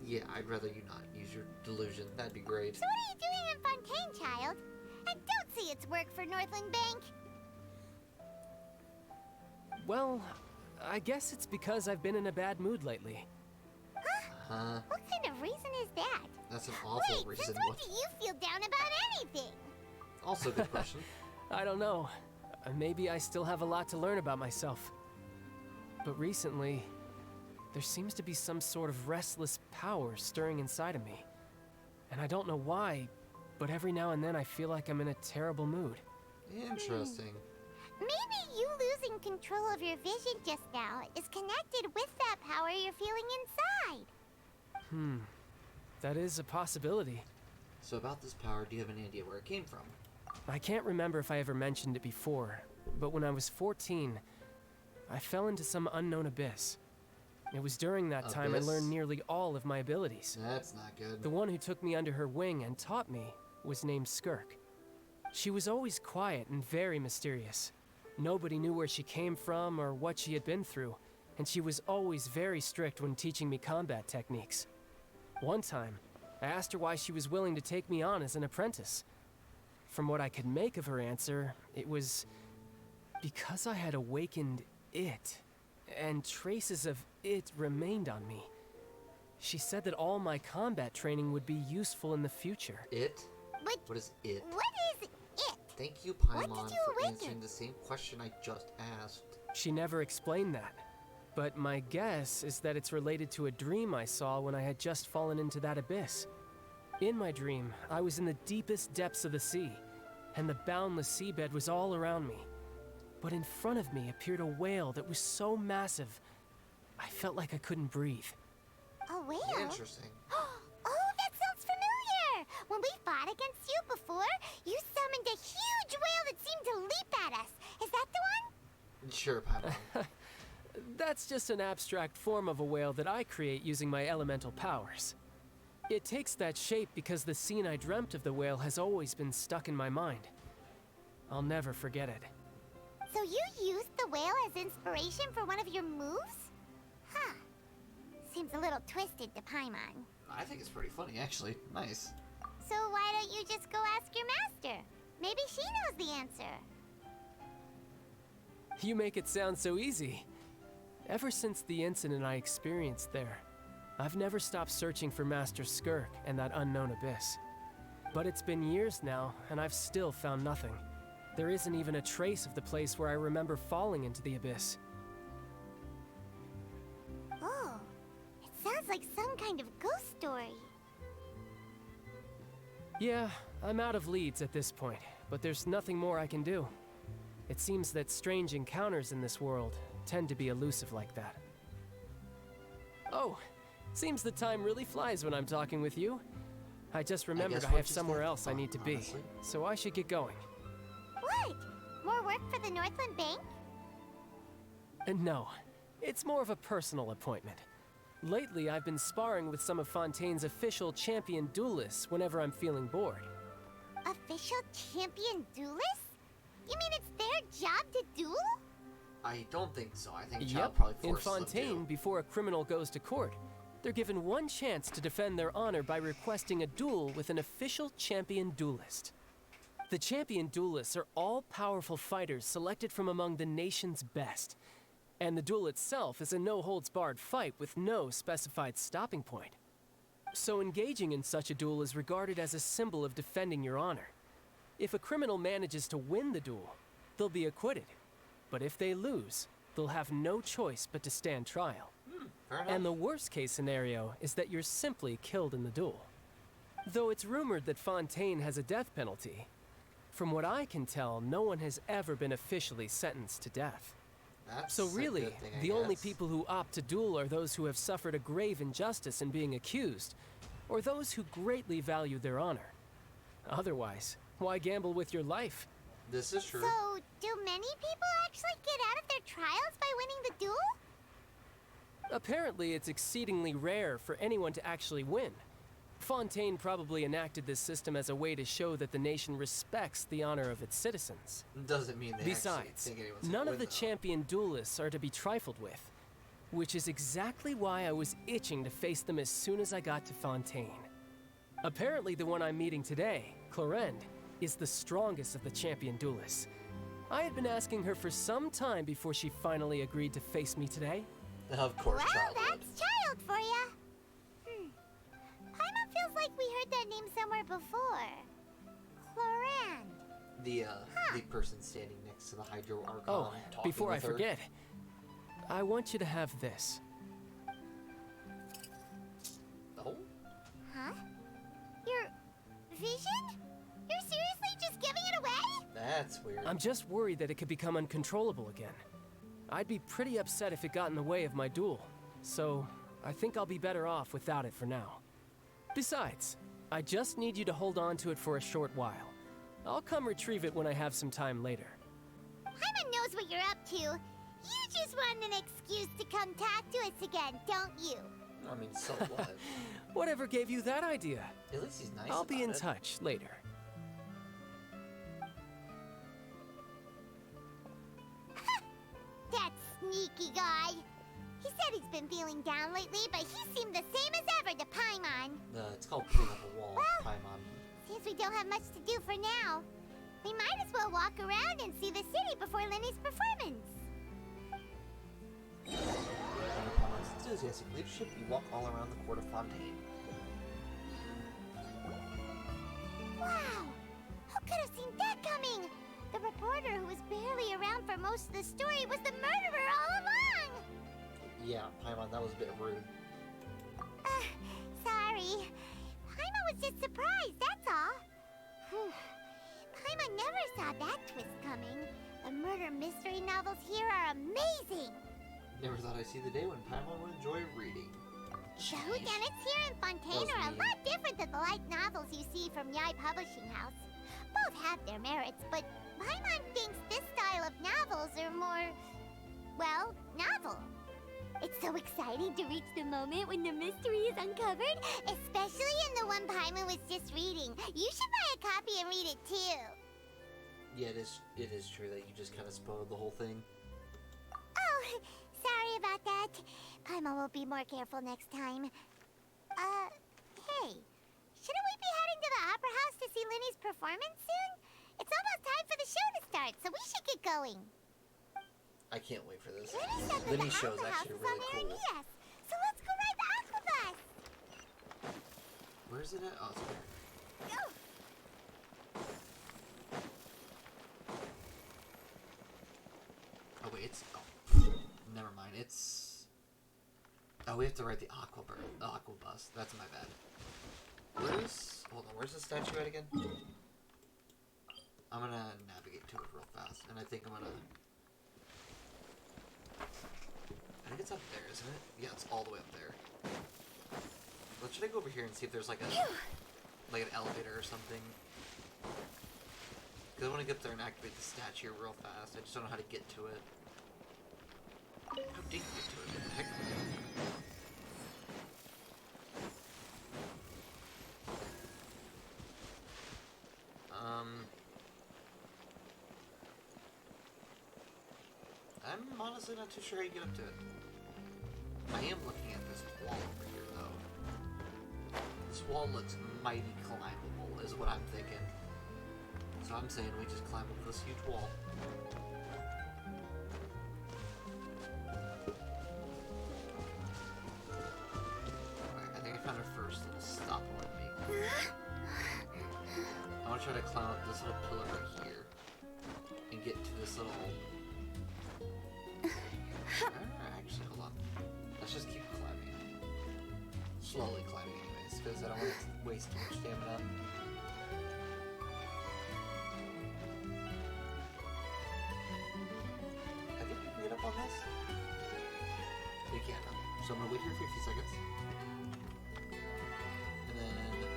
Yeah, I'd rather you not use your delusion. That'd be great. So what are you doing in Fontaine, Child? And don't say it's work for Northland Bank. Well, I guess it's because I've been in a bad mood lately. Huh? What kind of reason is that? That's an awful Wait, reason. since when do you feel down about anything? Also, good question. I don't know. Maybe I still have a lot to learn about myself. But recently, there seems to be some sort of restless power stirring inside of me. And I don't know why, but every now and then I feel like I'm in a terrible mood. Interesting. Maybe you losing control of your vision just now is connected with that power you're feeling inside. That is a possibility. So about this power, do you have any idea where it came from? I can't remember if I ever mentioned it before, but when I was 14, I fell into some unknown abyss. It was during that time I learned nearly all of my abilities. That's not good. The one who took me under her wing and taught me was named Skirk. She was always quiet and very mysterious. Nobody knew where she came from or what she had been through, and she was always very strict when teaching me combat techniques. One time, I asked her why she was willing to take me on as an apprentice. From what I could make of her answer, it was because I had awakened it, and traces of it remained on me. She said that all my combat training would be useful in the future. It? What is it? What is it? Thank you, What Paimon, did you for awaken? answering the same question I just asked. She never explained that. But my guess is that it's related to a dream I saw when I had just fallen into that abyss. In my dream, I was in the deepest depths of the sea, and the boundless seabed was all around me. But in front of me appeared a whale that was so massive, I felt like I couldn't breathe. A whale? Interesting. Oh, that sounds familiar! When we fought against you before, you summoned a huge whale that seemed to leap at us. Is that the one? Sure, Paimon. That's just an abstract form of a whale that I create using my elemental powers. It takes that shape because the scene I dreamt of the whale has always been stuck in my mind. I'll never forget it. So you used the whale as inspiration for one of your moves? Huh. Seems a little twisted to Paimon. I think it's pretty funny, actually. Nice. So why don't you just go ask your master? Maybe she knows the answer. You make it sound so easy. Ever since the incident I experienced there, I've never stopped searching for Master Skirk and that unknown abyss. But it's been years now, and I've still found nothing. There isn't even a trace of the place where I remember falling into the abyss. Oh, it sounds like some kind of ghost story. Yeah, I'm out of leads at this point, but there's nothing more I can do. It seems that strange encounters in this world tend to be elusive like that. Oh, seems the time really flies when I'm talking with you. I just remembered I have somewhere else I need to be, so I should get going. What? More work for the Northland Bank? No, it's more of a personal appointment. Lately, I've been sparring with some of Fontaine's official champion duelists whenever I'm feeling bored. Official champion duelists? You mean it's their job to duel? I don't think so. I think Yep, Child probably in forces them Fontaine, to. before a criminal goes to court, they're given one chance to defend their honor by requesting a duel with an official champion duelist. The champion duelists are all-powerful fighters selected from among the nation's best. And the duel itself is a no-holds-barred fight with no specified stopping point. So engaging in such a duel is regarded as a symbol of defending your honor. If a criminal manages to win the duel, they'll be acquitted. But if they lose, they'll have no choice but to stand trial. Fair enough. And the worst-case scenario is that you're simply killed in the duel. Though it's rumored that Fontaine has a death penalty, from what I can tell, no one has ever been officially sentenced to death. That's So a really, good thing, I the only guess. people who opt to duel are those who have suffered a grave injustice in being accused, or those who greatly value their honor. Otherwise, why gamble with your life? This is true. So, do many people actually get out of their trials by winning the duel? Apparently, it's exceedingly rare for anyone to actually win. Fontaine probably enacted this system as a way to show that the nation respects the honor of its citizens. Doesn't mean they Besides, actually think anyone's gonna none of win, the though. champion duelists are to be trifled with, which is exactly why I was itching to face them as soon as I got to Fontaine. Apparently, the one I'm meeting today, Clorend, is the strongest of the champion duelists. I had been asking her for some time before she finally agreed to face me today. Of course, Well, Child. that's Child for ya. Paimon feels like we heard that name somewhere before. Clorand. The person standing next to the Hydro Archon. Oh, talking before I with her. forget, I want you to have this. Oh? Huh? Your vision? You're seriously just giving it away? That's weird. I'm just worried that it could become uncontrollable again. I'd be pretty upset if it got in the way of my duel, so I think I'll be better off without it for now. Besides, I just need you to hold on to it for a short while. I'll come retrieve it when I have some time later. Paimon knows what you're up to. You just want an excuse to come talk to us again, don't you? I mean, so what? Whatever gave you that idea? At least he's nice I'll be in about it. touch later. That sneaky guy. He said he's been feeling down lately, but he seemed the same as ever to Paimon. It's called primo we don't have much to do for now. We might as well walk around and see the city before Lenny's performance. Under Paimon's enthusiastic leadership, you walk all around the court of Fontaine. Wow! Who could have seen that coming? The reporter who was barely around for most of the story was the murderer all along! Yeah, Paimon, that was a bit rude. Sorry. Paimon was just surprised, that's all. Paimon never saw that twist coming. The murder mystery novels here are amazing! Never thought I'd see the day when Paimon would enjoy reading. The whodunits here in Fontaine are a lot different than the light novels you see from Yai Publishing House. Both have their merits, but Paimon thinks this style of novels are more, well, novel. It's so exciting to reach the moment when the mystery is uncovered, especially in the one Paimon was just reading. You should buy a copy and read it too. Yeah, it is true that you just kind of spoiled the whole thing. Oh, sorry about that. Paimon will be more careful next time. Hey, shouldn't we be heading to the Opera House to see Lenny's performance soon? It's almost time for the show to start, so we should get going. I can't wait for this. Lenny's show's actually really cool. Yes, so let's go ride the Aqua Bus. Where's it at? Oh, it's there. Go. Oh, wait, it's... Oh, never mind. It's... Oh, we have to ride the Aqua Bus. That's my bad. Where's... Hold on, where's the statue at again? I'm gonna navigate to it real fast, and I think I'm gonna... I think it's up there, isn't it? Yeah, it's all the way up there. Well, should I go over here and see if there's like a... like an elevator or something? Because I want to get up there and activate the statue real fast. I just don't know how to get to it. How do you get to it? What the heck? I'm honestly not too sure how you get up to it. I am looking at this wall over here, though. This wall looks mighty climbable, is what I'm thinking. So I'm saying we just climb up this huge wall. Alright, I think I found our first little stop point me. I want to try to climb up this little pillar right here. And get to this little... Actually, hold on. Let's just keep climbing. Slowly climbing anyways, because I don't want to waste too much stamina. I think we can get up on this. We can now. So I'm going to wait here for a few seconds. And then...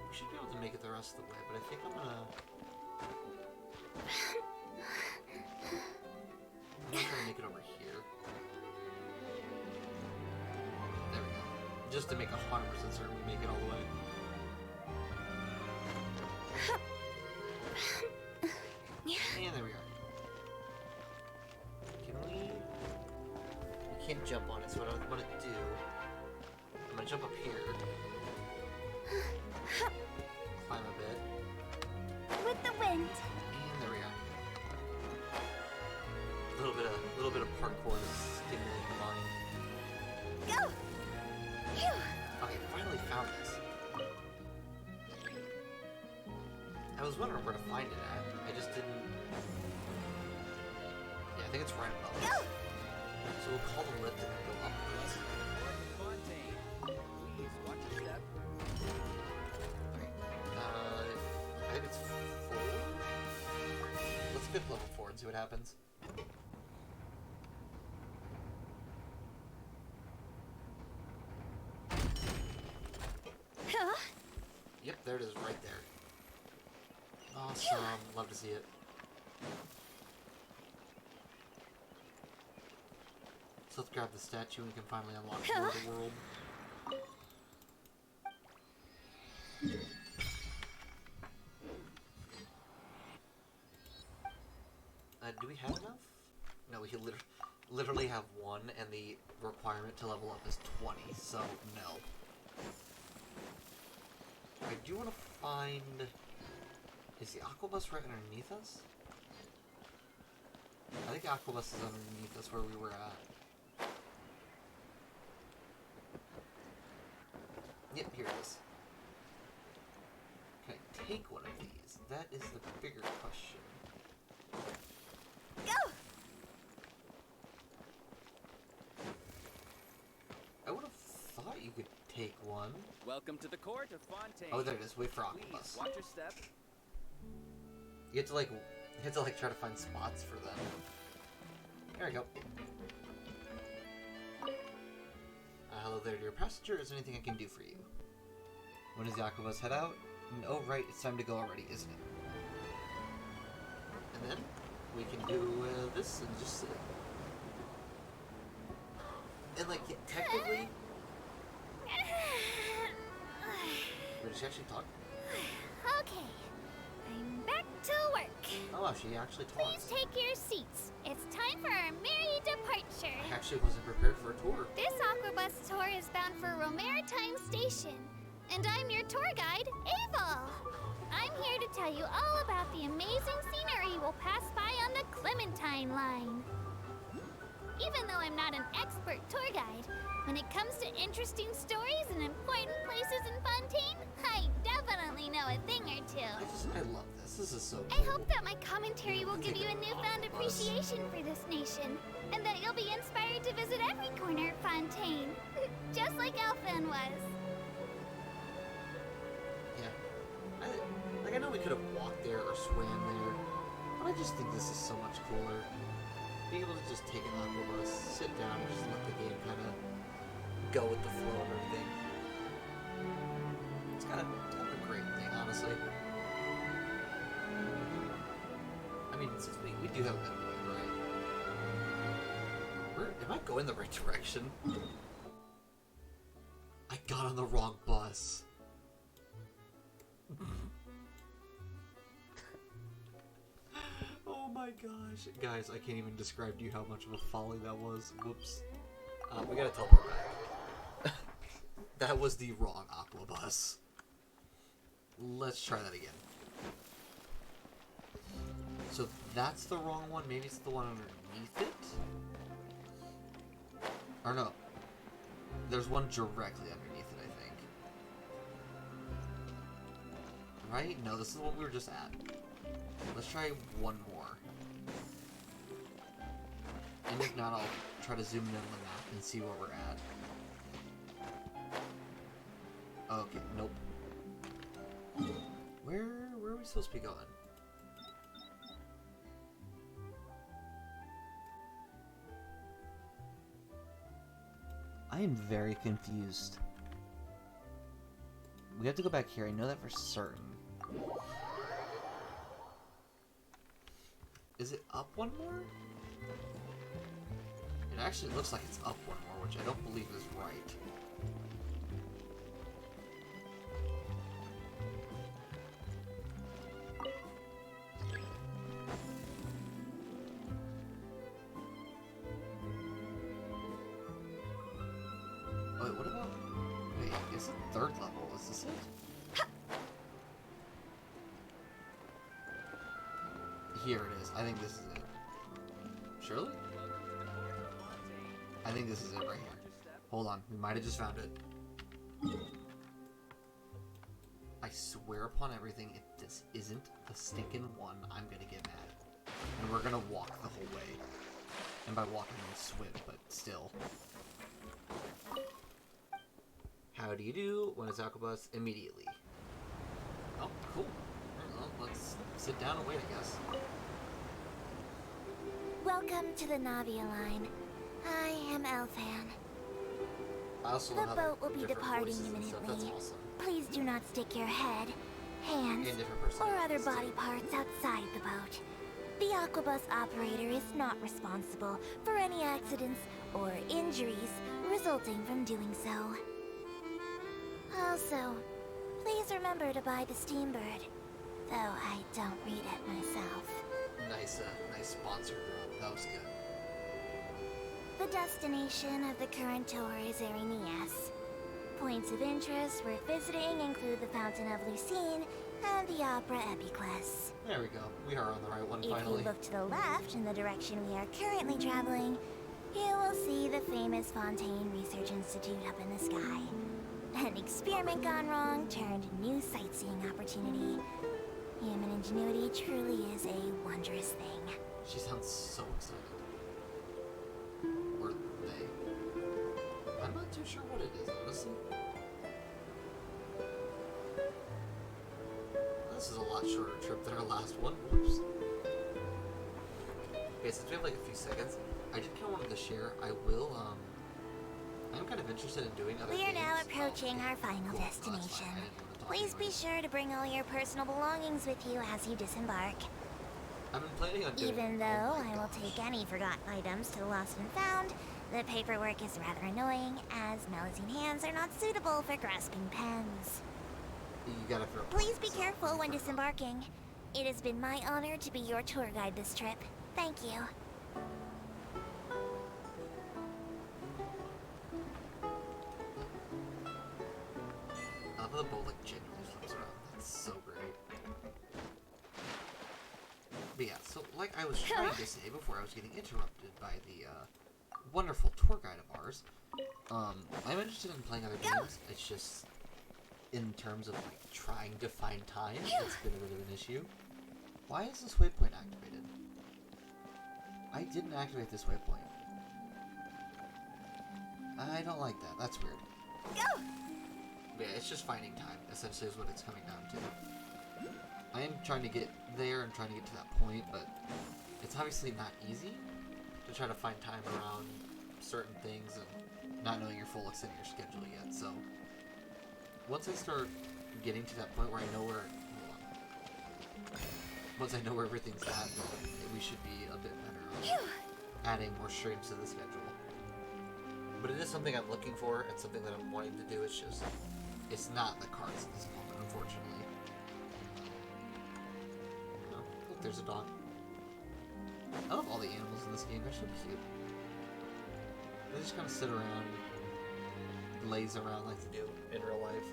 we should be able to make it the rest of the way, but I think I'm going to... I'm gonna try to make it over here. There we go. Just to make 100% certain we make it all the way. And there we are. Can we... We can't jump on it, so what I'm gonna do... I'm gonna jump up here. Climb a bit. With the wind. And there we are. A little bit of parkour to stimulate the mind. Go! Phew. Okay, finally found this. I was wondering where to find it at. I just didn't... Yeah, I think it's right above us. So we'll call the lift and then go upwards. Fontaine, please watch your step. Okay. I think it's 4. Let's pick level 4 and see what happens. Yep, there it is, right there. Awesome, love to see it. So let's grab the statue and we can finally unlock more of the world. Do we have enough? No, we literally have 1, and the requirement to level up is 20, so no. I do want to find... Is the Aquabus right underneath us? I think Aquabus is underneath us where we were at. Yep, here it is. Can I take one of these? That is the bigger question. Go! I would have thought you could take one. Welcome to the court of Fontaine. Oh, there it is. Wait for Please Aquabus. watch your step. You have to like try to find spots for them. There we go. Hello there, dear passenger. Is there anything I can do for you? When does the Aquabus head out? Oh, right. It's time to go already, isn't it? And then we can do this and just sit. And like, yeah, technically. Wait, did she actually talk? Okay, I'm back to work. Oh, she actually talks. Please take your seats. It's time for our merry departure. I actually wasn't prepared for a tour. This Aquabus tour is bound for Romaritime Station, and I'm your tour guide, Abel. I'm here to tell you all about the amazing scenery we'll pass by on the Clementine line. Even though I'm not an expert tour guide, when it comes to interesting stories and important places in Fontaine, I definitely know a thing or two. I love this. This is so cool. I hope that my commentary will give you a newfound appreciation for this nation, and that you'll be inspired to visit every corner of Fontaine, just like Elfin was. Yeah. I know we could have walked there or swam there, but I just think this is so much cooler. Being able to just take an Aquabus, sit down, and just let the game kind of go with the flow of everything. It's kind of a great thing, honestly. I mean, since we do have that way, right? Am I going the right direction? I got on the wrong bus. Oh my gosh. Guys, I can't even describe to you how much of a folly that was. Whoops. We gotta teleport back. That was the wrong Aquabus. Let's try that again. So that's the wrong one. Maybe it's the one underneath it? Or no. There's one directly underneath it, I think. Right? No, this is the one we were just at. Let's try one more. And if not, I'll try to zoom in on the map and see where we're at. Okay, nope. Where are we supposed to be going? I am very confused. We have to go back here, I know that for certain. Is it up one more? It actually looks like it's up one more, which I don't believe is right. Wait, what about... Wait, is it third level? Is this it? Here it is. I think this is it. Surely? I think this is it right here. Hold on. We might have just found it. I swear upon everything, if this isn't the stinking one, I'm gonna get mad. And we're gonna walk the whole way. And by walking, I mean swim, but still. How do you do? When it's Aquabus? Immediately. Oh, cool. Well, let's sit down and wait, I guess. Welcome to the Navia line. I am Elfan. I also The love how boat will be different departing voices and stuff. imminently. That's awesome. Please do not stick your head, hands, And different or other personalities, body too. parts outside the boat. The Aquabus operator is not responsible for any accidents or injuries resulting from doing so. Also, please remember to buy the Steambird, though I don't read it myself. Nice sponsor. That was good. The destination of the current tour is Erinias. Points of interest worth visiting include the Fountain of Lucine and the Opera Epiclese. There we go. We are on the right one If finally. you look to the left in the direction we are currently traveling, you will see the famous Fontaine Research Institute up in the sky. An experiment gone wrong turned new sightseeing opportunity. Human ingenuity truly is a wondrous thing. She sounds so excited. Or they. I'm not too sure what it is, honestly. This is a lot shorter trip than our last one. Whoops. Okay, since we have like a few seconds, I just kind of wanted to share. I'm kind of interested in doing other We are games. now approaching our final destination. Please be sure to bring all your personal belongings with you as you disembark. I've been planning on doing. Even though I will take any forgotten items to the lost and found, the paperwork is rather annoying, as Melusine hands are not suitable for grasping pens. You gotta throw. Please be careful when disembarking. It has been my honor to be your tour guide this trip. Thank you. I love how the boat like genuinely flips around. That's so great. But yeah, so like I was trying to say before I was getting interrupted by the wonderful tour guide of ours, I'm interested in playing other games. It's just in terms of like trying to find time, it's been a bit of an issue. Why is this waypoint activated? I didn't activate this waypoint. I don't like that. That's weird. But yeah, it's just finding time, essentially, is what it's coming down to. I am trying to get there and trying to get to that point, but it's obviously not easy to try to find time around certain things and not knowing your full extent of your schedule yet. So once I start getting to that point where I know where, once I know where everything's at, we should be a bit better on adding more streams to the schedule. But it is something I'm looking for. It's something that I'm wanting to do. It's just, it's not in the cards at this moment, unfortunately. Oh, look, there's a dog. I love all the animals in this game. They're so cute. They just kind of sit around and laze around like they do in real life.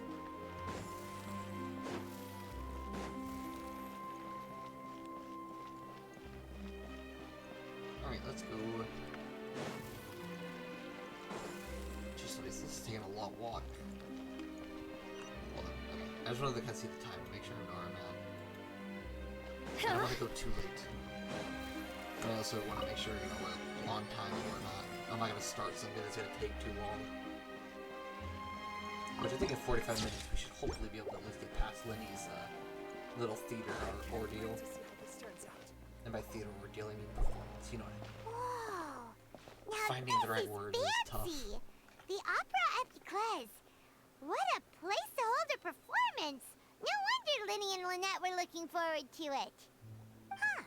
Alright, let's go. Jeez, this is taking a long walk. Hold on, okay. I just wanted to kind of see the time to make sure I know where I'm at. I don't want to go too late. And I also want to make sure, you know, we're on time and we're not. I'm not going to start something that's going to take too long. Which I think in 45 minutes we should hopefully be able to at least get past Lenny's little theater ordeal. And by theater ordeal, I mean performance, you know what I mean. Whoa! Now Finding the right word is tough. The Opera Epiclese. What a place to hold a performance. No wonder Linny and Lynette were looking forward to it. Huh.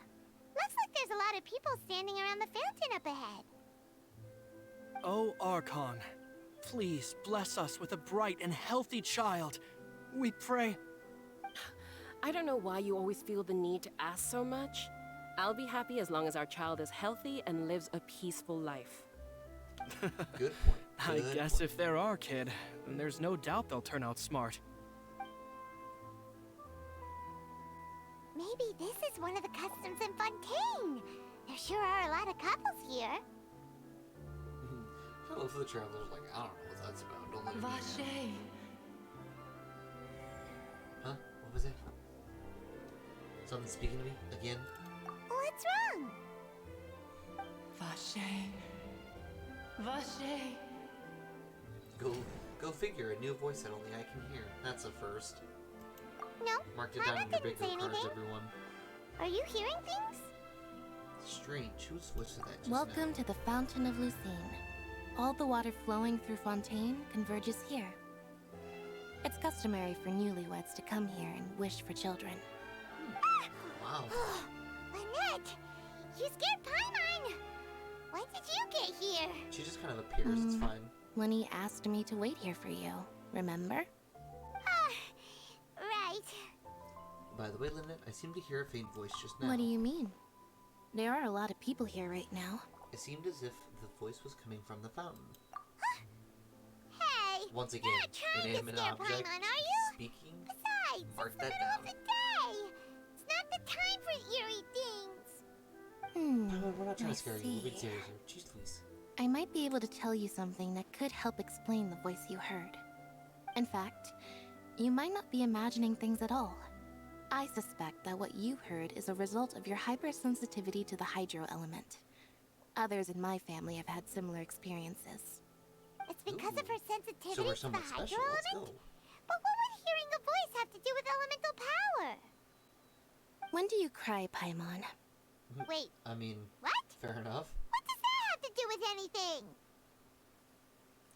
Looks like there's a lot of people standing around the fountain up ahead. Oh, Archon, please bless us with a bright and healthy child. We pray. I don't know why you always feel the need to ask so much. I'll be happy as long as our child is healthy and lives a peaceful life. Good point. I guess if they're our kid, then there's no doubt they'll turn out smart. Maybe this is one of the customs in Fontaine. There sure are a lot of couples here. Hello for the travelers, like, I don't know what that's about. Don't let me Vache. Huh? What was it? Something speaking to me? Again? What's wrong? Vache. Vache. Go figure, a new voice that only I can hear. That's a first. No, Marked it down in your big say cards, anything. everyone. Are you hearing things? Strange. Whose voice was that just Welcome now? to the Fountain of Lucine. All the water flowing through Fontaine converges here. It's customary for newlyweds to come here and wish for children. Wow. Lynette, you scared Paimon. When did you get here? She just kind of appears, it's fine. Lenny asked me to wait here for you, remember? Right. By the way, Lynette, I seem to hear a faint voice just now. What do you mean? There are a lot of people here right now. It seemed as if the voice was coming from the fountain. Hey, once again, Not trying to inanimate scare object. Paimon, are you? Speaking. Besides, Mark it's the that middle down. of the day. It's not the time for eerie things. We're not trying to scare you. We're being see. serious here. Jeez Louise. I might be able to tell you something that could help explain the voice you heard. In fact, you might not be imagining things at all. I suspect that what you heard is a result of your hypersensitivity to the hydro element. Others in my family have had similar experiences. It's because of her sensitivity So we're to the someone hydro special. Let's element? go. But what would hearing a voice have to do with elemental power? When do you cry, Paimon? Wait, I mean, what? fair enough. What does that have to do with anything?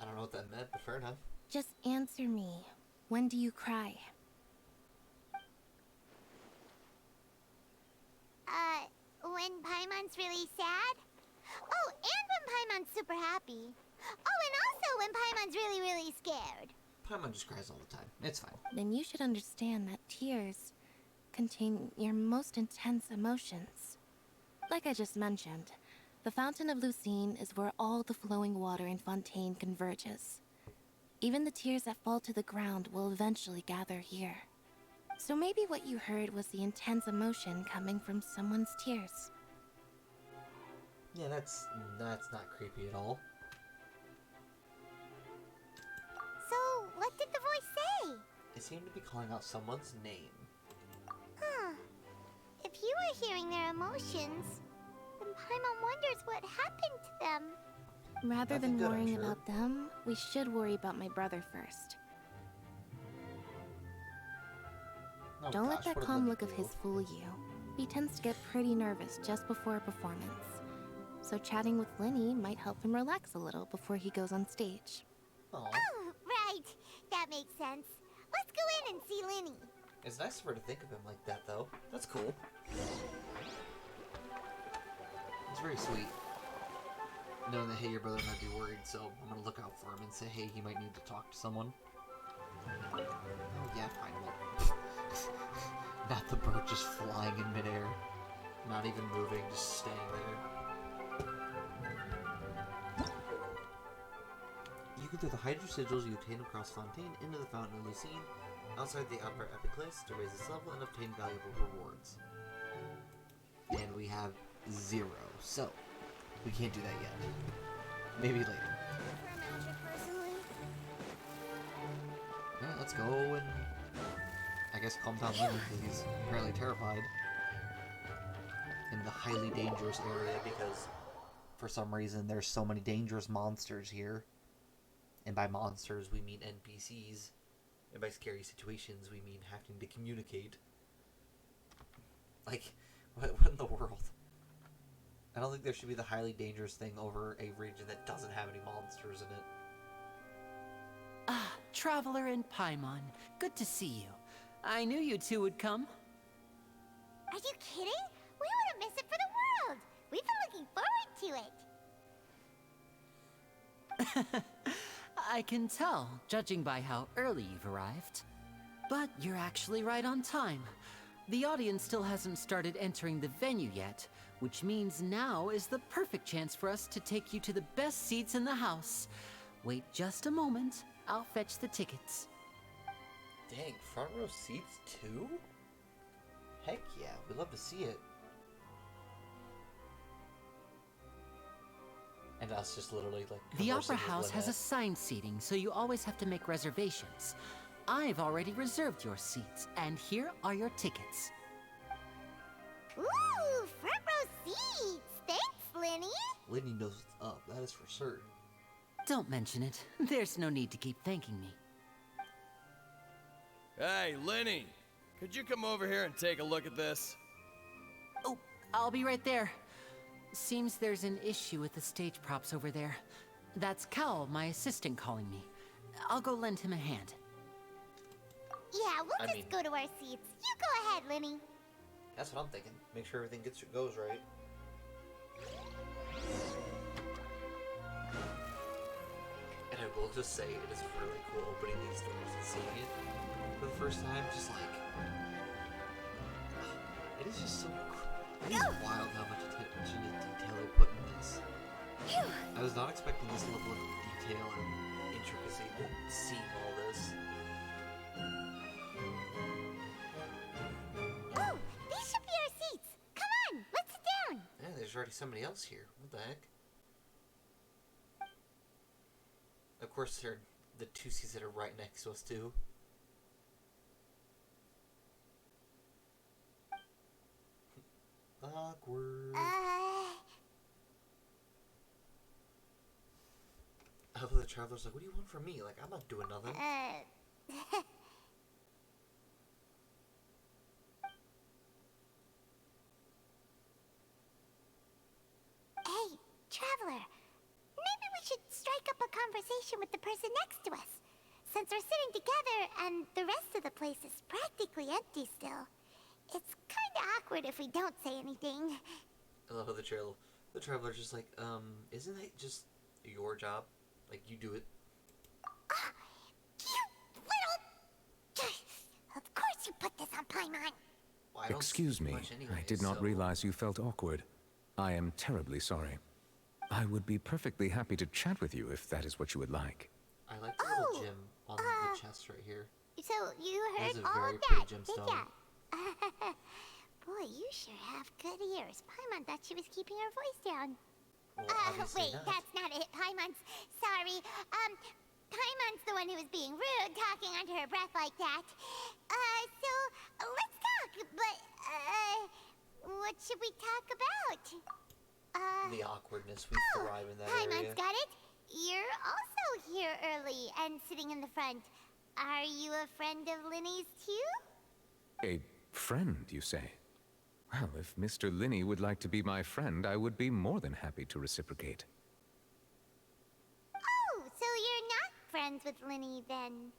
I don't know what that meant, but fair enough. Just answer me. When do you cry? When Paimon's really sad? Oh, and when Paimon's super happy. Oh, and also when Paimon's really, really scared. Paimon just cries all the time. It's fine. Then you should understand that tears contain your most intense emotions. Like I just mentioned, the Fountain of Lucine is where all the flowing water in Fontaine converges. Even the tears that fall to the ground will eventually gather here. So maybe what you heard was the intense emotion coming from someone's tears. Yeah, that's not creepy at all. So, what did the voice say? It seemed to be calling out someone's name. Huh. If you were hearing their emotions, then Paimon wonders what happened to them. Rather Nothing than good, I'm worrying sure. about them, we should worry about my brother first. Oh Don't gosh, let that what did calm Lenny look of do? his fool you. He tends to get pretty nervous just before a performance. So chatting with Lenny might help him relax a little before he goes on stage. Aw. Oh, right. That makes sense. Let's go in and see Linny. It's nice of her to think of him like that, though. That's cool. It's very sweet. Knowing that, hey, your brother might be worried, so I'm gonna look out for him and say, hey, he might need to talk to someone. Oh, yeah, fine. Well, not the bird just flying in midair. Not even moving, just staying there. You can throw the hydro sigils you obtain across Fontaine into the Fountain of Lucine, outside the upper epiclase to raise its level and obtain valuable rewards. And we have 0, so we can't do that yet. Maybe later. For magic, personally. Yeah, let's go and I guess calm down Lenny because he's apparently terrified in the highly dangerous area because for some reason there's so many dangerous monsters here. And by monsters we mean NPCs. And by scary situations we mean having to communicate. Like, what in the world? I don't think there should be the highly dangerous thing over a region that doesn't have any monsters in it. Ah, Traveler and Paimon. Good to see you. I knew you two would come. Are you kidding? We wouldn't miss it for the world. We've been looking forward to it. I can tell, judging by how early you've arrived. But you're actually right on time. The audience still hasn't started entering the venue yet, which means now is the perfect chance for us to take you to the best seats in the house. Wait just a moment. I'll fetch the tickets. Dang, front row seats too? Heck yeah, we'd love to see it. And us just literally like The conversing Opera with House has Lynette. assigned seating, so you always have to make reservations. I've already reserved your seats, and here are your tickets. Ooh, front row seats. Thanks, Linny. Lenny knows what's up, that is for certain. Don't mention it. There's no need to keep thanking me. Hey, Lenny! Could you come over here and take a look at this? Oh, I'll be right there. Seems there's an issue with the stage props over there. That's Cal, my assistant, calling me. I'll go lend him a hand. Yeah, we'll just go to our seats. You go ahead, Linny. That's what I'm thinking. Make sure everything goes right. And I will just say, it is really cool opening these doors and seeing it for the first time. Just like, it is just so. It is wild how much attention to detail they put in this. I was not expecting this level of detail and intricacy seeing all this. Ooh, these should be our seats. Come on, let's sit down. Yeah, there's already somebody else here. What the heck? Of course, they're the two seats that are right next to us, too. Awkward. I hope the traveler's like, what do you want from me? Like, I'm not doing nothing. Hey, traveler. Maybe we should strike up a conversation with the person next to us. Since we're sitting together and the rest of the place is practically empty still. It's kinda awkward if we don't say anything. I love how the traveler's just like, isn't that just your job? Like, you do it. You little... Of course you put this on Paimon. Well, I don't Excuse speak me, much anyway, I did not so- realize you felt awkward. I am terribly sorry. I would be perfectly happy to chat with you if that is what you would like. I like the little gem on the chest right here. So you That is heard a all very of pretty that, did gemstone. ya? Boy, you sure have good ears. Paimon thought she was keeping her voice down. Well, obviously wait, not. that's not it. Paimon's sorry. Paimon's the one who was being rude, talking under her breath like that. So let's talk. But what should we talk about? The awkwardness, we thrive in that Paimon's area. got it. You're also here early and sitting in the front. Are you a friend of Linny's too? A friend, you say? Well, if Mr. Linney would like to be my friend, I would be more than happy to reciprocate. Oh, so you're not friends with Linny then?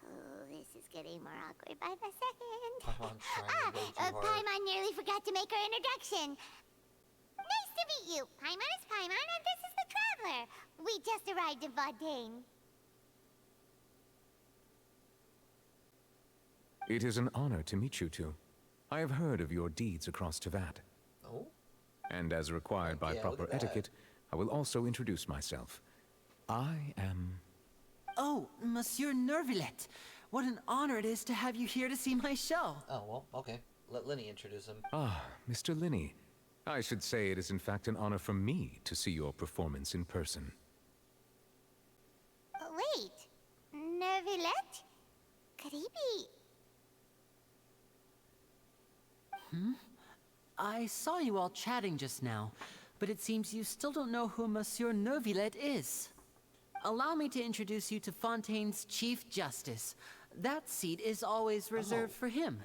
Oh, this is getting more awkward by the second. Paimon's trying way too hard. Paimon nearly forgot to make her introduction. Nice to meet you. Paimon is Paimon, and this is the Traveler. We just arrived in Fontaine. It is an honor to meet you two. I have heard of your deeds across Tevat. Oh? And as required by Yeah, proper look at that. etiquette, I will also introduce myself. I am... Oh, Monsieur Nervillet. What an honor it is to have you here to see my show. Oh, well, okay. Let Linny introduce him. Ah, Mr. Linney. I should say it is in fact an honor for me to see your performance in person. Wait, Nervillet? Could he be... I saw you all chatting just now, but it seems you still don't know who Monsieur Nervillet is. Allow me to introduce you to Fontaine's Chief Justice. That seat is always reserved for him.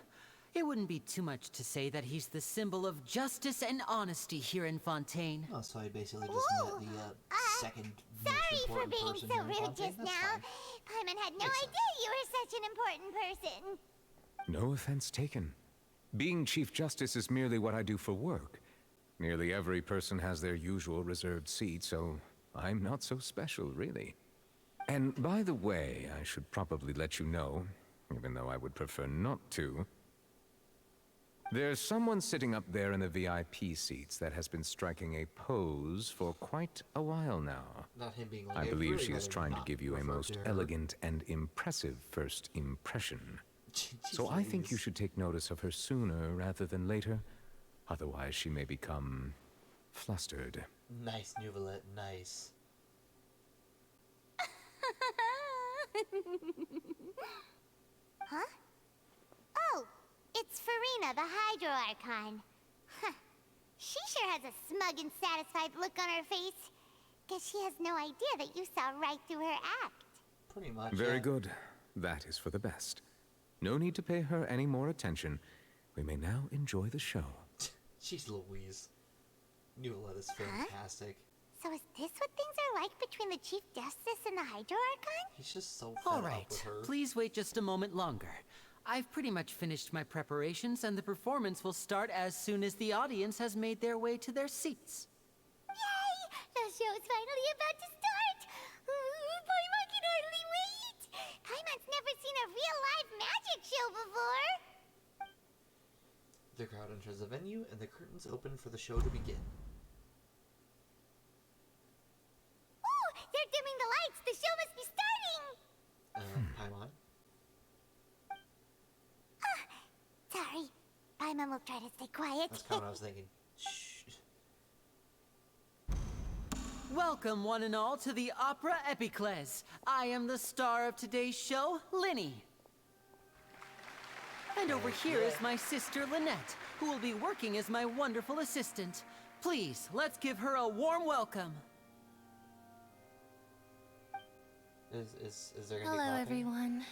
It wouldn't be too much to say that he's the symbol of justice and honesty here in Fontaine. Oh, so I basically just met the second most Sorry for important being person so here in rude Fontaine. just That's now. fine. Paimon had no Makes idea you were such an important person. No offense taken. Being Chief Justice is merely what I do for work. Nearly every person has their usual reserved seat, so I'm not so special, really. And by the way, I should probably let you know, even though I would prefer not to. There's someone sitting up there in the VIP seats that has been striking a pose for quite a while now. Not him being like, I I'd believe really she is rather trying to not give you a refer most to her. elegant and impressive first impression. So I think you should take notice of her sooner rather than later. Otherwise, she may become flustered. Nice, Nuvalet, nice. Huh? Oh, it's Farina, the Hydro Archon. Huh. She sure has a smug and satisfied look on her face. Guess she has no idea that you saw right through her act. Pretty much. Very yeah. good. That is for the best. No need to pay her any more attention. We may now enjoy the show. She's Louise. Nuvalet is fantastic. So is this what things are like between the Chief Justice and the Hydro Archon? He's just so fed All up right, with her. please wait just a moment longer. I've pretty much finished my preparations, and the performance will start as soon as the audience has made their way to their seats. Yay! The show's finally about to start! Paimon can hardly wait! Paimon's never seen a real live magic show before! The crowd enters the venue, and the curtains open for the show to begin. Ooh! They're dimming the lights! The show must be Paimon will try to stay quiet. That's kind of what I was thinking. Shh. Welcome, one and all, to the Opera Epiclese. I am the star of today's show, Linny. And over here is my sister, Lynette, who will be working as my wonderful assistant. Please, let's give her a warm welcome. Is there gonna be Hello, clapping? everyone.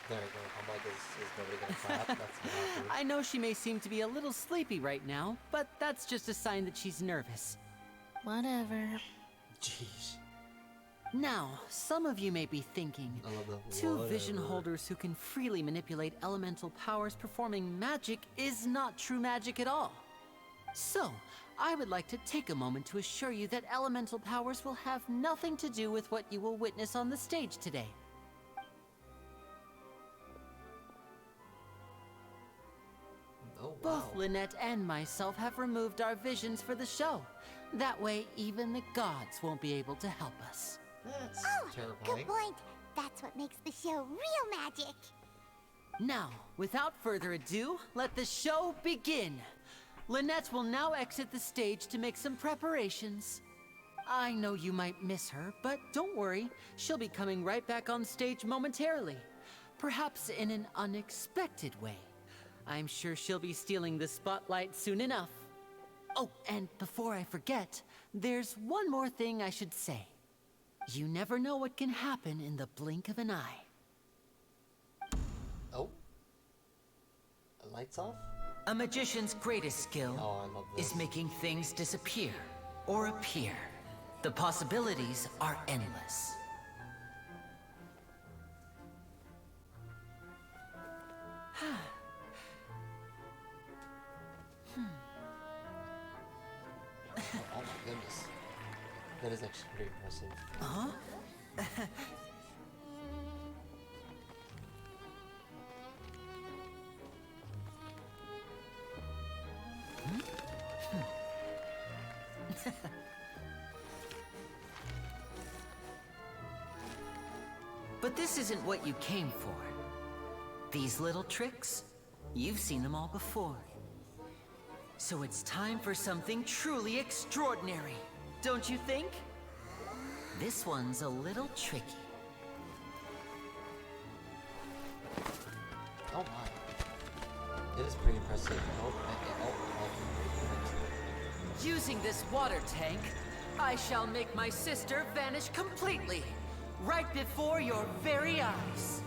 There we go. I'm like, is nobody gonna clap? That's awkward. I know she may seem to be a little sleepy right now, but that's just a sign that she's nervous. Whatever. Jeez. Now, some of you may be thinking, I love the two whatever. vision holders who can freely manipulate elemental powers performing magic is not true magic at all. So, I would like to take a moment to assure you that elemental powers will have nothing to do with what you will witness on the stage today. Oh, wow. Both Lynette and myself have removed our visions for the show. That way, even the gods won't be able to help us. That's Good point. That's what makes the show real magic. Now, without further ado, let the show begin. Lynette will now exit the stage to make some preparations. I know you might miss her, but don't worry. She'll be coming right back on stage momentarily. Perhaps in an unexpected way. I'm sure she'll be stealing the spotlight soon enough. Oh, and before I forget, there's one more thing I should say. You never know what can happen in the blink of an eye. Oh? Lights off? A magician's greatest skill I love this. is making things disappear or appear. The possibilities are endless. Oh my goodness. That is actually pretty impressive. Huh? But this isn't what you came for. These little tricks, you've seen them all before. So it's time for something truly extraordinary, don't you think? This one's a little tricky. Oh my. It is pretty impressive. Using this water tank, I shall make my sister vanish completely, right before your very eyes.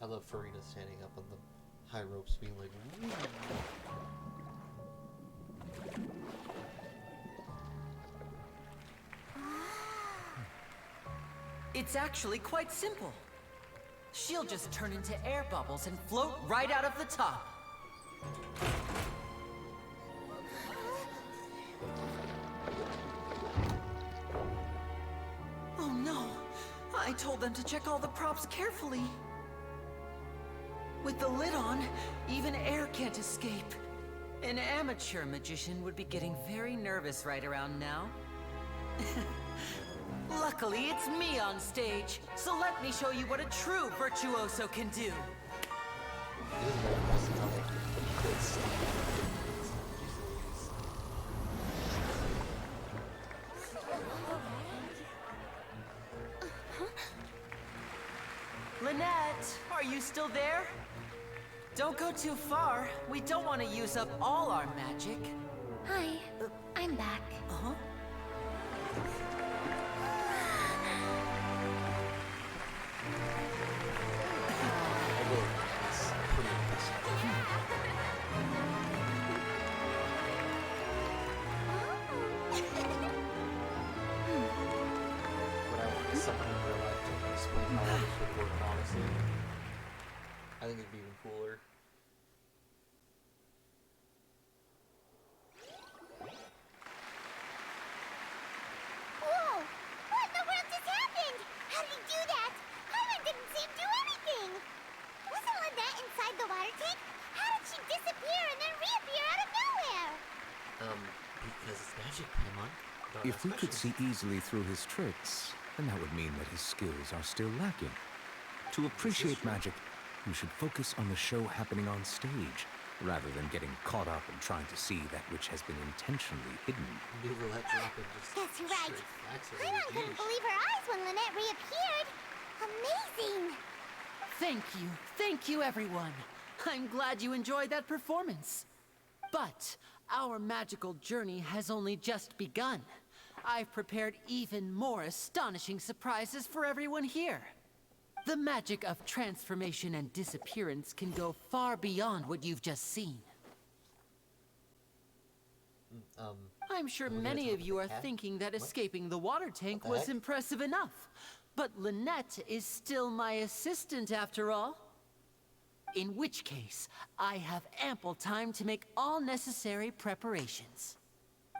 I love Farina standing up on the high ropes being like, "Woo." It's actually quite simple. She'll just turn into air bubbles and float right out of the top. Oh no! I told them to check all the props carefully. With the lid on, even air can't escape. An amateur magician would be getting very nervous right around now. Luckily, it's me on stage, so let me show you what a true virtuoso can do. It is very impressive how they could stand. Lynette, are you still there? Don't go too far. We don't want to use up all our magic. Hi, I'm back. Uh-huh. But I want someone in real life to explain how all this would work, honestly. I think it'd be even cooler. Whoa! What in the world just happened? How did he do that? Paimon didn't see him do anything. Wasn't Lynette inside the water tank? How did she disappear and then reappear out of nowhere? Because it's magic, Paimon. Don't If ask we could questions. see easily through his tricks, then that would mean that his skills are still lacking. To appreciate magic, You should focus on the show happening on stage, rather than getting caught up in trying to see that which has been intentionally hidden. That's right. Paimon couldn't believe her eyes when Lynette reappeared. Amazing! Thank you everyone. I'm glad you enjoyed that performance. But our magical journey has only just begun. I've prepared even more astonishing surprises for everyone here. The magic of transformation and disappearance can go far beyond what you've just seen. I'm sure many of you are thinking that escaping the water tank was impressive enough. But Lynette is still my assistant after all. In which case, I have ample time to make all necessary preparations.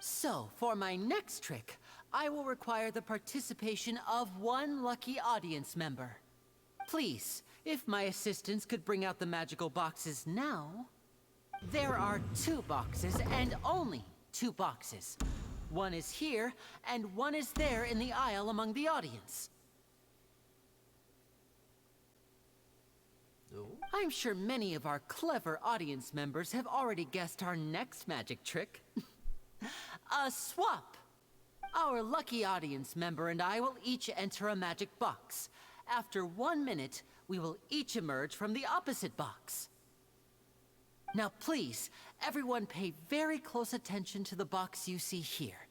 So, for my next trick, I will require the participation of one lucky audience member. Please, if my assistants could bring out the magical boxes now. There are 2 boxes, and only 2 boxes. One is here, and one is there in the aisle among the audience. I'm sure many of our clever audience members have already guessed our next magic trick. A swap! Our lucky audience member and I will each enter a magic box. After 1 minute, we will each emerge from the opposite box. Now please, everyone pay very close attention to the box you see here.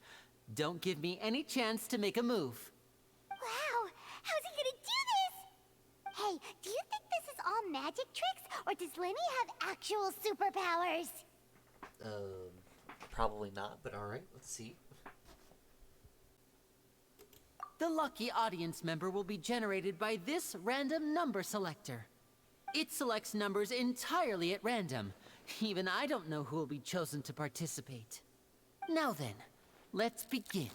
Don't give me any chance to make a move. Wow! How's he gonna do this? Hey, do you think this is all magic tricks, or does Lenny have actual superpowers? Probably not, but alright, let's see. The lucky audience member will be generated by this random number selector. It selects numbers entirely at random. Even I don't know who will be chosen to participate. Now then, let's begin.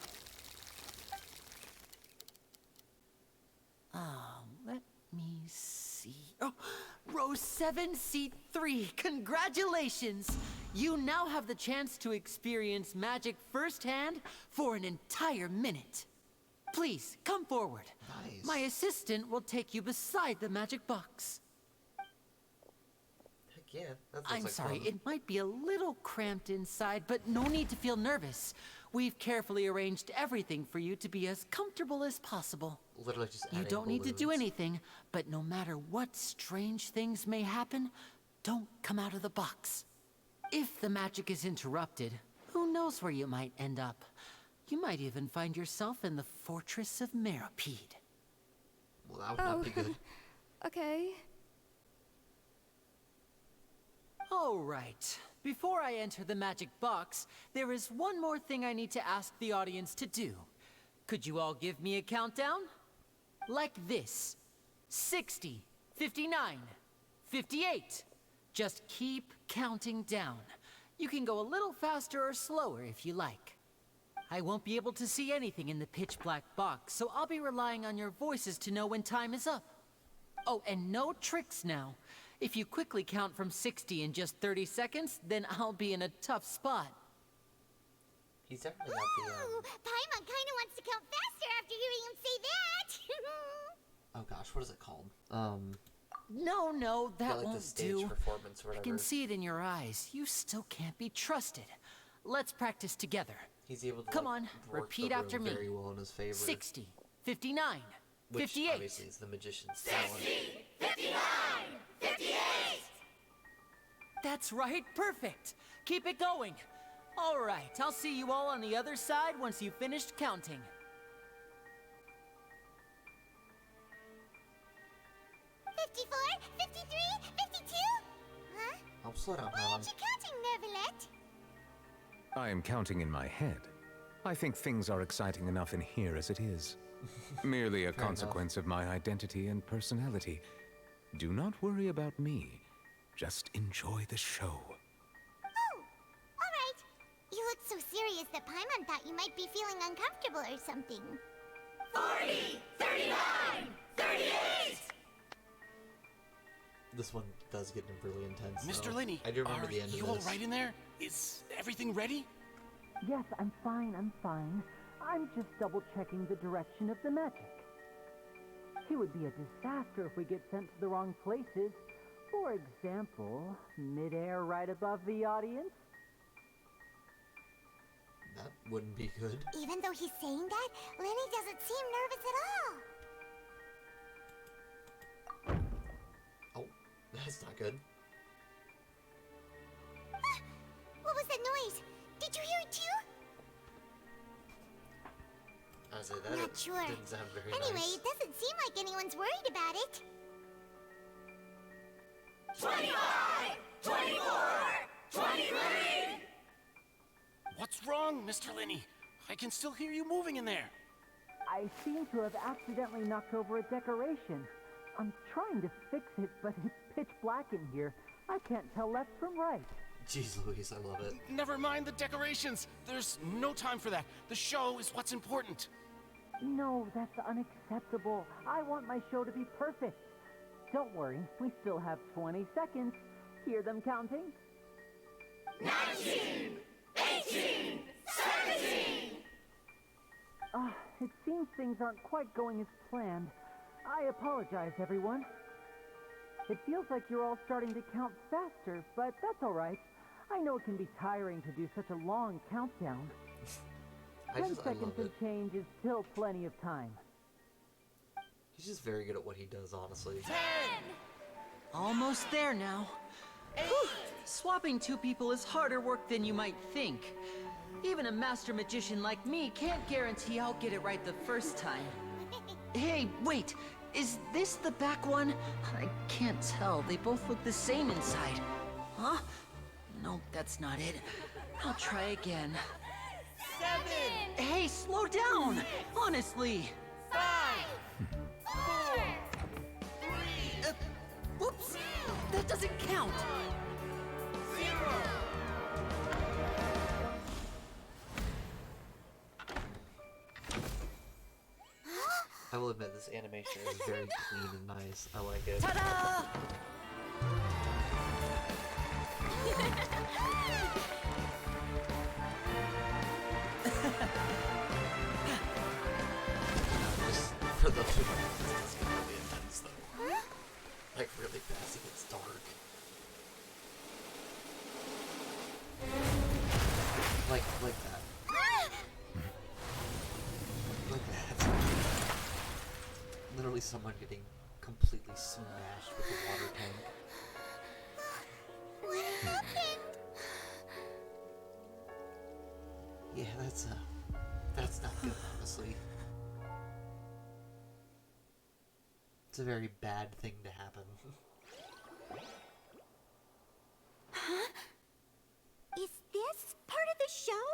Let me see. Oh, row 7, seat 3. Congratulations! You now have the chance to experience magic firsthand for an entire minute. Please, come forward. Nice. My assistant will take you beside the magic box. Heck yeah, that I'm like sorry, fun. it might be a little cramped inside, but no need to feel nervous. We've carefully arranged everything for you to be as comfortable as possible. Literally just You adding don't need to do balloons. anything, but no matter what strange things may happen, don't come out of the box. If the magic is interrupted, who knows where you might end up? You might even find yourself in the Fortress of Meropide. Well, that would not be good. Okay. All right. Before I enter the magic box, there is one more thing I need to ask the audience to do. Could you all give me a countdown? Like this. 60, 59, 58. Just keep counting down. You can go a little faster or slower if you like. I won't be able to see anything in the pitch black box, so I'll be relying on your voices to know when time is up. Oh, and no tricks now. If you quickly count from 60 in just 30 seconds, then I'll be in a tough spot. He's definitely not the, Ooh, Paimon kinda wants to count faster after hearing him say that! Oh gosh, what is it called? No, that like won't the stage do. performance or I whatever. can see it in your eyes. You still can't be trusted. Let's practice together. He's able to Come like, on, work repeat the room after me. very well in his favor. 60, 59, Which 58. obviously is the magician's talent. 59! 58! That's right, perfect. Keep it going. All right, I'll see you all on the other side once you've finished counting. 54, 53, 52? Huh? Oh, slow down, Why aren't Paimon. you counting, Nervalette? I am counting in my head. I think things are exciting enough in here as it is. Merely a Fair consequence of my identity and personality. Do not worry about me. Just enjoy the show. Oh, alright. You look so serious that Paimon thought you might be feeling uncomfortable or something. 40, 39, 38! This one does get really intense. Mr. though. Linney, I do remember are the end of you this. all right in there? Is everything ready? Yes, I'm fine. I'm just double-checking the direction of the magic. It would be a disaster if we get sent to the wrong places. For example, midair right above the audience? That wouldn't be good. Even though he's saying that, Lenny doesn't seem nervous at all. Oh, that's not good. What was that noise? Did you hear it too? I say that Not sure. didn't sound very Anyway, nice. it doesn't seem like anyone's worried about it. 25! 24! 23! What's wrong, Mr. Linney? I can still hear you moving in there. I seem to have accidentally knocked over a decoration. I'm trying to fix it, but it's pitch black in here. I can't tell left from right. Jeez Louise, I love it. Never mind the decorations. There's no time for that. The show is what's important. No, that's unacceptable. I want my show to be perfect. Don't worry, we still have 20 seconds. Hear them counting? 19! 18! 17! It seems things aren't quite going as planned. I apologize, everyone. It feels like you're all starting to count faster, but that's all right. I know it can be tiring to do such a long countdown. 10 seconds and change is still plenty of time. He's just very good at what he does, honestly. 10! Almost there now. Swapping two people is harder work than you might think. Even a master magician like me can't guarantee I'll get it right the first time. Hey, wait! Is this the back one? I can't tell. They both look the same inside. Huh? No, that's not it. I'll try again. 7! Hey, slow down! Honestly! 5! 4! 3! Whoops! That doesn't count! 0! I will admit, this animation is very clean and nice. I like it. Ta-da! Just for those who don't know, this gets really intense though. Like really fast, it gets dark. Like that. Like that. Literally someone getting completely smashed with a water tank. What happened? Yeah, that's not good, honestly. It's a very bad thing to happen. Huh? Is this part of the show?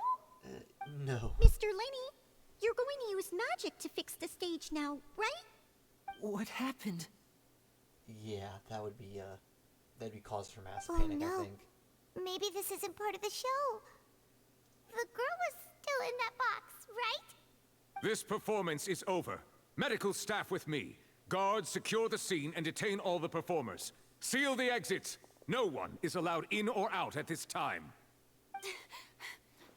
No. Mr. Lenny, you're going to use magic to fix the stage now, right? What happened? Yeah, that'd be cause for mass Oh, panic, no. I think. Maybe this isn't part of the show. The girl was still in that box, right? This performance is over. Medical staff with me. Guards, secure the scene and detain all the performers. Seal the exits. No one is allowed in or out at this time.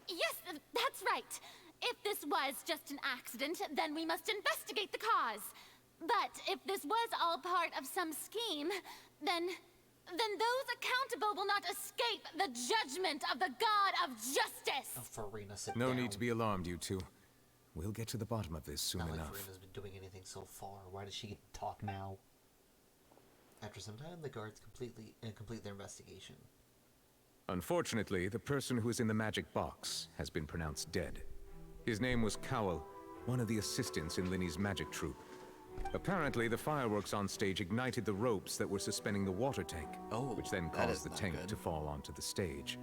Yes, that's right. If this was just an accident, then we must investigate the cause. But if this was all part of some scheme, then those accountable will not escape the judgment of the God of Justice. Oh, Farina, sit No down. need to be alarmed, you two. We'll get to the bottom of this soon Not like enough. Farina's been doing anything so far. Why does she get to talk now? After some time, the guards complete their investigation. Unfortunately, the person who is in the magic box has been pronounced dead. His name was Cowell, one of the assistants in Linny's magic troupe. Apparently, the fireworks on stage ignited the ropes that were suspending the water tank, which then that is caused the not tank good. to fall onto the stage.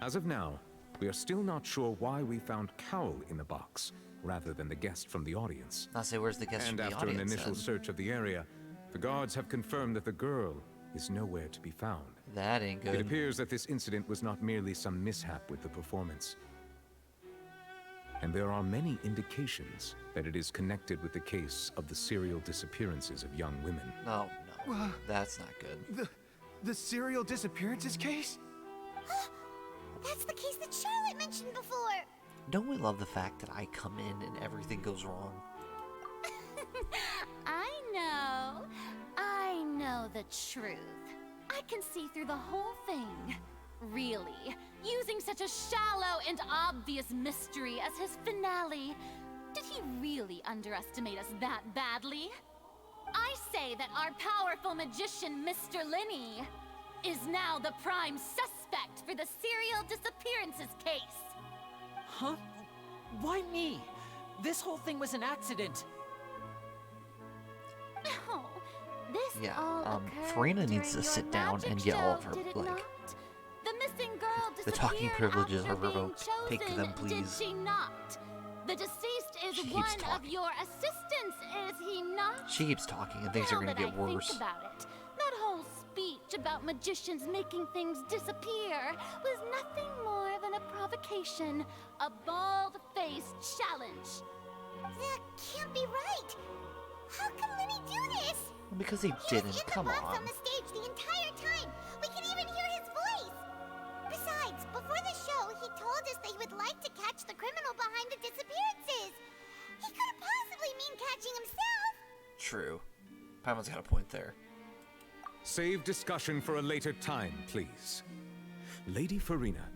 As of now, we are still not sure why we found Cowell in the box, rather than the guest from the audience. I say, where's the guest And from the after an audience, initial then? search of the area, the guards have confirmed that the girl is nowhere to be found. That ain't good. It appears that this incident was not merely some mishap with the performance. And there are many indications that it is connected with the case of the serial disappearances of young women. No, that's not good. The serial disappearances case? That's the case that Charlotte mentioned before. Don't we love the fact that I come in and everything goes wrong? I know the truth. I can see through the whole thing. Really, using such a shallow and obvious mystery as his finale. Did he really underestimate us that badly? I say that our powerful magician, Mr. Linny, is now the prime suspect for the serial disappearances case. Huh? Why me? This whole thing was an accident. No, this Yeah, all occurred Farina needs to during sit your down magic and get all of show, her, did it like, not? The missing girl the talking disappeared privileges after are being revoked. Take chosen, them, please. Did she not? The deceased is She keeps one of talking. your assistants, is he not? She keeps talking and things Now are gonna that get I worse. think about it, that whole speech about magicians making things disappear was nothing more than a provocation, a bald-faced challenge. That can't be right. How can Linny do this? Because he He was didn't, in the come box on. on the stage the entire time. We can even hear his voice. Besides, before the show, he told us that he would like to catch the criminal behind the disappearances. He couldn't possibly mean catching himself. True. Paimon's got a point there. Save discussion for a later time, please. Lady Farina,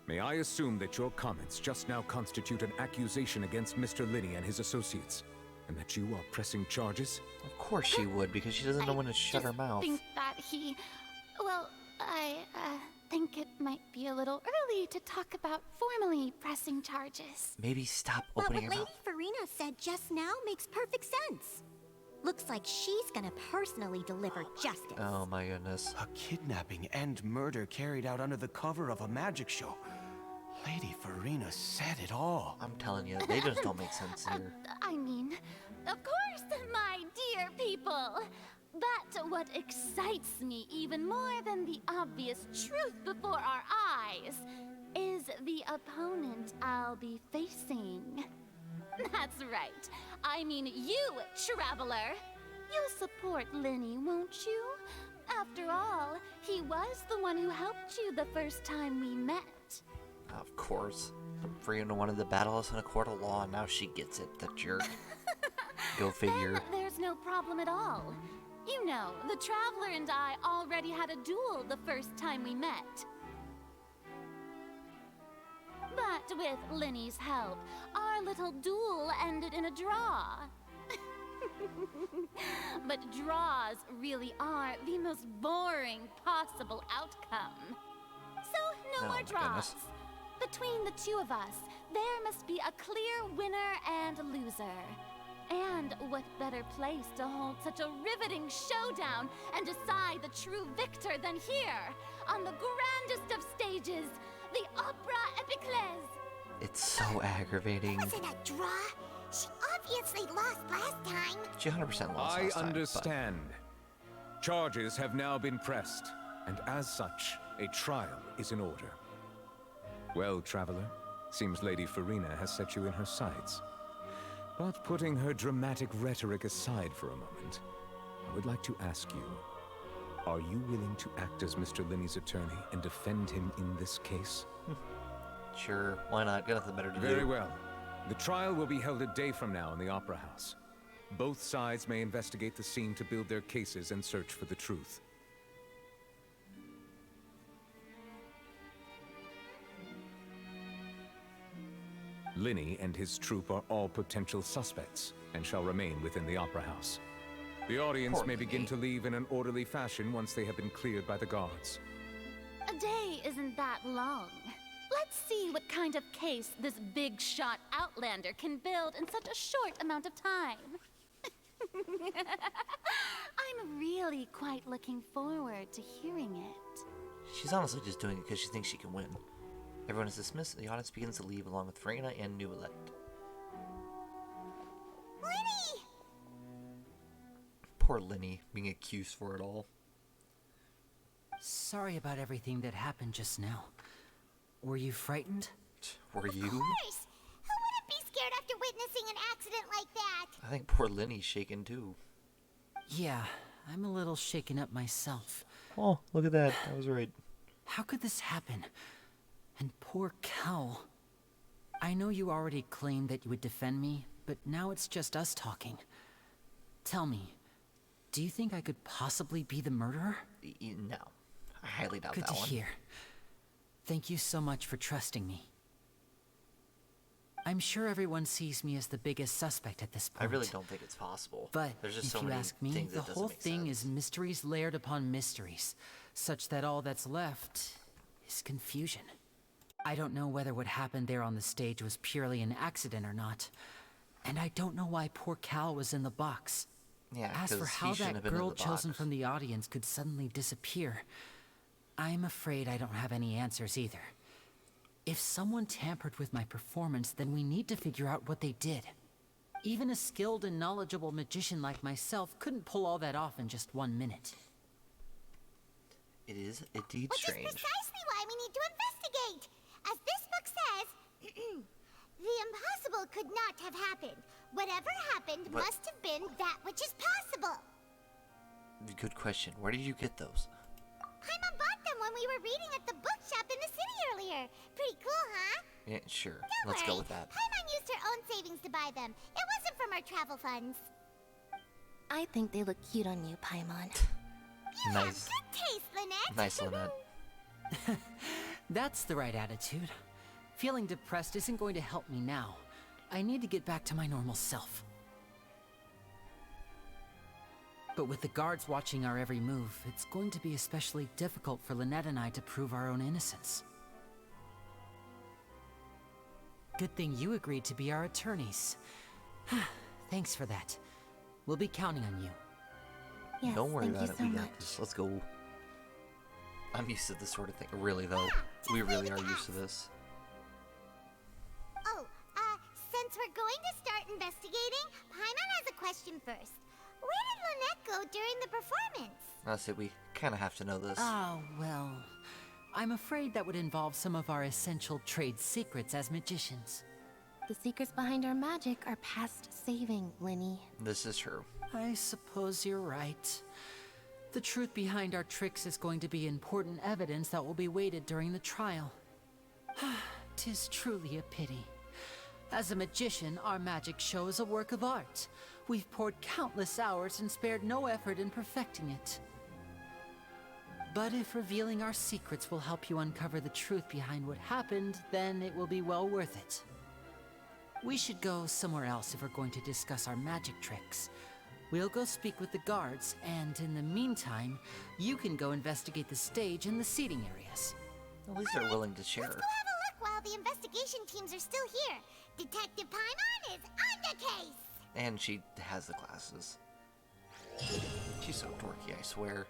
may I assume that your comments just now constitute an accusation against Mr. Linny and his associates, and that you are pressing charges? Of course she would, because she doesn't know when to shut her mouth. I think that he... Well, I think it might be a little early to talk about formally pressing charges. Maybe stop But opening what her Lady mouth. Farina said just now makes perfect sense. Looks like she's gonna personally deliver justice. Oh my goodness. A kidnapping and murder carried out under the cover of a magic show. Lady Farina said it all. I'm telling you, they just don't make sense here. I mean, of course, my dear people. But what excites me even more than the obvious truth before our eyes is the opponent I'll be facing. That's right. I mean you, Traveler. You'll support Linny, won't you? After all, he was the one who helped you the first time we met. Of course. Farina wanted to battle us in a court of law, and now she gets it, the jerk. Go figure. Then there's no problem at all. You know, the Traveler and I already had a duel the first time we met. But with Linny's help, our little duel ended in a draw. But draws really are the most boring possible outcome. So, no Oh more my draws. goodness. Between the two of us, there must be a clear winner and loser. And what better place to hold such a riveting showdown and decide the true victor than here, on the grandest of stages, the Opera Epiclese. It's so aggravating. Was it a draw? She obviously lost last time. She 100% lost I last time, understand. Charges have now been pressed, and as such, a trial is in order. Well, Traveler, seems Lady Farina has set you in her sights. But putting her dramatic rhetoric aside for a moment, I would like to ask you, are you willing to act as Mr. Linny's attorney and defend him in this case? Sure, why not? Got nothing better to do. Very well. The trial will be held a day from now in the Opera House. Both sides may investigate the scene to build their cases and search for the truth. Linny and his troupe are all potential suspects and shall remain within the Opera House. The audience Poor may begin Linny. to leave in an orderly fashion once they have been cleared by the guards. A day isn't that long. Let's see what kind of case this big shot Outlander can build in such a short amount of time. I'm really quite looking forward to hearing it. She's honestly just doing it because she thinks she can win. Everyone is dismissed, and the audience begins to leave along with Farina and Newlet. Linny! Poor Linny, being accused for it all. Sorry about everything that happened just now. Were you frightened? Were you? Of course! Who wouldn't be scared after witnessing an accident like that? I think poor Linny's shaken too. Yeah, I'm a little shaken up myself. Oh, look at that. I was right. How could this happen? And poor Cal. I know you already claimed that you would defend me, but now it's just us talking. Tell me, do you think I could possibly be the murderer? No. I highly doubt Good that to one. hear. Thank you so much for trusting me. I'm sure everyone sees me as the biggest suspect at this point. I really don't think it's possible. But there's just if so you many ask me, things the that whole doesn't make thing sense. is mysteries layered upon mysteries, such that all that's left is confusion. I don't know whether what happened there on the stage was purely an accident or not, and I don't know why poor Cal was in the box. Yeah, As for 'cause how he shouldn't that have been in girl the chosen box. from the audience could suddenly disappear, I'm afraid I don't have any answers either. If someone tampered with my performance, then we need to figure out what they did. Even a skilled and knowledgeable magician like myself couldn't pull all that off in just 1 minute. It is indeed Which strange. is precisely why we need to investigate. As this book says, the impossible could not have happened. Whatever happened But- must have been that which is possible. Good question. Where did you get those? Paimon bought them when we were reading at the bookshop in the city earlier. Pretty cool, huh? Yeah, sure. Don't Let's worry. go with that. Paimon used her own savings to buy them. It wasn't from our travel funds. I think they look cute on you, Paimon. Nice. Good taste, Lynette. Nice, Lynette. That's the right attitude. Feeling depressed isn't going to help me now. I need to get back to my normal self. But with the guards watching our every move, it's going to be especially difficult for Lynette and I to prove our own innocence. Good thing you agreed to be our attorneys. Thanks for that. We'll be counting on you. Yes, Don't worry thank about you it. so We got much. this. Let's go. I'm used to this sort of thing. Really, though. We really are used to this. Oh, since we're going to start investigating, Paimon has a question first. Where did Lynette go during the performance? That's it. We kind of have to know this. Oh, well, I'm afraid that would involve some of our essential trade secrets as magicians. The secrets behind our magic are past saving, Linny. This is true. I suppose you're right. The truth behind our tricks is going to be important evidence that will be weighted during the trial. 'Tis truly a pity. As a magician, our magic show is a work of art. We've poured countless hours and spared no effort in perfecting it. But if revealing our secrets will help you uncover the truth behind what happened, then it will be well worth it. We should go somewhere else if we're going to discuss our magic tricks. We'll go speak with the guards, and in the meantime, you can go investigate the stage and the seating areas. At least they're willing to share. Let's go have a look while the investigation teams are still here. Detective Paimon is on the case. And she has the glasses. She's so dorky, I swear.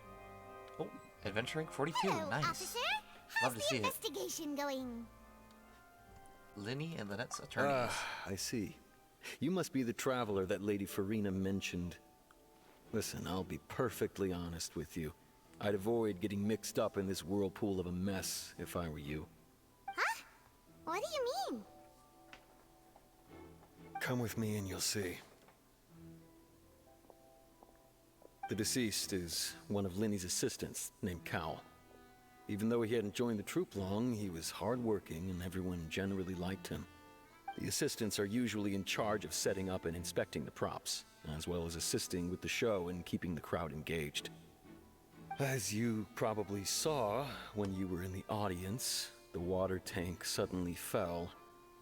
Oh, adventuring 42. Hello, Nice. officer. Love How's to the see it. investigation going? Linny and Lynette's attorneys. I see. You must be the traveler that Lady Farina mentioned. Listen, I'll be perfectly honest with you. I'd avoid getting mixed up in this whirlpool of a mess if I were you. Huh? What do you mean? Come with me and you'll see. The deceased is one of Linny's assistants, named Cal. Even though he hadn't joined the troupe long, he was hardworking and everyone generally liked him. The assistants are usually in charge of setting up and inspecting the props, as well as assisting with the show and keeping the crowd engaged. As you probably saw when you were in the audience, the water tank suddenly fell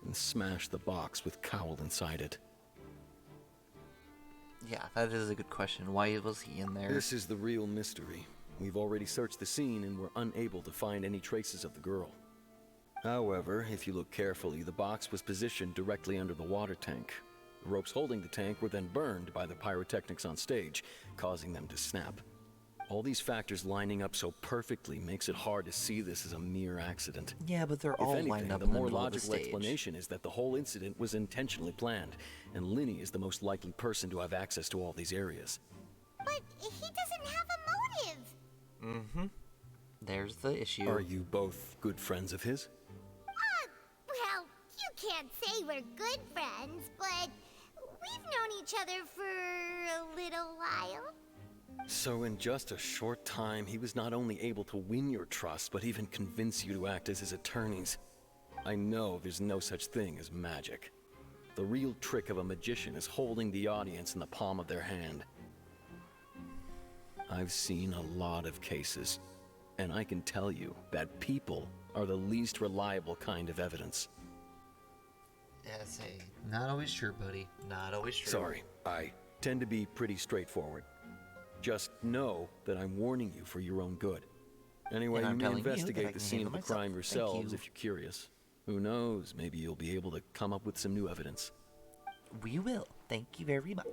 and smashed the box with Cowl inside it. Yeah, that is a good question. Why was he in there? This is the real mystery. We've already searched the scene and were unable to find any traces of the girl. However, if you look carefully, the box was positioned directly under the water tank. The ropes holding the tank were then burned by the pyrotechnics on stage, causing them to snap. All these factors lining up so perfectly makes it hard to see this as a mere accident. Yeah, but they're If all anything, lined up the in the more middle of the logical stage. explanation is that the whole incident was intentionally planned, and Linny is the most likely person to have access to all these areas. But he doesn't have a motive. Mm-hmm. There's the issue. Are you both good friends of his? Well, you can't say we're good friends, but we've known each other for a little while. So in just a short time, he was not only able to win your trust, but even convince you to act as his attorneys. I know there's no such thing as magic. The real trick of a magician is holding the audience in the palm of their hand. I've seen a lot of cases. And I can tell you that people are the least reliable kind of evidence. Yeah, say, not always true, buddy. Not always true. Sorry, I tend to be pretty straightforward. Just know that I'm warning you for your own good. Anyway, And you I'm may telling you that I investigate can the scene of handle the crime myself. Thank yourselves you. if you're curious. Who knows, maybe you'll be able to come up with some new evidence. We will. Thank you very much.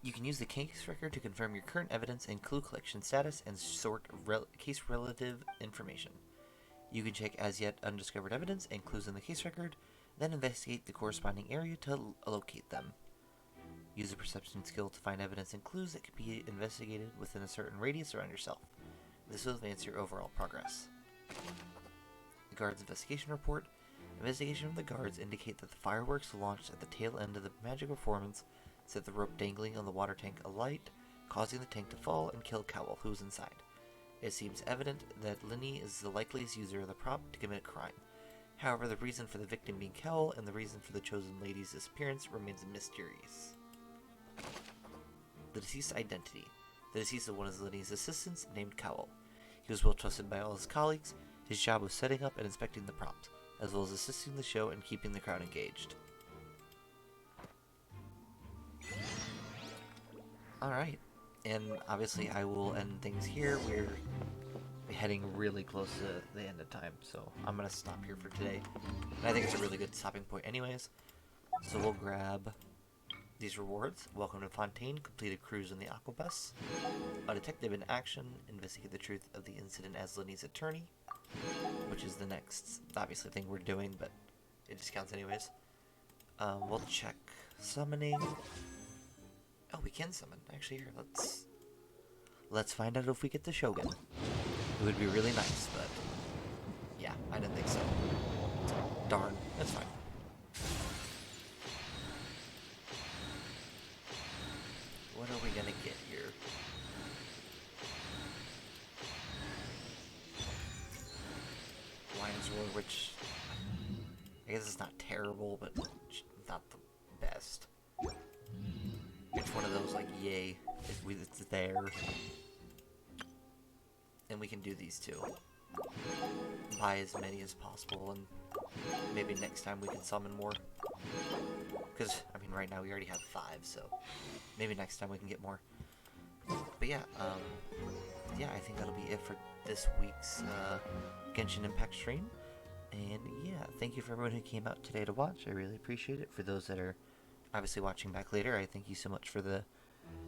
You can use the case record to confirm your current evidence and clue collection status and sort case relative information. You can check as yet undiscovered evidence and clues in the case record, then investigate the corresponding area to locate them. Use a perception skill to find evidence and clues that can be investigated within a certain radius around yourself. This will advance your overall progress. The guard's investigation report. Investigation of the guards indicate that the fireworks launched at the tail end of the magic performance set the rope dangling on the water tank alight, causing the tank to fall and kill Cowell, who was inside. It seems evident that Linny is the likeliest user of the prop to commit a crime. However, the reason for the victim being Cowell and the reason for the chosen lady's disappearance remains mysterious. The deceased's identity. The deceased is one of Linny's assistants named Cowell. He was well trusted by all his colleagues. His job was setting up and inspecting the props, as well as assisting the show and keeping the crowd engaged. Alright, and obviously I will end things here. We're heading really close to the end of time, so I'm going to stop here for today. And I think it's a really good stopping point anyways. So we'll grab these rewards. Welcome to Fontaine, complete a cruise in the Aquabus. A detective in action, investigate the truth of the incident as Linny's attorney, which is the next, obviously, thing we're doing, but it just counts anyways. We'll check summoning. Oh, we can summon. Actually, here, let's find out if we get the Shogun. It would be really nice, but yeah, I didn't think so. Darn, that's fine. What are we gonna get here? Lion's Roar, which I guess it's not terrible, but not the best. It's one of those like, yay, it's there. And we can do these too. Buy as many as possible, and maybe next time we can summon more. Because, I mean, right now we already have 5, so maybe next time we can get more. But yeah, yeah, I think that'll be it for this week's Genshin Impact stream. And yeah, thank you for everyone who came out today to watch. I really appreciate it. For those that are obviously watching back later, I thank you so much for the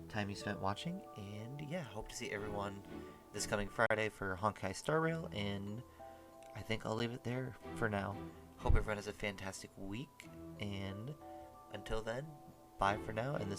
time you spent watching. And yeah, hope to see everyone this coming Friday for Honkai Star Rail. And I think I'll leave it there for now. Hope everyone has a fantastic week. And until then, bye for now. And this